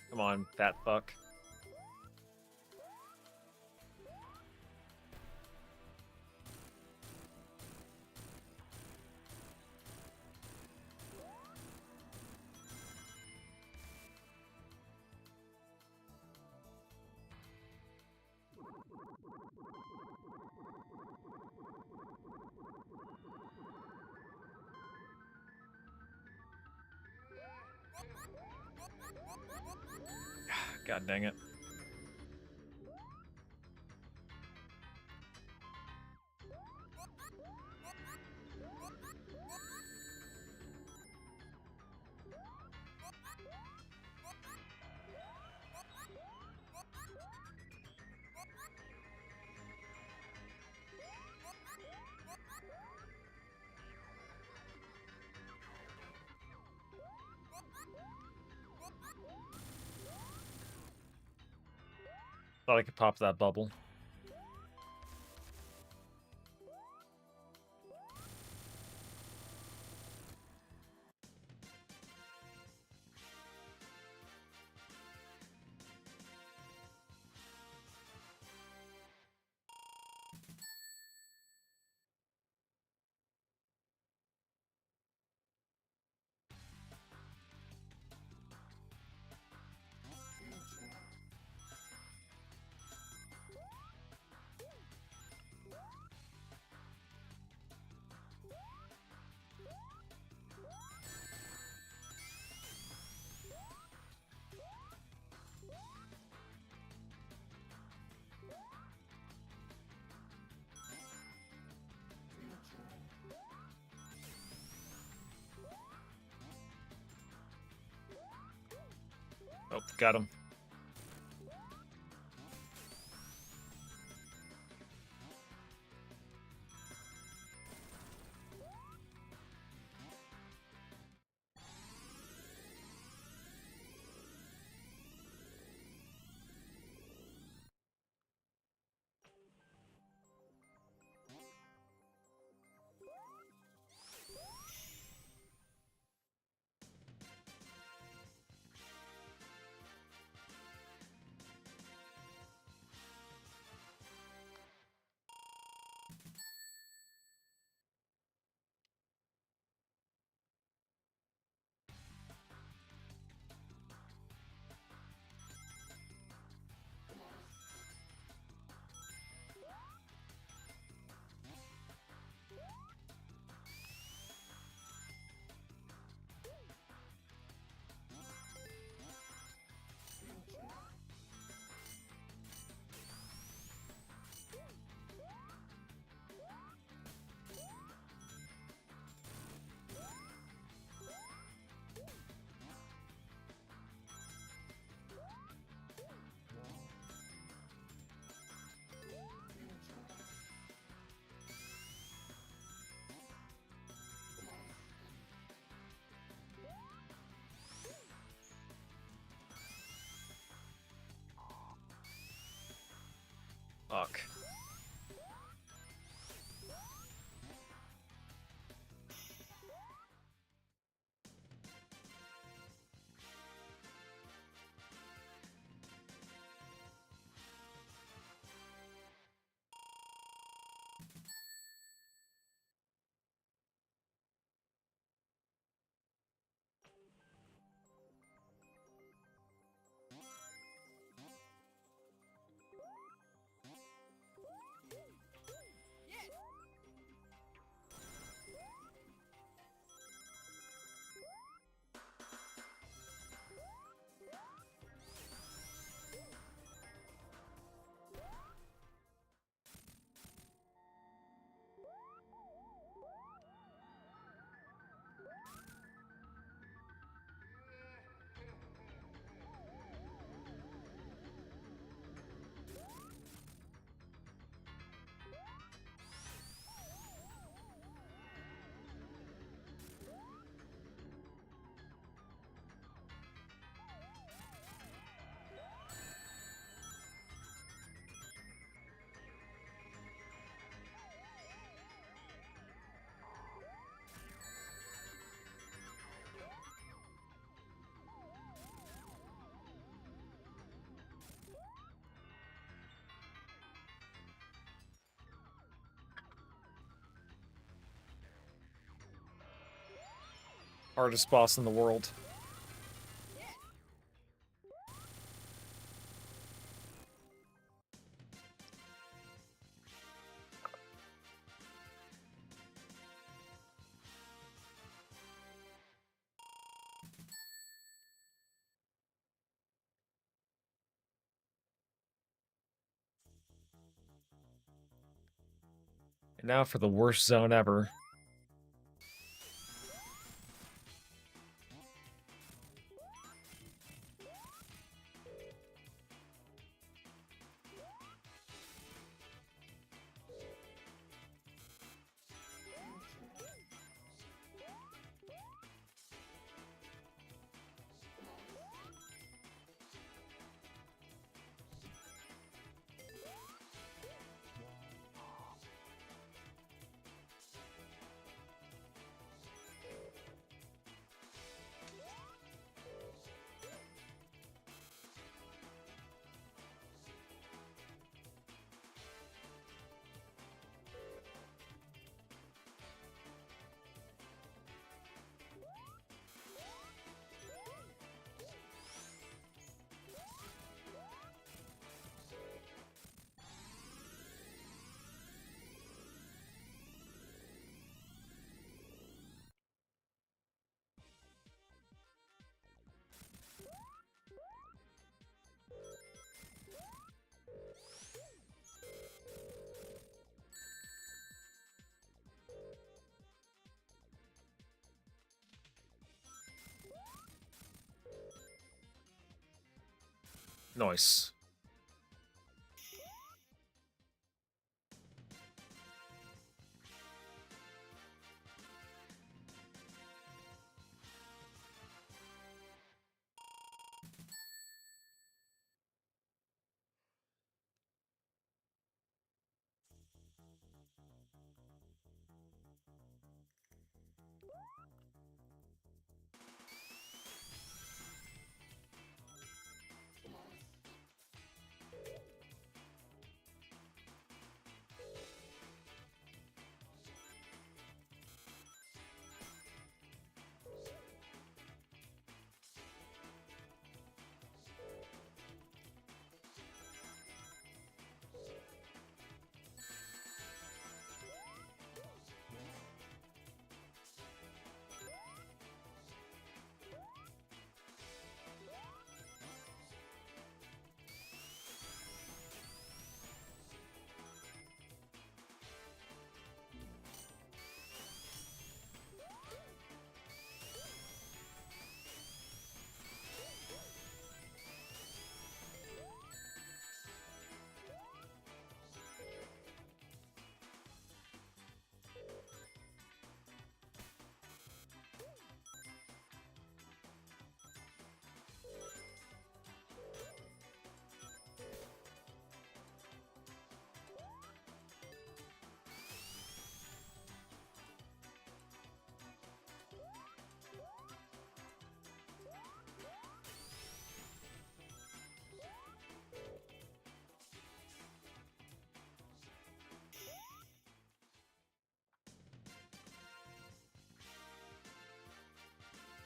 Come on, fat fuck. God dang it. Thought I could pop that bubble. Oh, got him. Fuck. Hardest boss in the world. And now for the worst zone ever. Nice.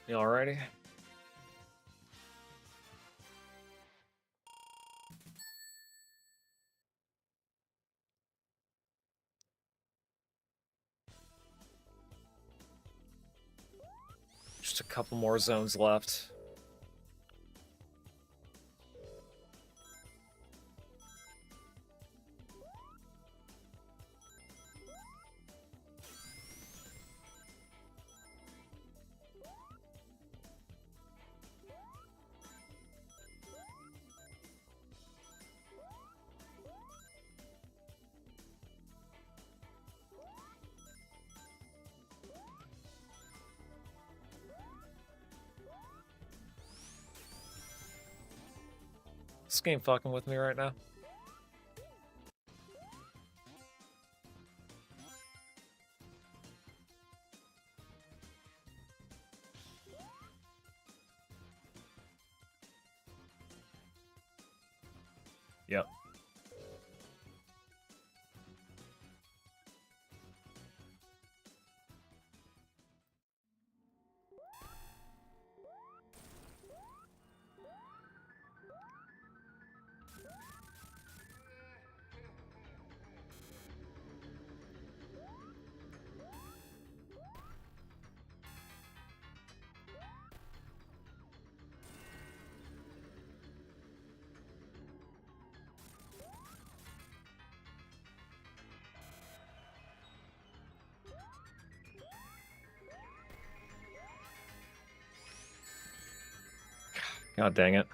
You alrighty? Just a couple more zones left. This game fucking with me right now. Yep. God dang it.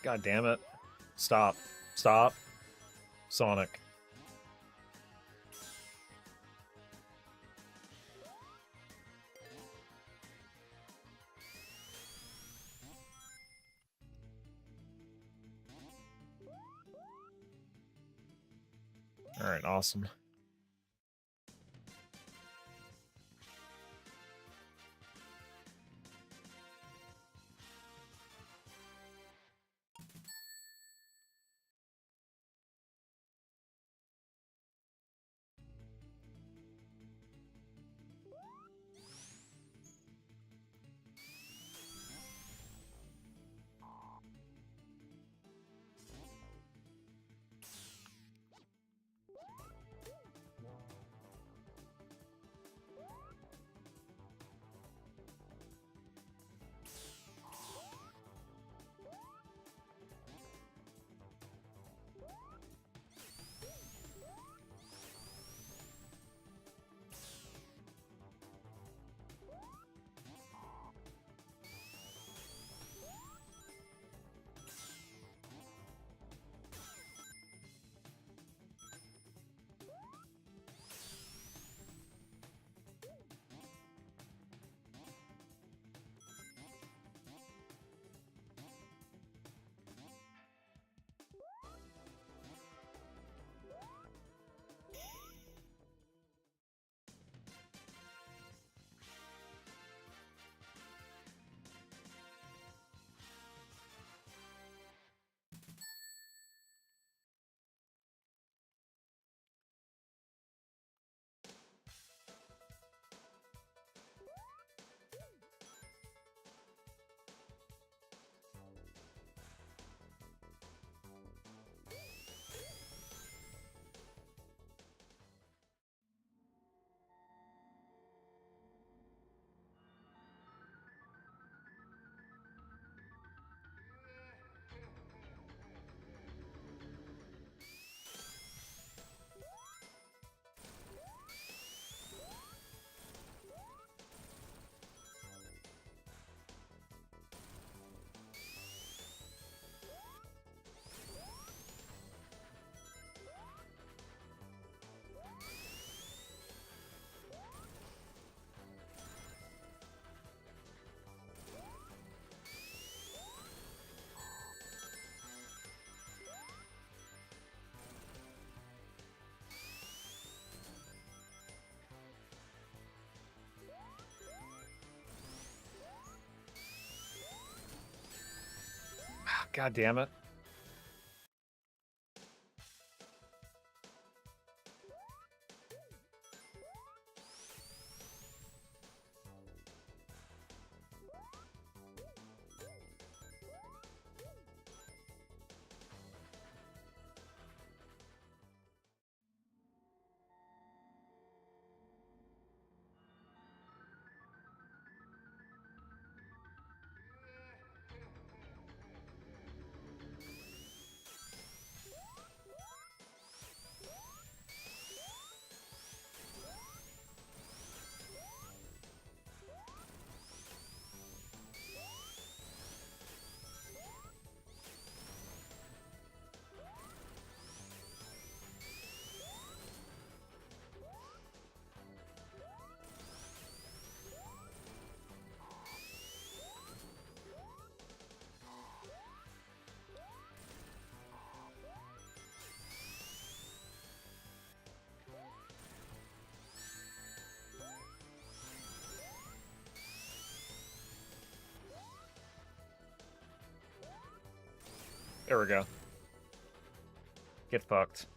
God damn it. Stop. Stop. Sonic. Alright, awesome. God damn it. There we go. Get fucked.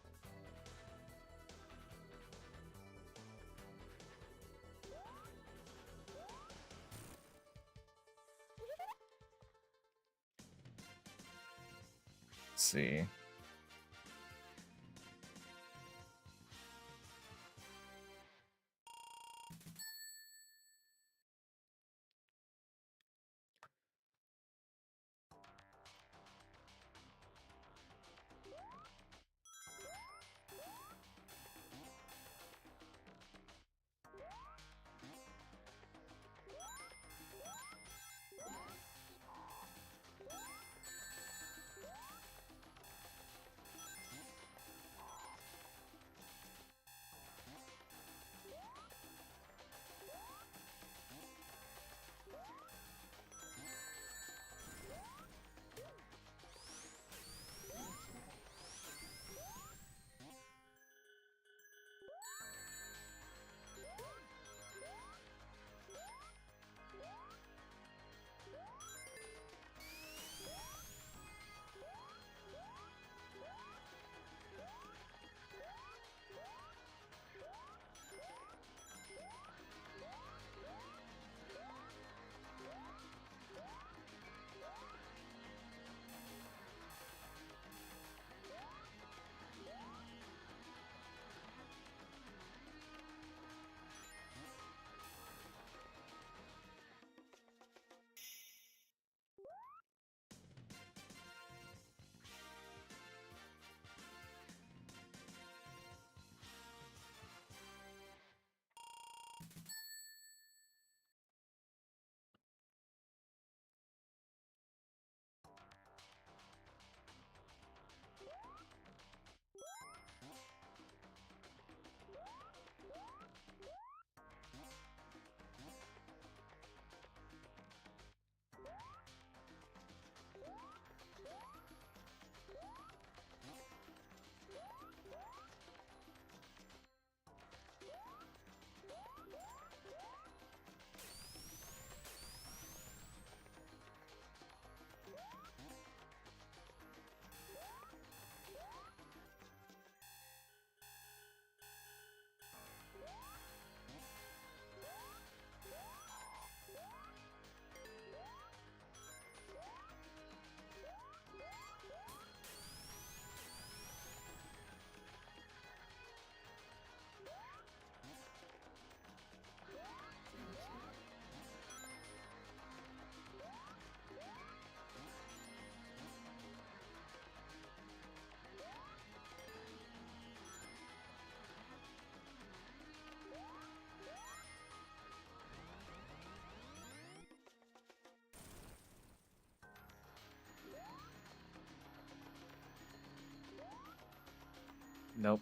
Let's see. Nope.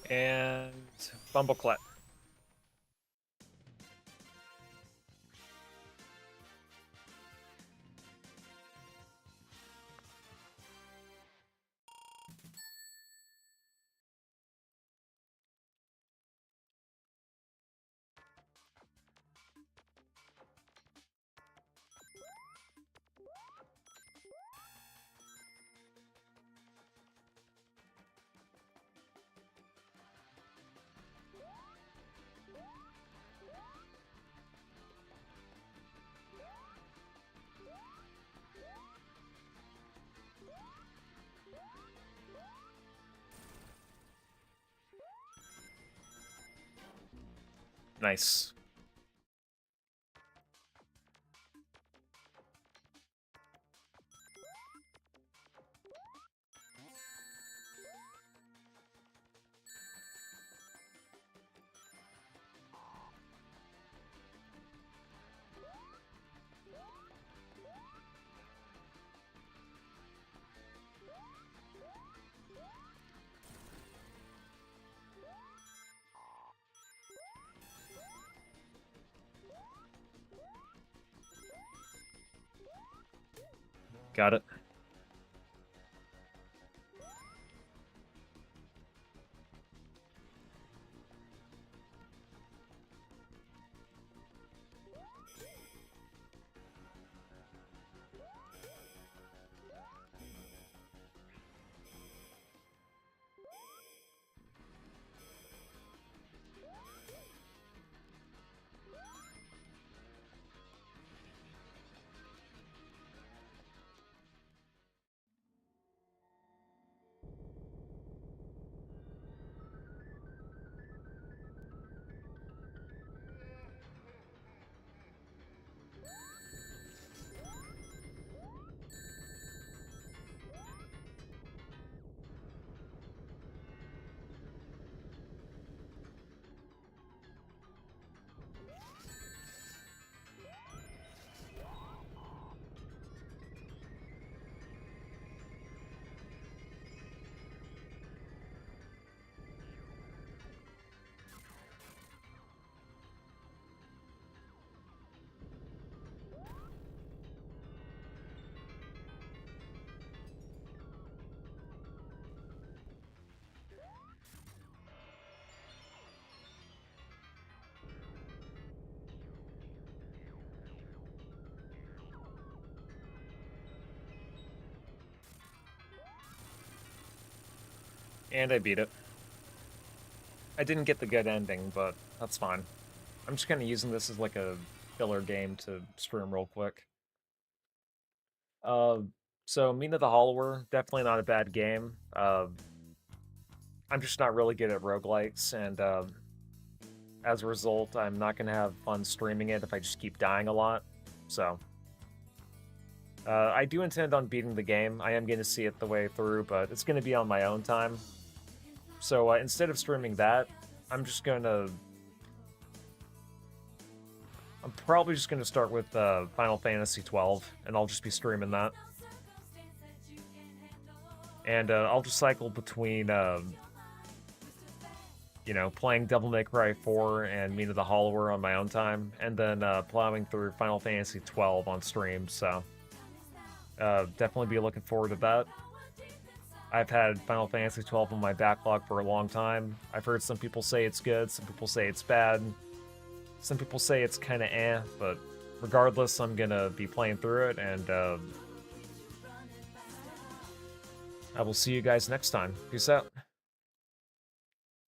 And Bumbleclap. Nice. Got it. And I beat it. I didn't get the good ending, but that's fine. I'm just kind of using this as like a filler game to stream real quick. So Mina the Hollower, definitely not a bad game. I'm just not really good at roguelikes, and as a result, I'm not going to have fun streaming it if I just keep dying a lot. So, I do intend on beating the game. I am going to see it the way through, but it's going to be on my own time. So, instead of streaming that, I'm probably just going to start with Final Fantasy 12, and I'll just be streaming that. And I'll just cycle between, playing Devil May Cry 4 and Mina the Hollower on my own time, and then plowing through Final Fantasy 12 on stream, so definitely be looking forward to that. I've had Final Fantasy 12 on my backlog for a long time. I've heard some people say it's good, some people say it's bad, some people say it's kind of eh, but regardless, I'm gonna be playing through it, and I will see you guys next time. Peace out.